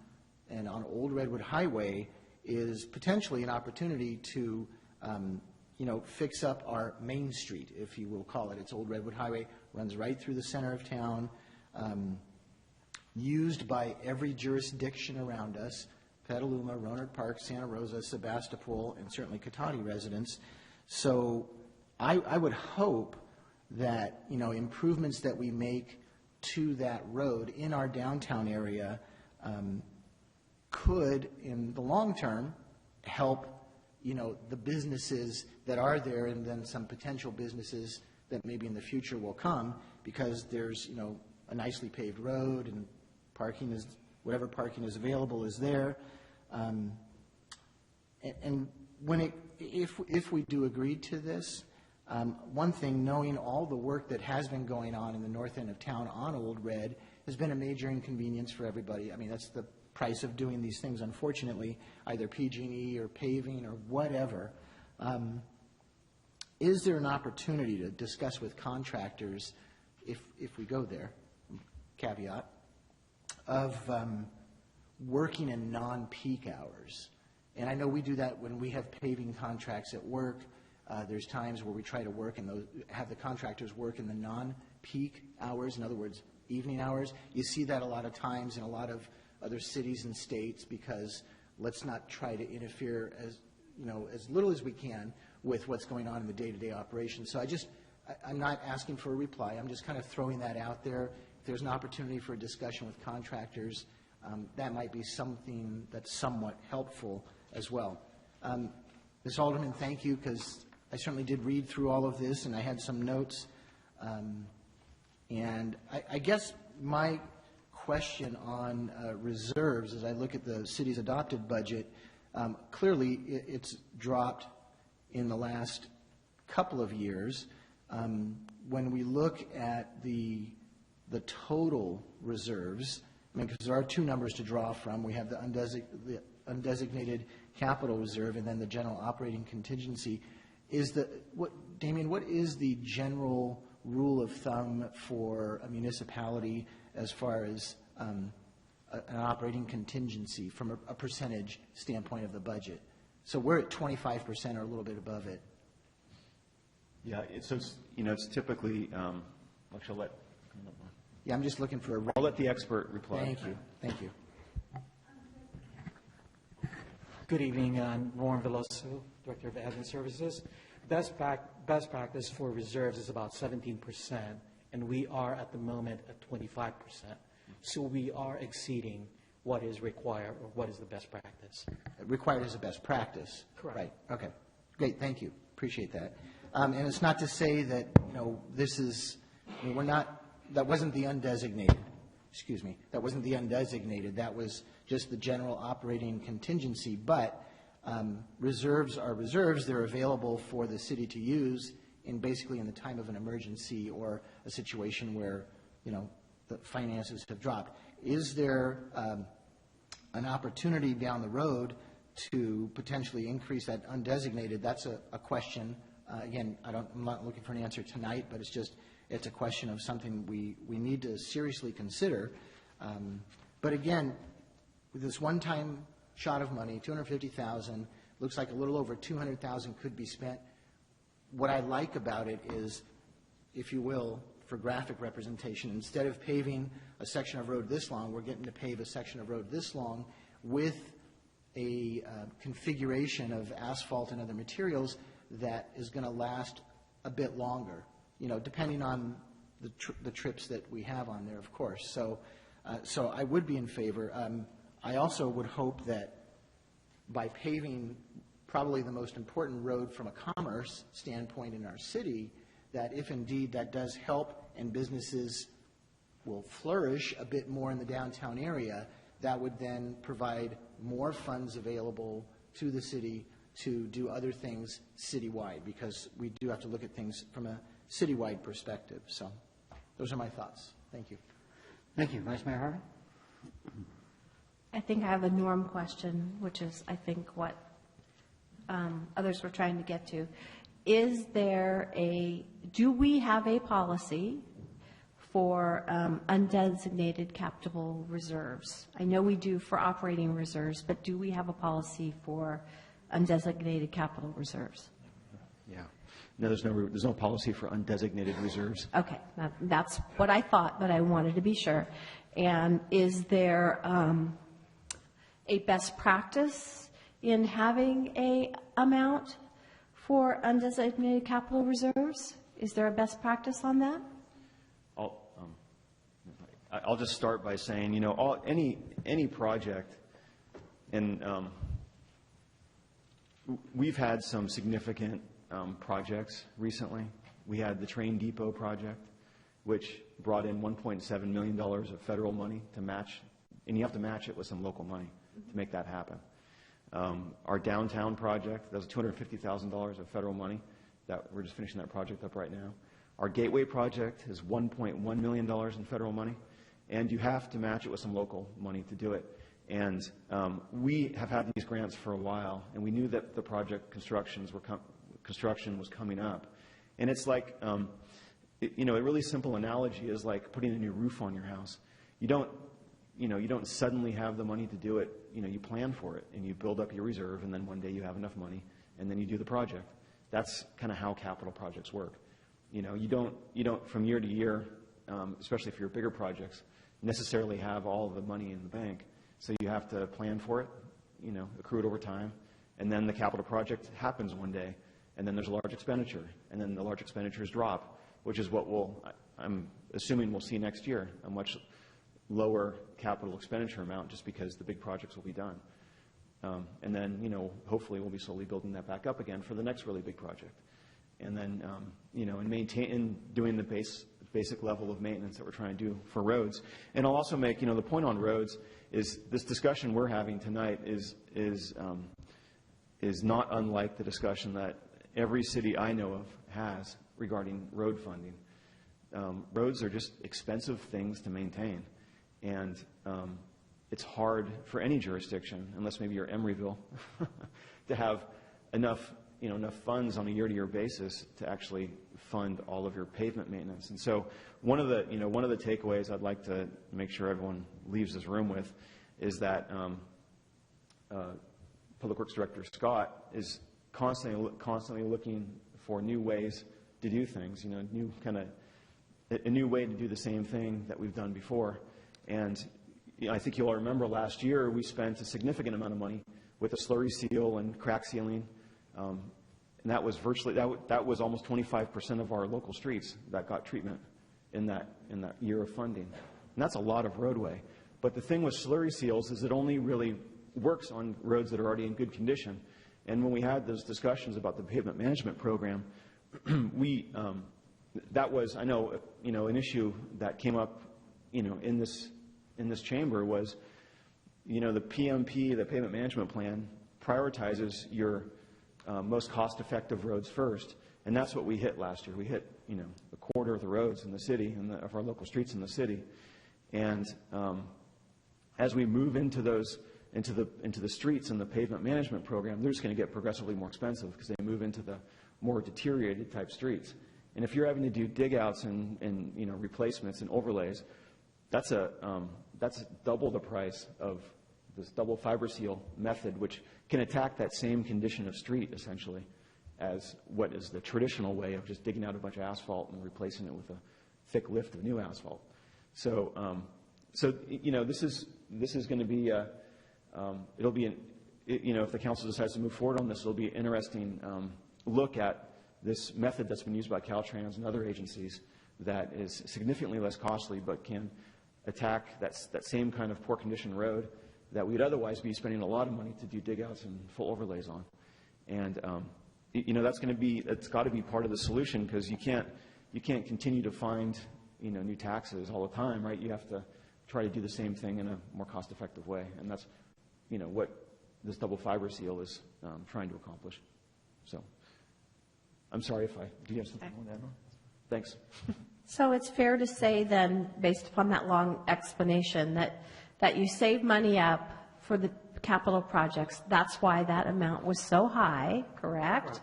and on Old Redwood Highway is potentially an opportunity to, fix up our Main Street, if you will call it. It's Old Redwood Highway, runs right through the center of town, used by every jurisdiction around us, Petaluma, Rohnert Park, Santa Rosa, Sebastopol, and certainly Cotati residents. So I would hope that, improvements that we make to that road in our downtown area could, in the long term, help, the businesses that are there and then some potential businesses that maybe in the future will come because there's, a nicely paved road and whatever parking is available is there. And if we do agree to this, one thing, knowing all the work that has been going on in the north end of town on Old Red has been a major inconvenience for everybody. That's the price of doing these things, unfortunately, either PG&E or paving or whatever. Is there an opportunity to discuss with contractors, if we go there, caveat, of working in non-peak hours? And I know we do that when we have paving contracts at work. There's times where we try to work and have the contractors work in the non-peak hours, in other words, evening hours. You see that a lot of times in a lot of other cities and states because let's not try to interfere as little as we can with what's going on in the day-to-day operations. So I'm not asking for a reply. I'm just kind of throwing that out there. If there's an opportunity for a discussion with contractors, that might be something that's somewhat helpful as well. Ms. Alderman, thank you, because I certainly did read through all of this, and I had some notes. And I guess my question on reserves, as I look at the city's adopted budget, clearly it's dropped in the last couple of years. When we look at the total reserves, because there are two numbers to draw from. We have the undesignated capital reserve and then the general operating contingency. Damien, what is the general rule of thumb for a municipality as far as an operating contingency from a percentage standpoint of the budget? So we're at 25% or a little bit above it. Yeah, it's typically, actually, yeah, I'm just looking for I'll let the expert reply. Thank you. Good evening. I'm Warren Veloso, Director of Admin Services. Best practice for reserves is about 17%, and we are at the moment at 25%. So we are exceeding what is required or what is the best practice. Required is the best practice. Correct. Right. Okay. Great. Thank you. Appreciate that. And it's not to say that, this is, we're not, that wasn't the undesignated. that wasn't the undesignated, that was just the general operating contingency. But reserves are reserves. They're available for the city to use basically in the time of an emergency or a situation where, the finances have dropped. Is there an opportunity down the road to potentially increase that undesignated? That's a question. Again, I'm not looking for an answer tonight, but it's a question of something we need to seriously consider. But again, with this one-time shot of money, $250,000, looks like a little over $200,000 could be spent. What I like about it is, if you will, for graphic representation, instead of paving a section of road this long, we're getting to pave a section of road this long with a configuration of asphalt and other materials that is going to last a bit longer, depending on the trips that we have on there, of course. So I would be in favor. I also would hope that by paving probably the most important road from a commerce standpoint in our city, that if indeed that does help and businesses will flourish a bit more in the downtown area, that would then provide more funds available to the city to do other things citywide, because we do have to look at things from a citywide perspective. So those are my thoughts. Thank you. Thank you. Vice Mayor Harvey? I think I have a Norm question, which is, I think, what others were trying to get to. Do we have a policy for undesignated capital reserves? I know we do for operating reserves, but do we have a policy for undesignated capital reserves? Yeah. No, there's no policy for undesignated reserves. Okay, that's what I thought, but I wanted to be sure. And is there a best practice in having a amount for undesignated capital reserves? Is there a best practice on that? I'll just start by saying, any project, and we've had some significant projects recently. We had the train depot project, which brought in $1.7 million of federal money to match, and you have to match it with some local money to make that happen. Our downtown project, that was $250,000 of federal money. That we're just finishing that project up right now. Our Gateway project is $1.1 million in federal money, and you have to match it with some local money to do it. And we have had these grants for a while, and we knew that the project construction was coming up. And it's like, a really simple analogy is like putting a new roof on your house. You don't suddenly have the money to do it. You plan for it, and you build up your reserve, and then one day you have enough money, and then you do the project. That's kind of how capital projects work. You don't from year to year, especially for your bigger projects, necessarily have all of the money in the bank. So you have to plan for it, accrue it over time, and then the capital project happens one day, and then there's a large expenditure, and then the large expenditures drop, which is what I'm assuming we'll see next year, a much lower capital expenditure amount, just because the big projects will be done. And then, hopefully we'll be slowly building that back up again for the next really big project. And then, and doing the basic level of maintenance that we're trying to do for roads. And I'll also make, the point on roads is this discussion we're having tonight is not unlike the discussion that every city I know of has regarding road funding. Roads are just expensive things to maintain. And it's hard for any jurisdiction, unless maybe you're Emeryville, to have enough funds on a year-to-year basis to actually fund all of your pavement maintenance. And so one of the takeaways I'd like to make sure everyone leaves this room with is that Public Works Director Scott is constantly looking for new ways to do things, a new way to do the same thing that we've done before. And I think you'll remember last year we spent a significant amount of money with a slurry seal and crack sealing. And that was that was almost 25% of our local streets that got treatment in that year of funding. And that's a lot of roadway. But the thing with slurry seals is it only really works on roads that are already in good condition. And when we had those discussions about the pavement management program, that was, I know, an issue that came up, in this in this chamber was, you know, the PMP, the pavement management plan, prioritizes your most cost-effective roads first, and that's what we hit last year. We hit, you know, a quarter of the roads in the city, and of our local streets in the city, and as we move into those, into the streets and the pavement management program, they're just going to get progressively more expensive because they move into the more deteriorated type streets. And if you're having to do dig outs and you know, replacements and overlays, that's double the price of this double fiber seal method, which can attack that same condition of street essentially as what is the traditional way of just digging out a bunch of asphalt and replacing it with a thick lift of new asphalt. So, you know, this is going to be it'll be you know, if the council decides to move forward on this, it'll be an interesting look at this method that's been used by Caltrans and other agencies that is significantly less costly but can attack that same kind of poor condition road that we'd otherwise be spending a lot of money to do dig outs and full overlays on. And you know, that's got to be part of the solution, because you can't continue to find, you know, new taxes all the time, right? You have to try to do the same thing in a more cost effective way, and that's, you know, what this double fiber seal is trying to accomplish. So I'm sorry if do you have something on that? Thanks. So it's fair to say then, based upon that long explanation, that you save money up for the capital projects. That's why that amount was so high, correct? Right.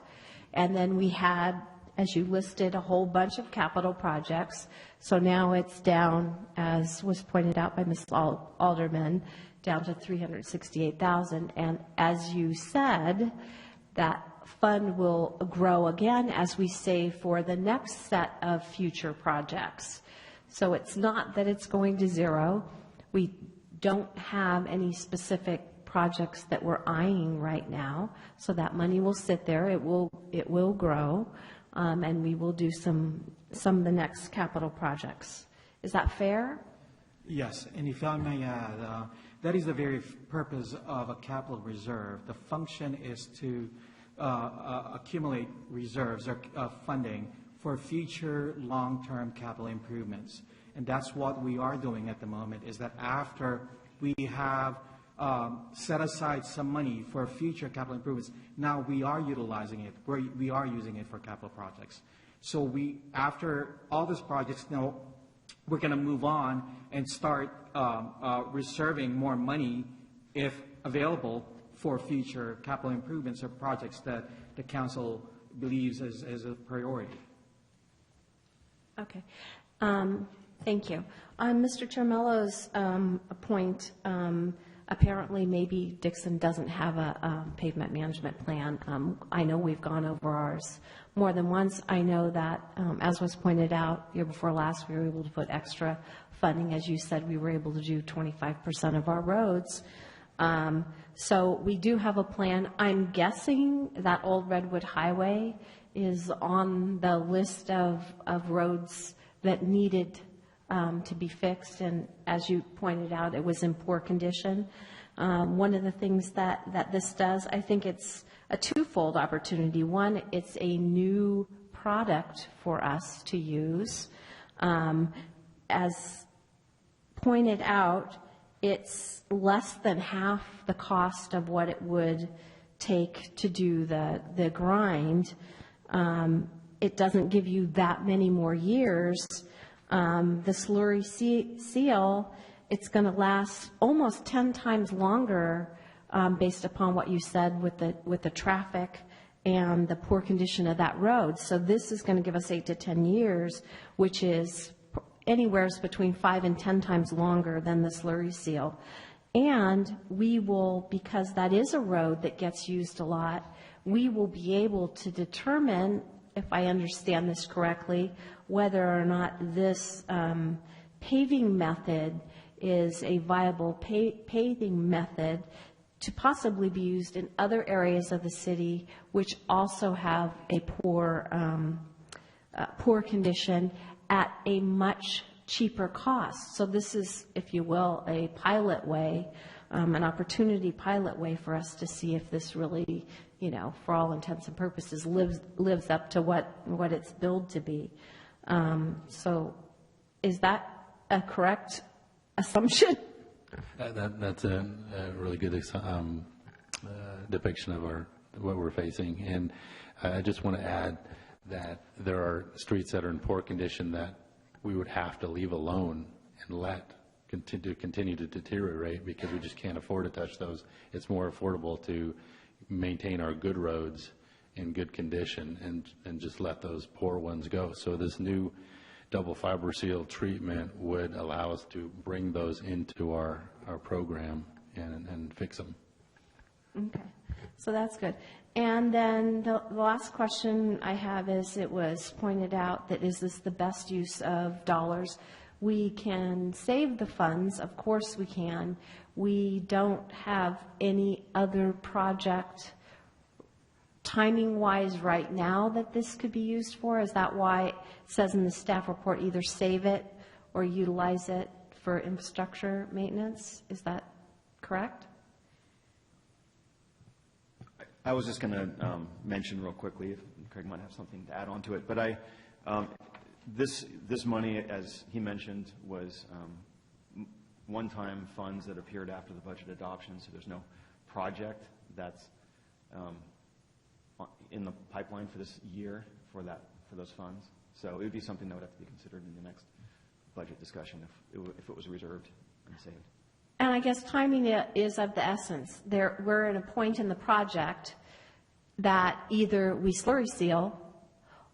And then we had, as you listed, a whole bunch of capital projects. So now it's down, as was pointed out by Ms. Alderman, down to $368,000. And as you said, that fund will grow again as we save for the next set of future projects. So it's not that it's going to zero. We don't have any specific projects that we're eyeing right now, so that money will sit there. It will grow, and we will do some of the next capital projects. Is that fair? Yes, and if I may add, that is the very purpose of a capital reserve. The function is to accumulate reserves or funding for future long-term capital improvements. And that's what we are doing at the moment, is that after we have set aside some money for future capital improvements, now we are utilizing it. We are using it for capital projects. So after all these projects, now we're going to move on and start reserving more money, if available, for future capital improvements or projects that the council believes as a priority. Okay. Thank you. On Mr. Termello's point, apparently maybe Dixon doesn't have a pavement management plan. I know we've gone over ours more than once. I know that, as was pointed out, year before last, we were able to put extra funding. As you said, we were able to do 25% of our roads. So we do have a plan. I'm guessing that Old Redwood Highway is on the list of roads that needed to be fixed, and as you pointed out, it was in poor condition. One of the things that this does, I think it's a twofold opportunity. One, it's a new product for us to use. As pointed out, it's less than half the cost of what it would take to do the grind. It doesn't give you that many more years. The slurry seal, it's going to last almost 10 times longer, based upon what you said with the traffic and the poor condition of that road. So this is going to give us 8 to 10 years, which is anywhere between 5 and 10 times longer than the slurry seal. And we will, because that is a road that gets used a lot, we will be able to determine, if I understand this correctly, whether or not this paving method is a viable paving method to possibly be used in other areas of the city which also have a poor condition at a much cheaper cost. So this is, if you will, a pilot way, an opportunity pilot way for us to see if this really, you know, for all intents and purposes, lives up to what it's billed to be. So is that a correct assumption? That's a really good depiction of what we're facing. And I just want to add that there are streets that are in poor condition that we would have to leave alone and let continue to deteriorate because we just can't afford to touch those. It's more affordable to maintain our good roads in good condition and just let those poor ones go. So this new double fiber seal treatment would allow us to bring those into our program and fix them. Okay, so that's good. And then the last question I have is, it was pointed out that is this the best use of dollars? We can save the funds, of course we can. We don't have any other project timing-wise right now that this could be used for? Is that why it says in the staff report either save it or utilize it for infrastructure maintenance? Is that correct? I was just going to mention real quickly, if Craig might have something to add on to it, but this money, as he mentioned, was one-time funds that appeared after the budget adoption, so there's no project that's in the pipeline for this year for those funds. So it would be something that would have to be considered in the next budget discussion if it was reserved and saved. And I guess timing is of the essence. We're at a point in the project that either we slurry seal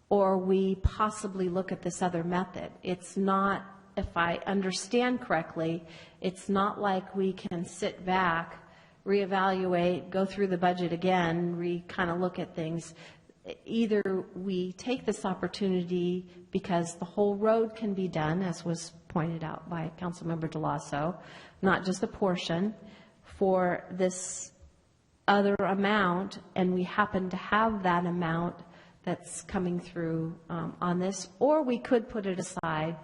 or we possibly look at this other method. It's not, if I understand correctly, it's not like we can sit back, reevaluate, go through the budget again, kind of look at things. Either we take this opportunity because the whole road can be done, as was pointed out by Councilmember DeLasso, not just a portion, for this other amount, and we happen to have that amount that's coming through on this, or we could put it aside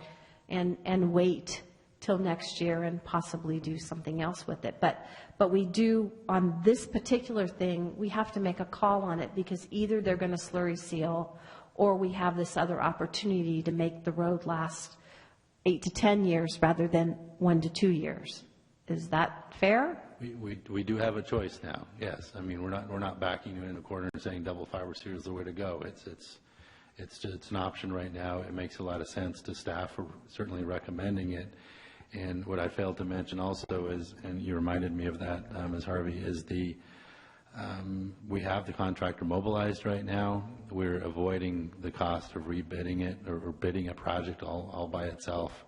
and wait till next year and possibly do something else with it. But we do, on this particular thing, we have to make a call on it because either they're going to slurry seal or we have this other opportunity to make the road last 8 to 10 years rather than 1 to 2 years. Is that fair? We do have a choice now. Yes, I mean we're not backing you in a corner and saying double fiber seal is the way to go. It's an option right now. It makes a lot of sense to staff. We're certainly recommending it. And what I failed to mention also is, and you reminded me of that, Ms. Harvey, is we have the contractor mobilized right now. We're avoiding the cost of rebidding it or bidding a project all by itself.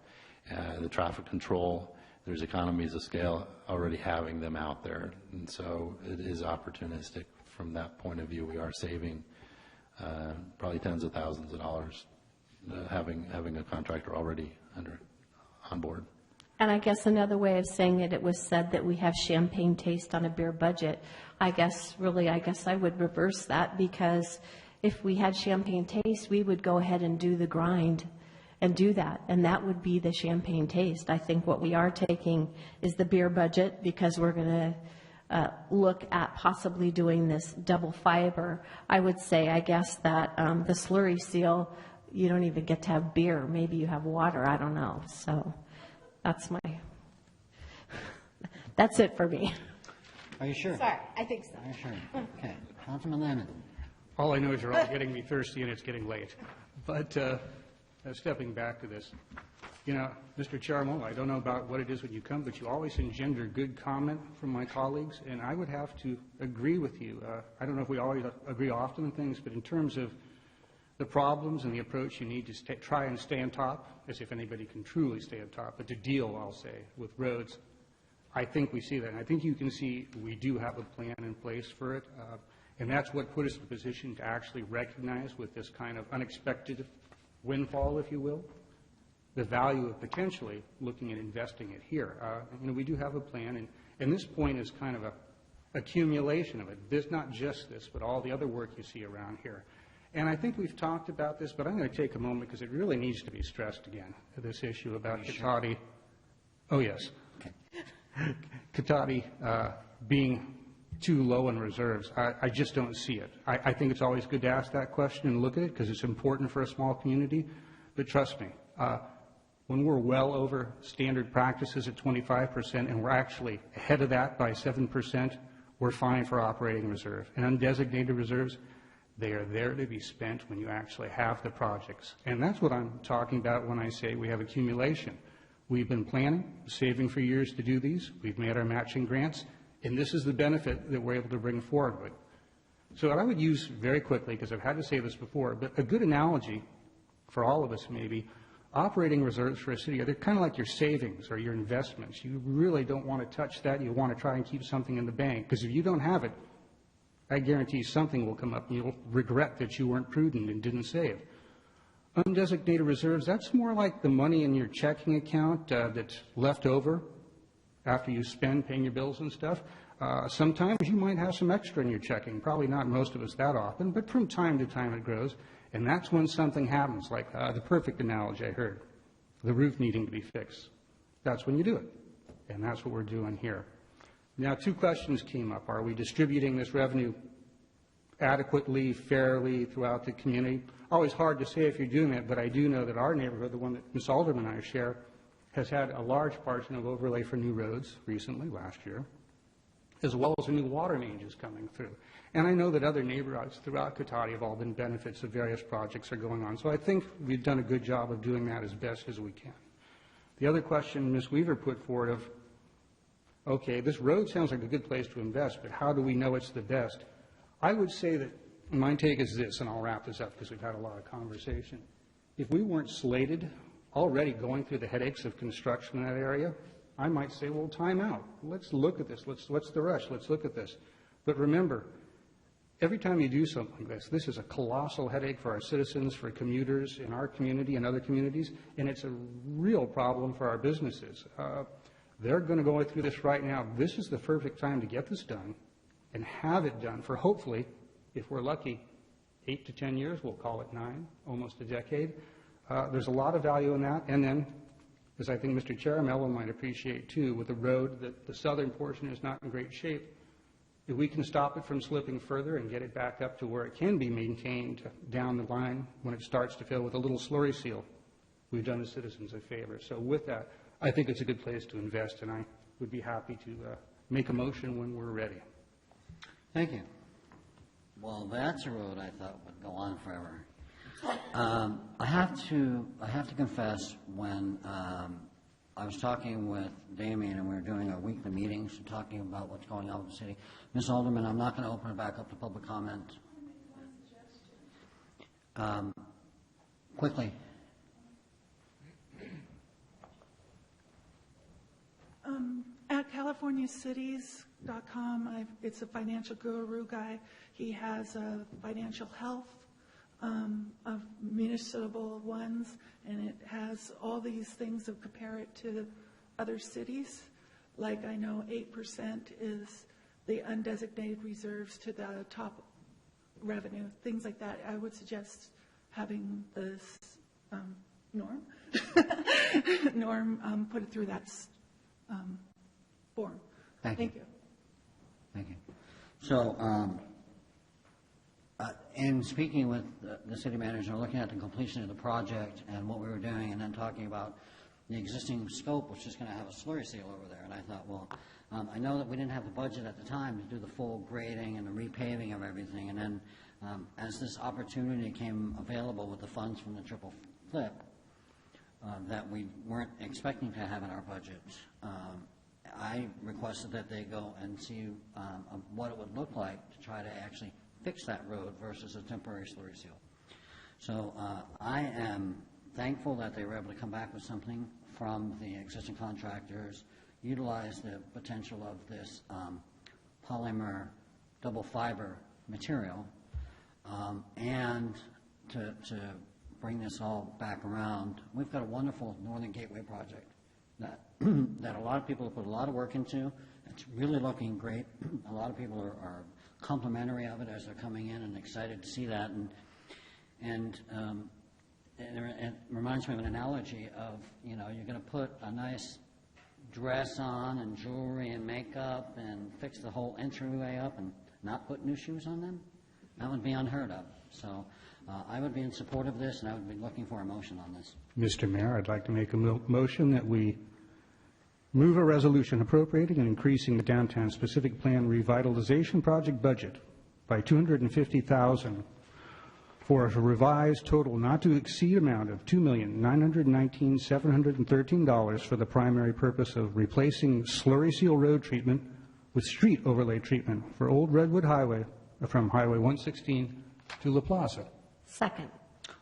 The traffic control, there's economies of scale already having them out there. And so it is opportunistic from that point of view. We are saving probably tens of thousands of dollars having a contractor already on board. And I guess another way of saying it was said that we have champagne taste on a beer budget. I guess I would reverse that, because if we had champagne taste, we would go ahead and do the grind and do that. And that would be the champagne taste. I think what we are taking is the beer budget, because we're going to look at possibly doing this double fiber. I would say, I guess, that the slurry seal, you don't even get to have beer. Maybe you have water. I don't know. So that's it for me. Are you sure? Sorry, I think so. Are you sure? Okay. Councilman Lemon. All I know is you're all getting me thirsty and it's getting late. But stepping back to this, Mr. Charmo, I don't know about what it is when you come, but you always engender good comment from my colleagues, and I would have to agree with you. I don't know if we always agree often on things, but in terms of the problems and the approach you need to try and stay on top, as if anybody can truly stay on top, but to deal, I'll say, with roads, I think we see that. And I think you can see we do have a plan in place for it. And that's what put us in a position to actually recognize, with this kind of unexpected windfall, if you will, the value of potentially looking at investing it here. We do have a plan, and this point is kind of a accumulation of it. There's not just this, but all the other work you see around here. And I think we've talked about this, but I'm going to take a moment because it really needs to be stressed again, this issue about Cotati. Oh, yes. Cotati being too low in reserves. I just don't see it. I think it's always good to ask that question and look at it because it's important for a small community. But trust me, when we're well over standard practices at 25% and we're actually ahead of that by 7%, we're fine for operating reserve. And undesignated reserves, they are there to be spent when you actually have the projects. And that's what I'm talking about when I say we have accumulation. We've been planning, saving for years to do these. We've made our matching grants, and this is the benefit that we're able to bring forward with. So what I would use very quickly, because I've had to say this before, but a good analogy for all of us maybe, operating reserves for a city, they're kind of like your savings or your investments. You really don't want to touch that. You want to try and keep something in the bank, because if you don't have it, I guarantee something will come up and you'll regret that you weren't prudent and didn't save. Undesignated reserves, that's more like the money in your checking account that's left over after you spend paying your bills and stuff. Sometimes you might have some extra in your checking, probably not most of us that often, but from time to time it grows. And that's when something happens, like the perfect analogy I heard, the roof needing to be fixed. That's when you do it. And that's what we're doing here. Now, two questions came up. Are we distributing this revenue adequately, fairly throughout the community? Always hard to say if you're doing it, but I do know that our neighborhood, the one that Ms. Alderman and I share, has had a large portion of overlay for new roads recently, last year, as well as a new water main just coming through. And I know that other neighborhoods throughout Cotati have all been benefits of various projects are going on. So I think we've done a good job of doing that as best as we can. The other question Ms. Weaver put forward of, okay, this road sounds like a good place to invest, but how do we know it's the best? I would say that my take is this, and I'll wrap this up because we've had a lot of conversation. If we weren't slated, already going through the headaches of construction in that area, I might say, well, time out. Let's look at this. What's the rush? Let's look at this. But remember, every time you do something like this is a colossal headache for our citizens, for commuters in our community and other communities, and it's a real problem for our businesses. They're going to go through this right now. This is the perfect time to get this done and have it done for hopefully, if we're lucky, 8 to 10 years. We'll call it 9, almost a decade. There's a lot of value in that. And then, as I think Mr. Charamello might appreciate too, with the road, that the southern portion is not in great shape, if we can stop it from slipping further and get it back up to where it can be maintained down the line when it starts to fill with a little slurry seal, we've done the citizens a favor. So with that, I think it's a good place to invest, and I would be happy to make a motion when we're ready. Thank you. Well, that's a road I thought would go on forever. I have to confess, when I was talking with Damien and we were doing our weekly meetings and talking about what's going on with the city, Ms. Alderman, I'm not going to open it back up to public comment. Quickly. At CaliforniaCities.com, it's a financial guru guy. He has a financial health of municipal ones, and it has all these things that compare it to other cities. Like I know 8% is the undesignated reserves to the top revenue, things like that. I would suggest having this Norm put it through that form. Thank you. Thank you. So, in speaking with the city manager, looking at the completion of the project and what we were doing, and then talking about the existing scope, which is going to have a slurry seal over there, and I thought, well, I know that we didn't have the budget at the time to do the full grading and the repaving of everything, and then as this opportunity came available with the funds from the triple flip that we weren't expecting to have in our budget, I requested that they go and see what it would look like to try to actually fix that road versus a temporary slurry seal. So I am thankful that they were able to come back with something from the existing contractors, utilize the potential of this polymer double fiber material, and to bring this all back around. We've got a wonderful Northern Gateway project that that a lot of people have put a lot of work into. It's really looking great. A lot of people are complimentary of it as they're coming in and excited to see that. And it reminds me of an analogy of, you know, you're going to put a nice dress on and jewelry and makeup and fix the whole entryway up and not put new shoes on them. That would be unheard of. So I would be in support of this, and I would be looking for a motion on this. Mr. Mayor, I'd like to make a motion that we move a resolution appropriating and increasing the Downtown Specific Plan Revitalization Project budget by $250,000 for a revised total not to exceed amount of $2,919,713 for the primary purpose of replacing slurry seal road treatment with street overlay treatment for Old Redwood Highway from Highway 116 to La Plaza. Second.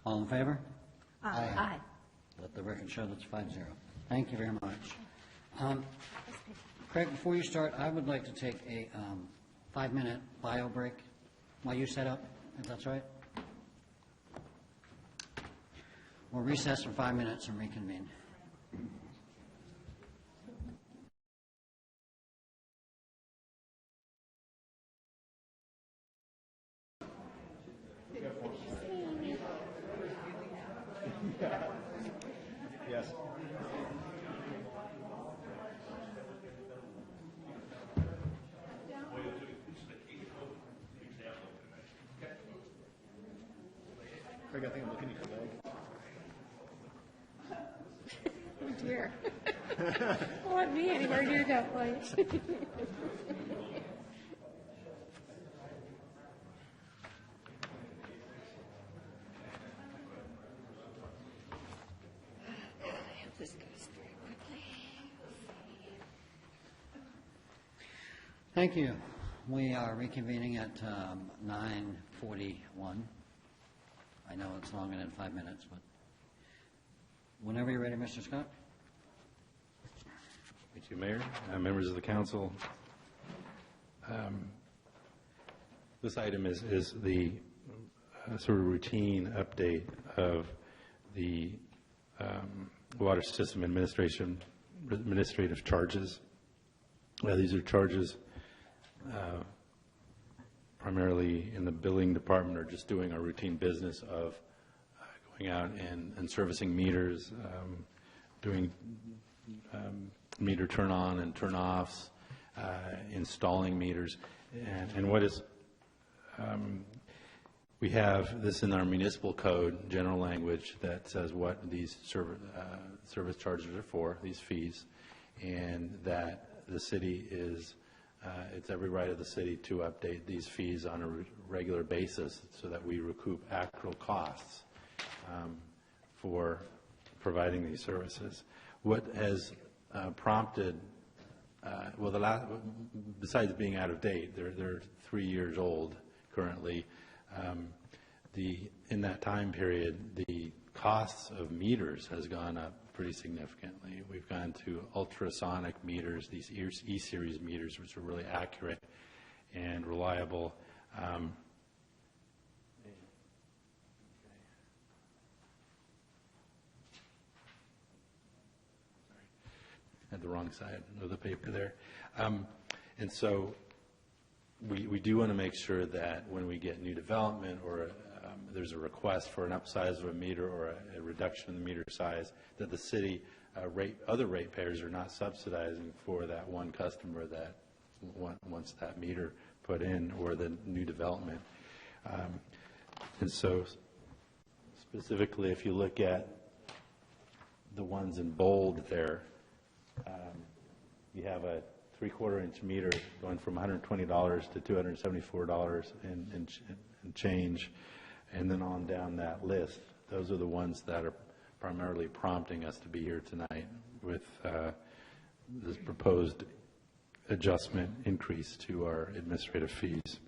All in favor? Aye. Let the record show that's 5-0. Thank you very much. Craig, before you start, I would like to take a 5-minute bio break while you set up, if that's right. We'll recess for 5 minutes and reconvene. Yes. Craig, I think I'm looking at your leg. Oh, dear. Don't want me anywhere near that place. This goes very quickly. Thank you. We are reconvening at 9:41. I know it's longer than 5 minutes, but whenever you're ready, Mr. Scott. Thank you, Mayor, members of the council. This item is the sort of routine update of the water system administrative charges. These are charges primarily in the billing department, or just doing our routine business of going out and servicing meters, doing meter turn on and turn offs, installing meters. And what is, we have this in our municipal code, general language, that says what these service charges are for, these fees, and that the city is, it's every right of the city to update these fees on a regular basis so that we recoup actual costs for providing these services. What has prompted, besides being out of date, they're 3 years old currently. In that time period, the costs of meters has gone up pretty significantly. We've gone to ultrasonic meters, these E-Series meters, which are really accurate and reliable. Had the wrong side of the paper there. And so we do want to make sure that when we get new development, or there's a request for an upsize of a meter or a reduction in the meter size, that the city other ratepayers are not subsidizing for that one customer that wants that meter put in, or the new development. And so specifically, if you look at the ones in bold there, you have a 3/4 inch meter going from $120 to $274 and change, and then on down that list. Those are the ones that are primarily prompting us to be here tonight with this proposed adjustment increase to our administrative fees.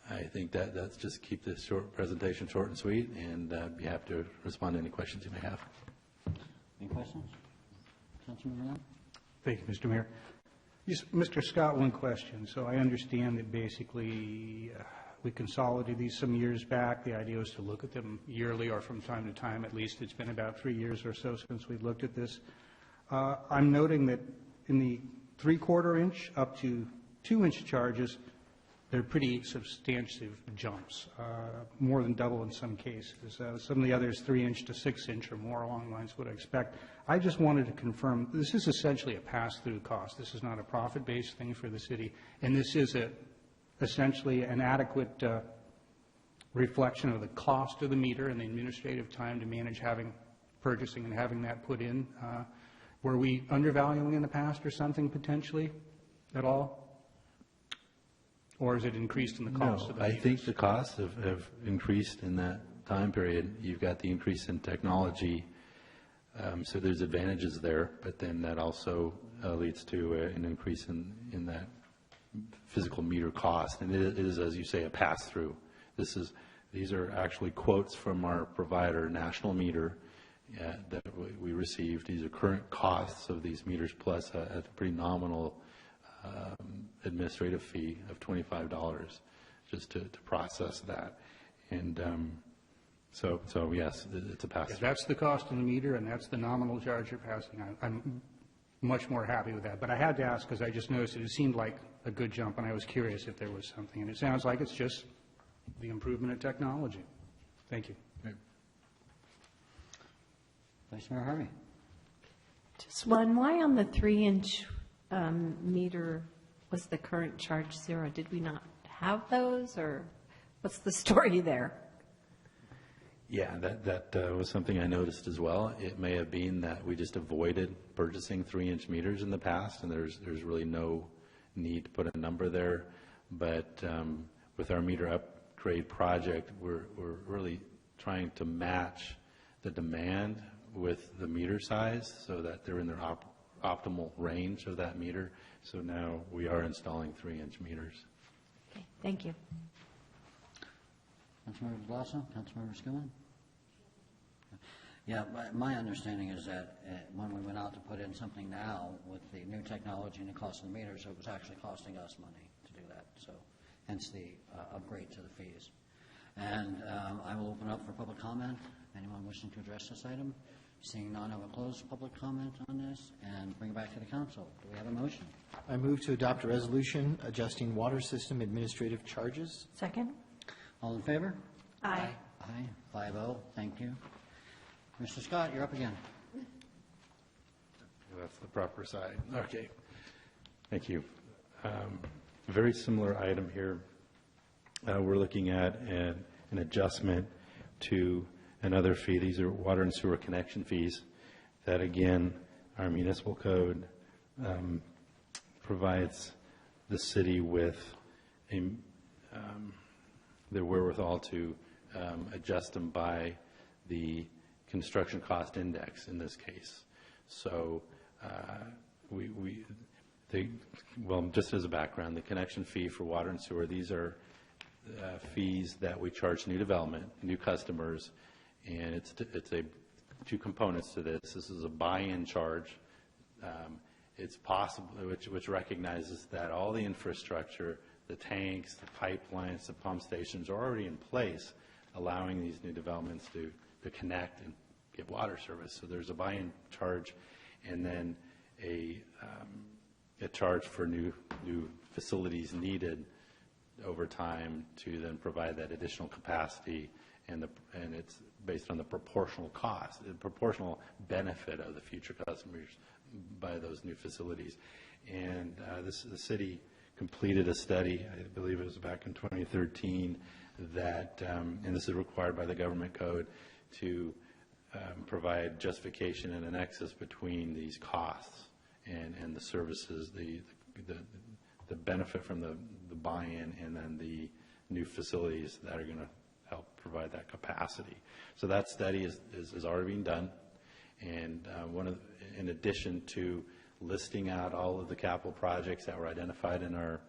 I think that's just keep this presentation short and sweet, and be happy to respond to any questions you may have. Any questions? Councilmember Lamb? Thank you, Mr. Mayor. Yes, Mr. Scott, one question. So I understand that basically we consolidated these some years back. The idea was to look at them yearly or from time to time. At least it's been about 3 years or so since we've looked at this. I'm noting that in the 3/4 inch up to 2 inch charges, they're pretty substantive jumps, more than double in some cases. Some of the others, 3-inch to 6-inch or more along the lines of what I expect. I just wanted to confirm, this is essentially a pass-through cost. This is not a profit-based thing for the city, and this is essentially an adequate reflection of the cost of the meter and the administrative time to manage purchasing and having that put in. Were we undervaluing in the past or something potentially at all? Or has it increased in the cost of the meters? I think the costs have increased in that time period. You've got the increase in technology, so there's advantages there, but then that also leads to an increase in that physical meter cost. And it is, as you say, a pass-through. These are actually quotes from our provider, National Meter, that we received. These are current costs of these meters plus a pretty nominal administrative fee of $25 just to process that. And so yes, it's a pass-through. If that's the cost of the meter and that's the nominal charge you're passing on, I'm much more happy with that. But I had to ask because I just noticed it seemed like a good jump, and I was curious if there was something. And it sounds like it's just the improvement in technology. Thank you. Vice Mayor Harvey. Just one, why on the 3-inch meter was the current charge 0? Did we not have those, or what's the story there? Yeah, that was something I noticed as well. It may have been that we just avoided purchasing 3-inch meters in the past, and there's really no need to put a number there. But with our meter upgrade project, we're really trying to match the demand with the meter size so that they're in their optimal range of that meter. So now we are installing 3-inch meters. Okay, thank you. Councilmember Blasso, Councilmember Skillen. Yeah, my understanding is that when we went out to put in something now with the new technology and the cost of the meters, it was actually costing us money to do that. So hence the upgrade to the fees. And I will open up for public comment. Anyone wishing to address this item? Seeing none, I will close public comment on this and bring it back to the council. Do we have a motion? I move to adopt a resolution adjusting water system administrative charges. Second. All in favor? Aye. Aye. 5-0. Thank you. Mr. Scott, you're up again. That's the proper side. Okay. Thank you. Very similar item here. We're looking at an adjustment to another fee. These are water and sewer connection fees that, again, our municipal code provides the city with the wherewithal to adjust them by the construction cost index in this case. So just as a background, the connection fee for water and sewer, these are fees that we charge new development, new customers, and it's two components to this. This is a buy-in charge. It's possible, which recognizes that all the infrastructure, the tanks, the pipelines, the pump stations are already in place, allowing these new developments to connect and get water service. So there's a buy-in charge, and then a charge for new facilities needed over time to then provide that additional capacity, and it's based on the proportional cost, the proportional benefit of the future customers by those new facilities. And the city completed a study, I believe it was back in 2013, that, and this is required by the government code, to provide justification and a nexus between these costs and the services, the benefit from the buy-in, and then the new facilities that are going to help provide that capacity. So that study is already being done, and in addition to listing out all of the capital projects that were identified in our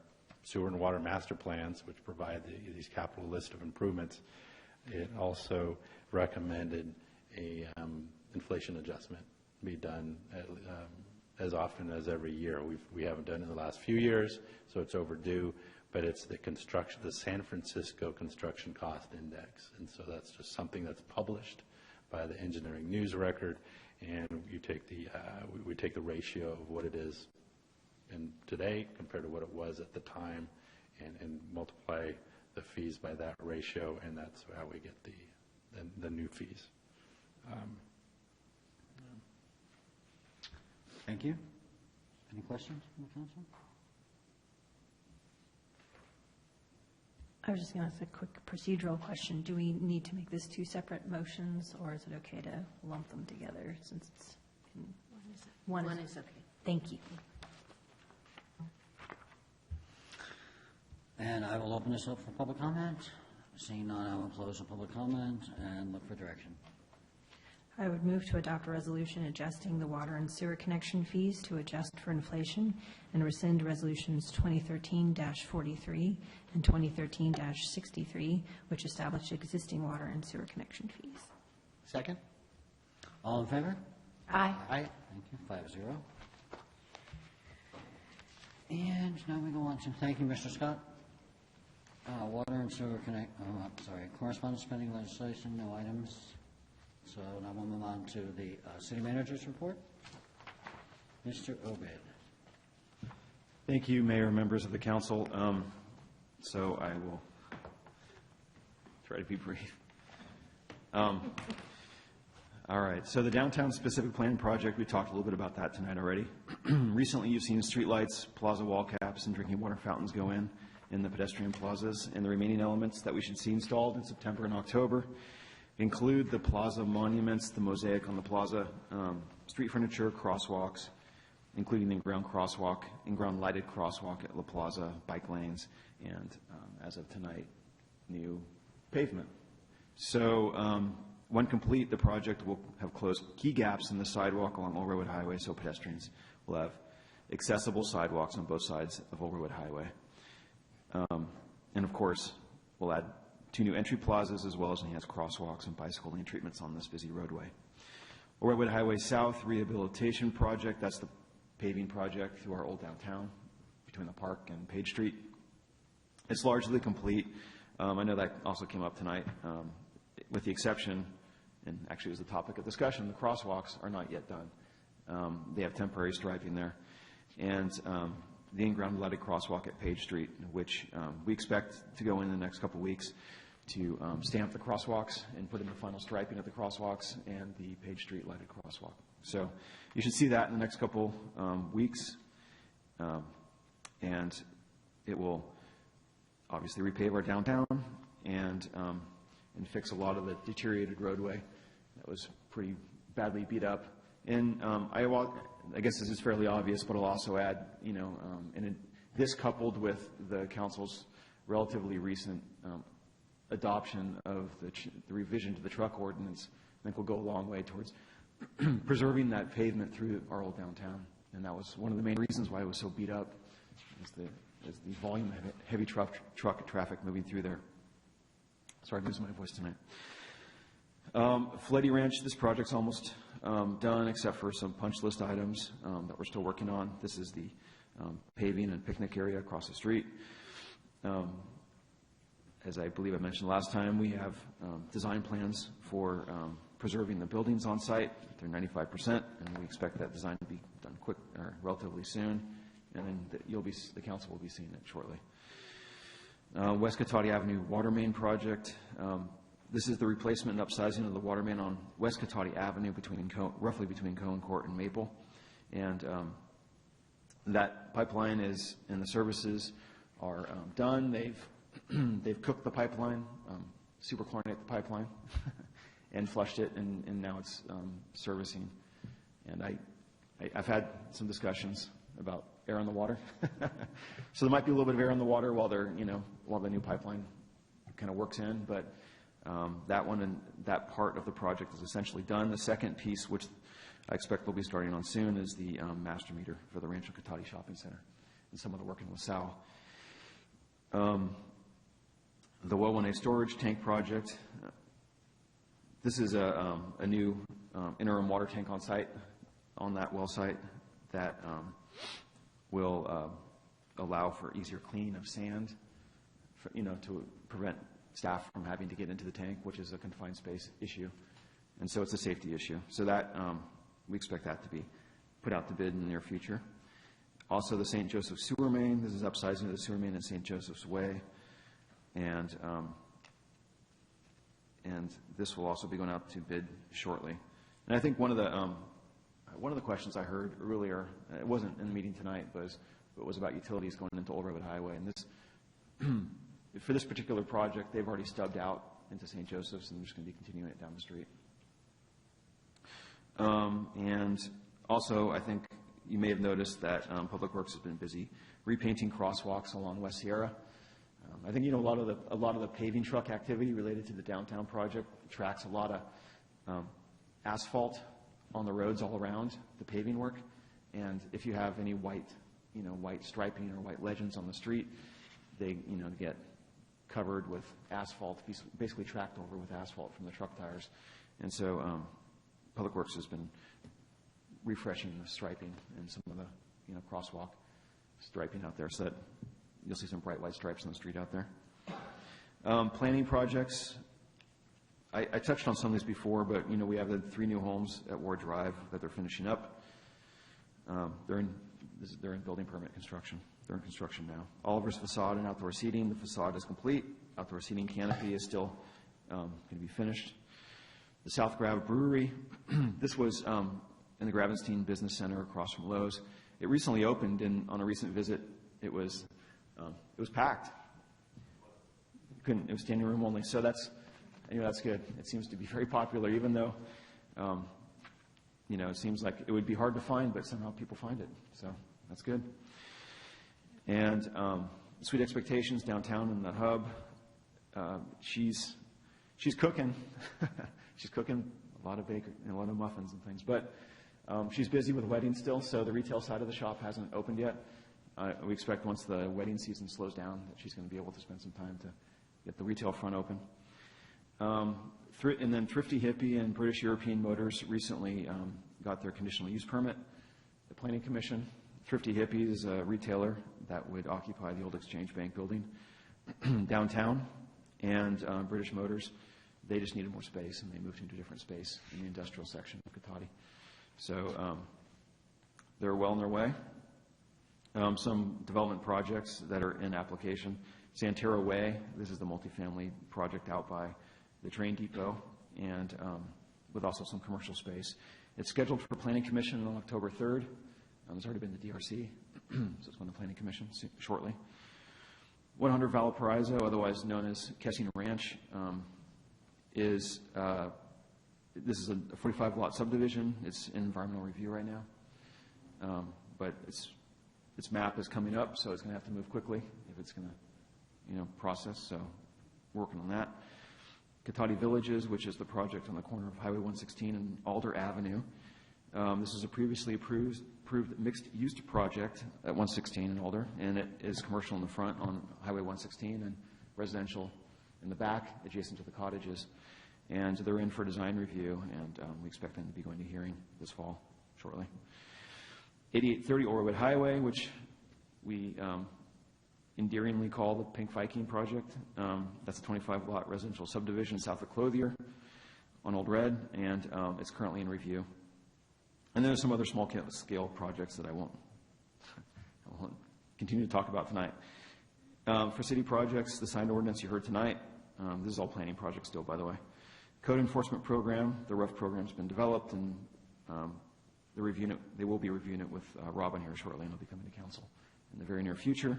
sewer and water master plans, which provide these capital list of improvements, it also recommended a inflation adjustment be done as often as every year. We haven't done it in the last few years, so it's overdue, but it's the San Francisco Construction Cost Index. And so that's just something that's published by the Engineering News Record, and we take the ratio of what it is today compared to what it was at the time, and multiply the fees by that ratio, and that's how we get the new fees. Thank you. Any questions from the council? I was just going to ask a quick procedural question. Do we need to make this two separate motions, or is it okay to lump them together since it's in one? One is okay. Thank you. And I will open this up for public comment. Seeing none, I will close the public comment and look for direction. I would move to adopt a resolution adjusting the water and sewer connection fees to adjust for inflation and rescind resolutions 2013-43 and 2013-63, which established existing water and sewer connection fees. Second? All in favor? Aye. Aye. Thank you. 5-0. And now we go on to, thank you, Mr. Scott. Water and sewer correspondence spending legislation, no items. So now we'll move on to the city manager's report. Mr. Obed. Thank you, Mayor, members of the council. So I will try to be brief. All right, so the downtown specific plan project, we talked a little bit about that tonight already. Recently, you've seen streetlights, plaza wall caps, and drinking water fountains go in the pedestrian plazas, and the remaining elements that we should see installed in September and October include the plaza monuments, the mosaic on the plaza, street furniture, crosswalks, including the in-ground crosswalk, in-ground lighted crosswalk at La Plaza, bike lanes, and as of tonight, new pavement. So when complete, the project will have closed key gaps in the sidewalk along Old Redwood Highway, so pedestrians will have accessible sidewalks on both sides of Old Redwood Highway. And of course, we'll add 2 new entry plazas as well as enhanced crosswalks and bicycle lane treatments on this busy roadway. Old Redwood Highway South Rehabilitation Project, that's the paving project through our old downtown between the park and Page Street. It's largely complete. I know that also came up tonight, with the exception, and actually was the topic of discussion, the crosswalks are not yet done. They have temporary striping there. And the in-ground lighted crosswalk at Page Street, which we expect to go in the next couple weeks to stamp the crosswalks and put in the final striping of the crosswalks and the Page Street lighted crosswalk. So you should see that in the next couple weeks. And it will obviously repave our downtown and fix a lot of the deteriorated roadway that was pretty badly beat up. And I guess this is fairly obvious, but I'll also add, this coupled with the council's relatively recent adoption of the revision to the truck ordinance, I think will go a long way towards preserving that pavement through our old downtown. And that was one of the main reasons why it was so beat up, is the volume of heavy truck traffic moving through there. Sorry, I'm losing my voice tonight. Fleddy Ranch, this project's almost done, except for some punch list items that we're still working on. This is the paving and picnic area across the street. As I believe I mentioned last time, we have design plans for preserving the buildings on site. They're 95%, and we expect that design to be done quick or relatively soon. And then the council will be seeing it shortly. West Cotati Avenue water main project. This is the replacement and upsizing of the water main on West Cotati Avenue roughly between Cohen Court and Maple. And that pipeline and the services are done. They've cooked the pipeline, superchlorinated the pipeline, and flushed it, and now it's servicing. And I've had some discussions about air in the water. So there might be a little bit of air in the water while the new pipeline kind of works in, but that one and that part of the project is essentially done. The second piece, which I expect we'll be starting on soon, is the master meter for the Rancho Cotati Shopping Center and some of the work in LaSalle. The well 1A storage tank project. This is a new interim water tank on site, on that well site, that will allow for easier cleaning of sand, to prevent staff from having to get into the tank, which is a confined space issue. And so it's a safety issue. So that we expect that to be put out to bid in the near future. Also, the St. Joseph Sewer Main. This is upsizing the sewer main at St. Joseph's Way. And this will also be going out to bid shortly. And I think one of the questions I heard earlier, it wasn't in the meeting tonight, but it was about utilities going into Old Redwood Highway. And this, for this particular project, they've already stubbed out into St. Joseph's, and they're just going to be continuing it down the street. And also, I think you may have noticed that Public Works has been busy repainting crosswalks along West Sierra. I think, a lot of the paving truck activity related to the downtown project tracks a lot of asphalt on the roads all around the paving work. And if you have any white striping or white legends on the street, they, get covered with asphalt, basically tracked over with asphalt from the truck tires. And so Public Works has been refreshing the striping and some of the, crosswalk striping out there, so that you'll see some bright white stripes on the street out there. Planning projects. I touched on some of these before, but, we have the 3 new homes at Ward Drive that they're finishing up. They're in building permit construction. They're in construction now. Oliver's facade and outdoor seating. The facade is complete. Outdoor seating canopy is still going to be finished. The South Grav Brewery. This was in the Gravenstein Business Center across from Lowe's. It recently opened, and on a recent visit, it was packed. It was standing room only. So that's good. It seems to be very popular, even though it seems like it would be hard to find, but somehow people find it. So that's good. And Sweet Expectations downtown in the hub. She's cooking. She's cooking a lot of bacon and a lot of muffins and things. But she's busy with weddings still, so the retail side of the shop hasn't opened yet. We expect once the wedding season slows down that she's going to be able to spend some time to get the retail front open. And then Thrifty Hippie and British European Motors recently got their conditional use permit. The Planning Commission. Thrifty Hippie is a retailer that would occupy the old Exchange Bank building downtown. And British Motors, they just needed more space, and they moved into a different space in the industrial section of Cotati. So they're well on their way. Some development projects that are in application. Santero Way, this is the multifamily project out by the train depot, and with also some commercial space. It's scheduled for Planning Commission on October 3rd. There's already been the DRC, so it's going to Planning Commission shortly. 100 Valparaiso, otherwise known as Kessing Ranch, this is a 45-lot subdivision. It's in environmental review right now, but its map is coming up, so it's going to have to move quickly if it's going to, process. So, working on that. Cotati Villages, which is the project on the corner of Highway 116 and Alder Avenue. This is a previously approved mixed-use project at 116 in Alder, and it is commercial in the front on Highway 116 and residential in the back, adjacent to the cottages. And they're in for design review, and we expect them to be going to hearing this fall shortly. 8830 Orwood Highway, which we endearingly call the Pink Viking project. That's a 25-lot residential subdivision south of Clothier on Old Red, and it's currently in review. And there's some other small-scale projects that I won't continue to talk about tonight. For city projects, the signed ordinance you heard tonight, this is all planning projects still, by the way. Code enforcement program, the RUF program's been developed, and they will be reviewing it with Robin here shortly, and it'll be coming to council in the very near future.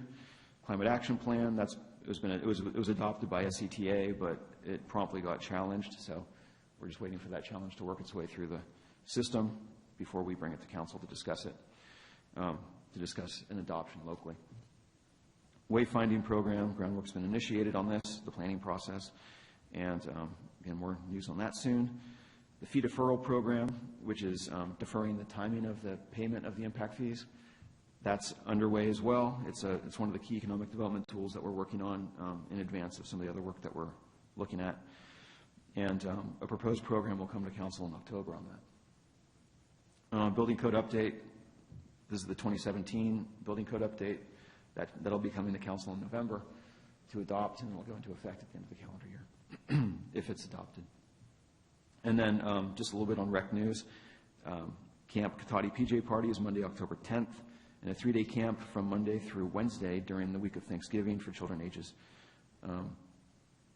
Climate action plan, it was adopted by SCTA, but it promptly got challenged, so we're just waiting for that challenge to work its way through the system before we bring it to council to discuss it, to discuss an adoption locally. Wayfinding program, groundwork's been initiated on this, the planning process, and again, more news on that soon. The fee deferral program, which is deferring the timing of the payment of the impact fees, that's underway as well. It's one of the key economic development tools that we're working on in advance of some of the other work that we're looking at. And a proposed program will come to council in October on that. Building code update, this is the 2017 building code update. That'll be coming to council in November to adopt, and it will go into effect at the end of the calendar year, if it's adopted. And then just a little bit on rec news. Camp Cotati PJ Party is Monday, October 10th, and a 3-day camp from Monday through Wednesday during the week of Thanksgiving for children ages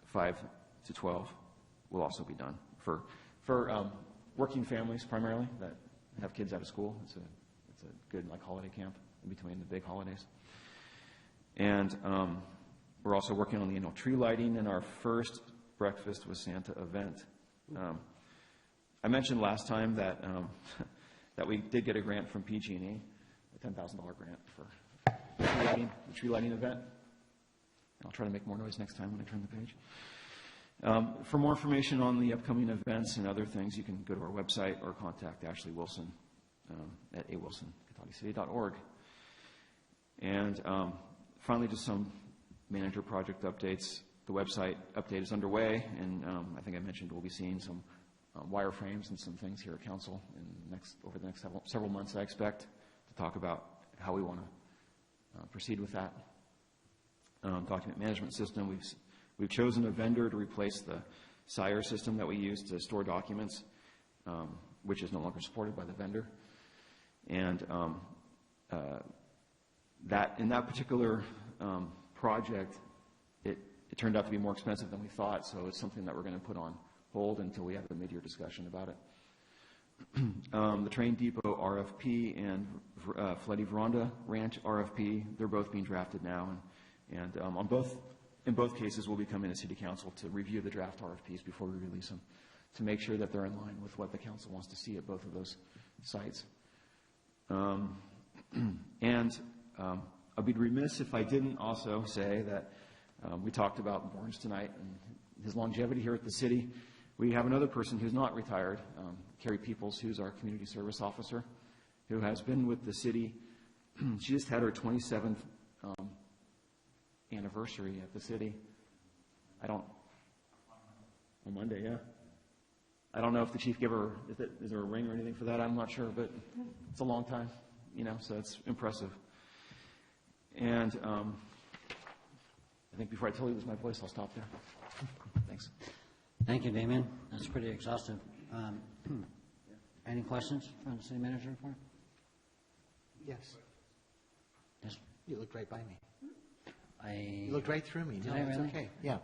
5 to 12 will also be done. For working families primarily that have kids out of school, it's a good holiday camp in between the big holidays. And we're also working on the annual tree lighting and our first Breakfast with Santa event. I mentioned last time that that we did get a grant from PG&E, a $10,000 grant for the tree lighting event. I'll try to make more noise next time when I turn the page. For more information on the upcoming events and other things, you can go to our website or contact Ashley Wilson at awilson@cotatiecity.org. And finally, just some manager project updates. The website update is underway, and I think I mentioned we'll be seeing some wireframes and some things here at Council over the next several months, I expect, to talk about how we want to proceed with that. Document management system, we've chosen a vendor to replace the Sire system that we use to store documents, which is no longer supported by the vendor. And in that particular project, it turned out to be more expensive than we thought, so it's something that we're going to put on hold until we have a mid-year discussion about it. The Train Depot RFP and Fleddy Veranda Ranch RFP, they're both being drafted now, and in both cases, we'll be coming to City Council to review the draft RFPs before we release them, to make sure that they're in line with what the council wants to see at both of those sites. I'd be remiss if I didn't also say that we talked about Borns tonight and his longevity here at the city. We have another person who's not retired, Carrie Peoples, who's our community service officer, who has been with the city. She just had her 27th anniversary at the city. On Monday, yeah. I don't know if the chief gave her, is there a ring or anything for that? I'm not sure, but it's a long time, so it's impressive. And I think before I tell you lose my voice, I'll stop there. Thanks. Thank you, Damien. That's pretty exhaustive. Any questions from the city manager report? Yes. Yes. You looked right by me. You looked right through me. No, it's okay. Yeah.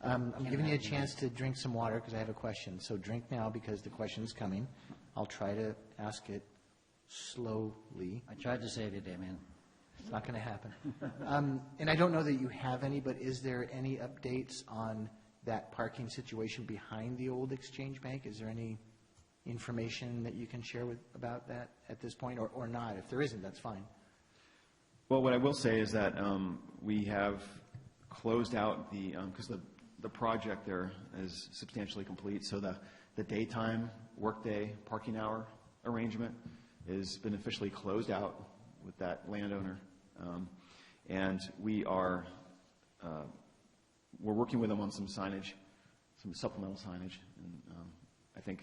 I'm giving you a chance to drink some water because I have a question. So drink now because the question is coming. I'll try to ask it slowly. I tried to save you, Damien. It's not going to happen. And I don't know that you have any, but is there any updates on that parking situation behind the old Exchange Bank? Is there any information that you can share about that at this point, or not? If there isn't, that's fine. Well, what I will say is that we have closed out because the project there is substantially complete, so the daytime workday parking hour arrangement has been officially closed out with that landowner. And we're working with them on some signage, some supplemental signage. And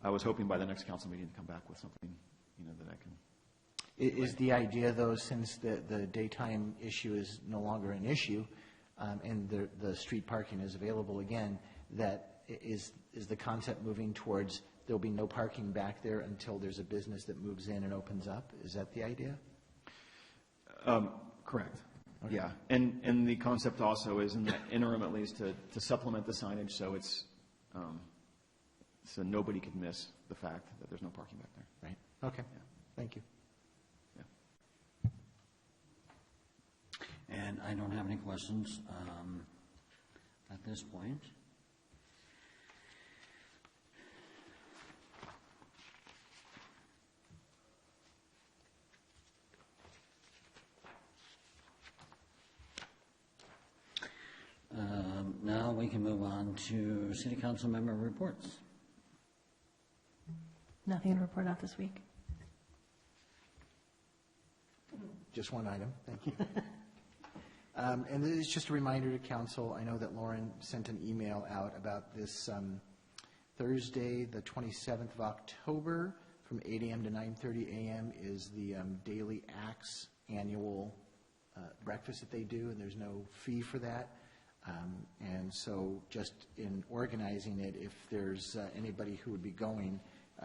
I was hoping by the next council meeting to come back with something, that I can. Is the idea, though, since the daytime issue is no longer an issue, and the street parking is available again, that is the concept moving towards there'll be no parking back there until there's a business that moves in and opens up? Is that the idea? Correct. Okay. Yeah. And the concept also is in the interim, at least, to supplement the signage so it's so nobody can miss the fact that there's no parking back there. Right. Okay. Yeah. Thank you. And I don't have any questions at this point. Now we can move on to City Council member reports. Nothing to report out this week. Just one item. Thank you. And this is just a reminder to council. I know that Lauren sent an email out about this Thursday, the 27th of October, from 8 a.m. to 9:30 a.m. is the Daily Axe annual breakfast that they do, and there's no fee for that. And so just in organizing it, if there's anybody who would be going,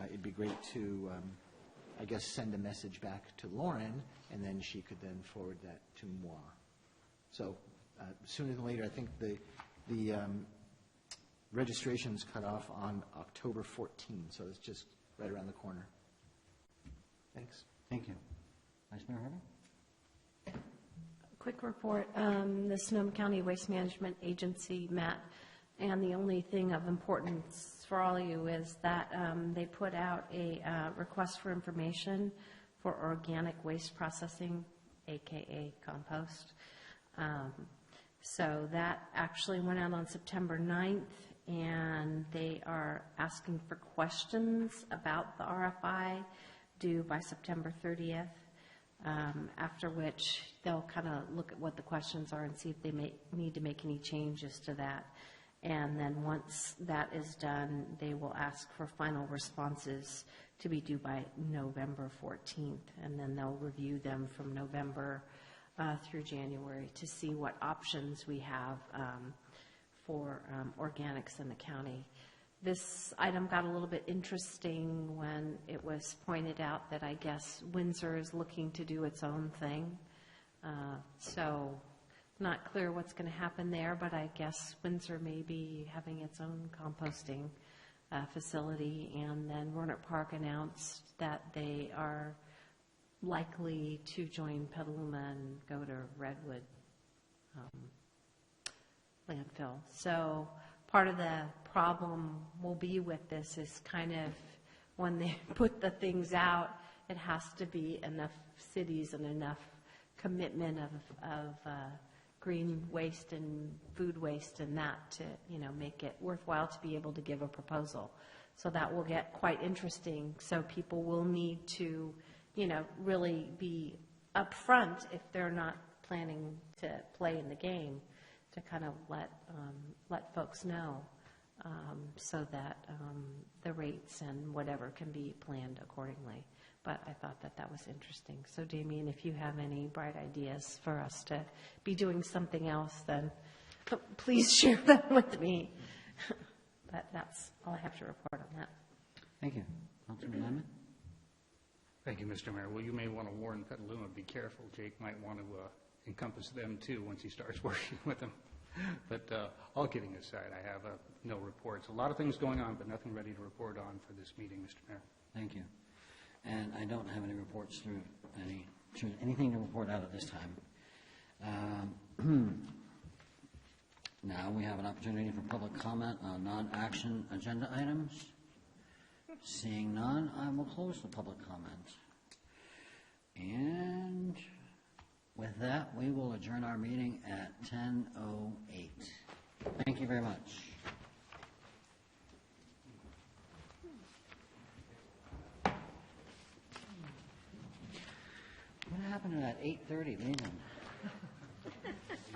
it'd be great to I guess, send a message back to Lauren, and then she could then forward that to moi. So sooner than later, I think the registration's cut off on October 14, so it's just right around the corner. Thanks. Thank you. Vice Mayor Harvey? Quick report. The Sonoma County Waste Management Agency met, and the only thing of importance for all of you is that they put out a request for information for organic waste processing, AKA compost. So that actually went out on September 9th, and they are asking for questions about the RFI due by September 30th, after which they'll kind of look at what the questions are and see if they need to make any changes to that. And then once that is done, they will ask for final responses to be due by November 14th, and then they'll review them from November through January to see what options we have for organics in the county. This item got a little bit interesting when it was pointed out that I guess Windsor is looking to do its own thing. So not clear what's going to happen there, but I guess Windsor may be having its own composting facility. And then Rohnert Park announced that they are likely to join Petaluma and go to Redwood landfill. So part of the problem will be with this is kind of when they put the things out, it has to be enough cities and enough commitment of green waste and food waste and that to, make it worthwhile to be able to give a proposal. So that will get quite interesting. So people will need to, really be upfront if they're not planning to play in the game, to kind of let folks know so that the rates and whatever can be planned accordingly. But I thought that was interesting. So Damien, if you have any bright ideas for us to be doing something else, then please share them with me. But that's all I have to report on that. Thank you. Councilman Lemon? Thank you, Mr. Mayor. Well, you may want to warn Petaluma, be careful. Jake might want to encompass them, too, once he starts working with them. But all kidding aside, I have no reports. A lot of things going on, but nothing ready to report on for this meeting, Mr. Mayor. Thank you. And I don't have any reports anything to report out at this time. Now we have an opportunity for public comment on non-action agenda items. Seeing none, I will close the public comment. And with that, we will adjourn our meeting at 10:08. Thank you very much. What happened to that 8:30 leaving?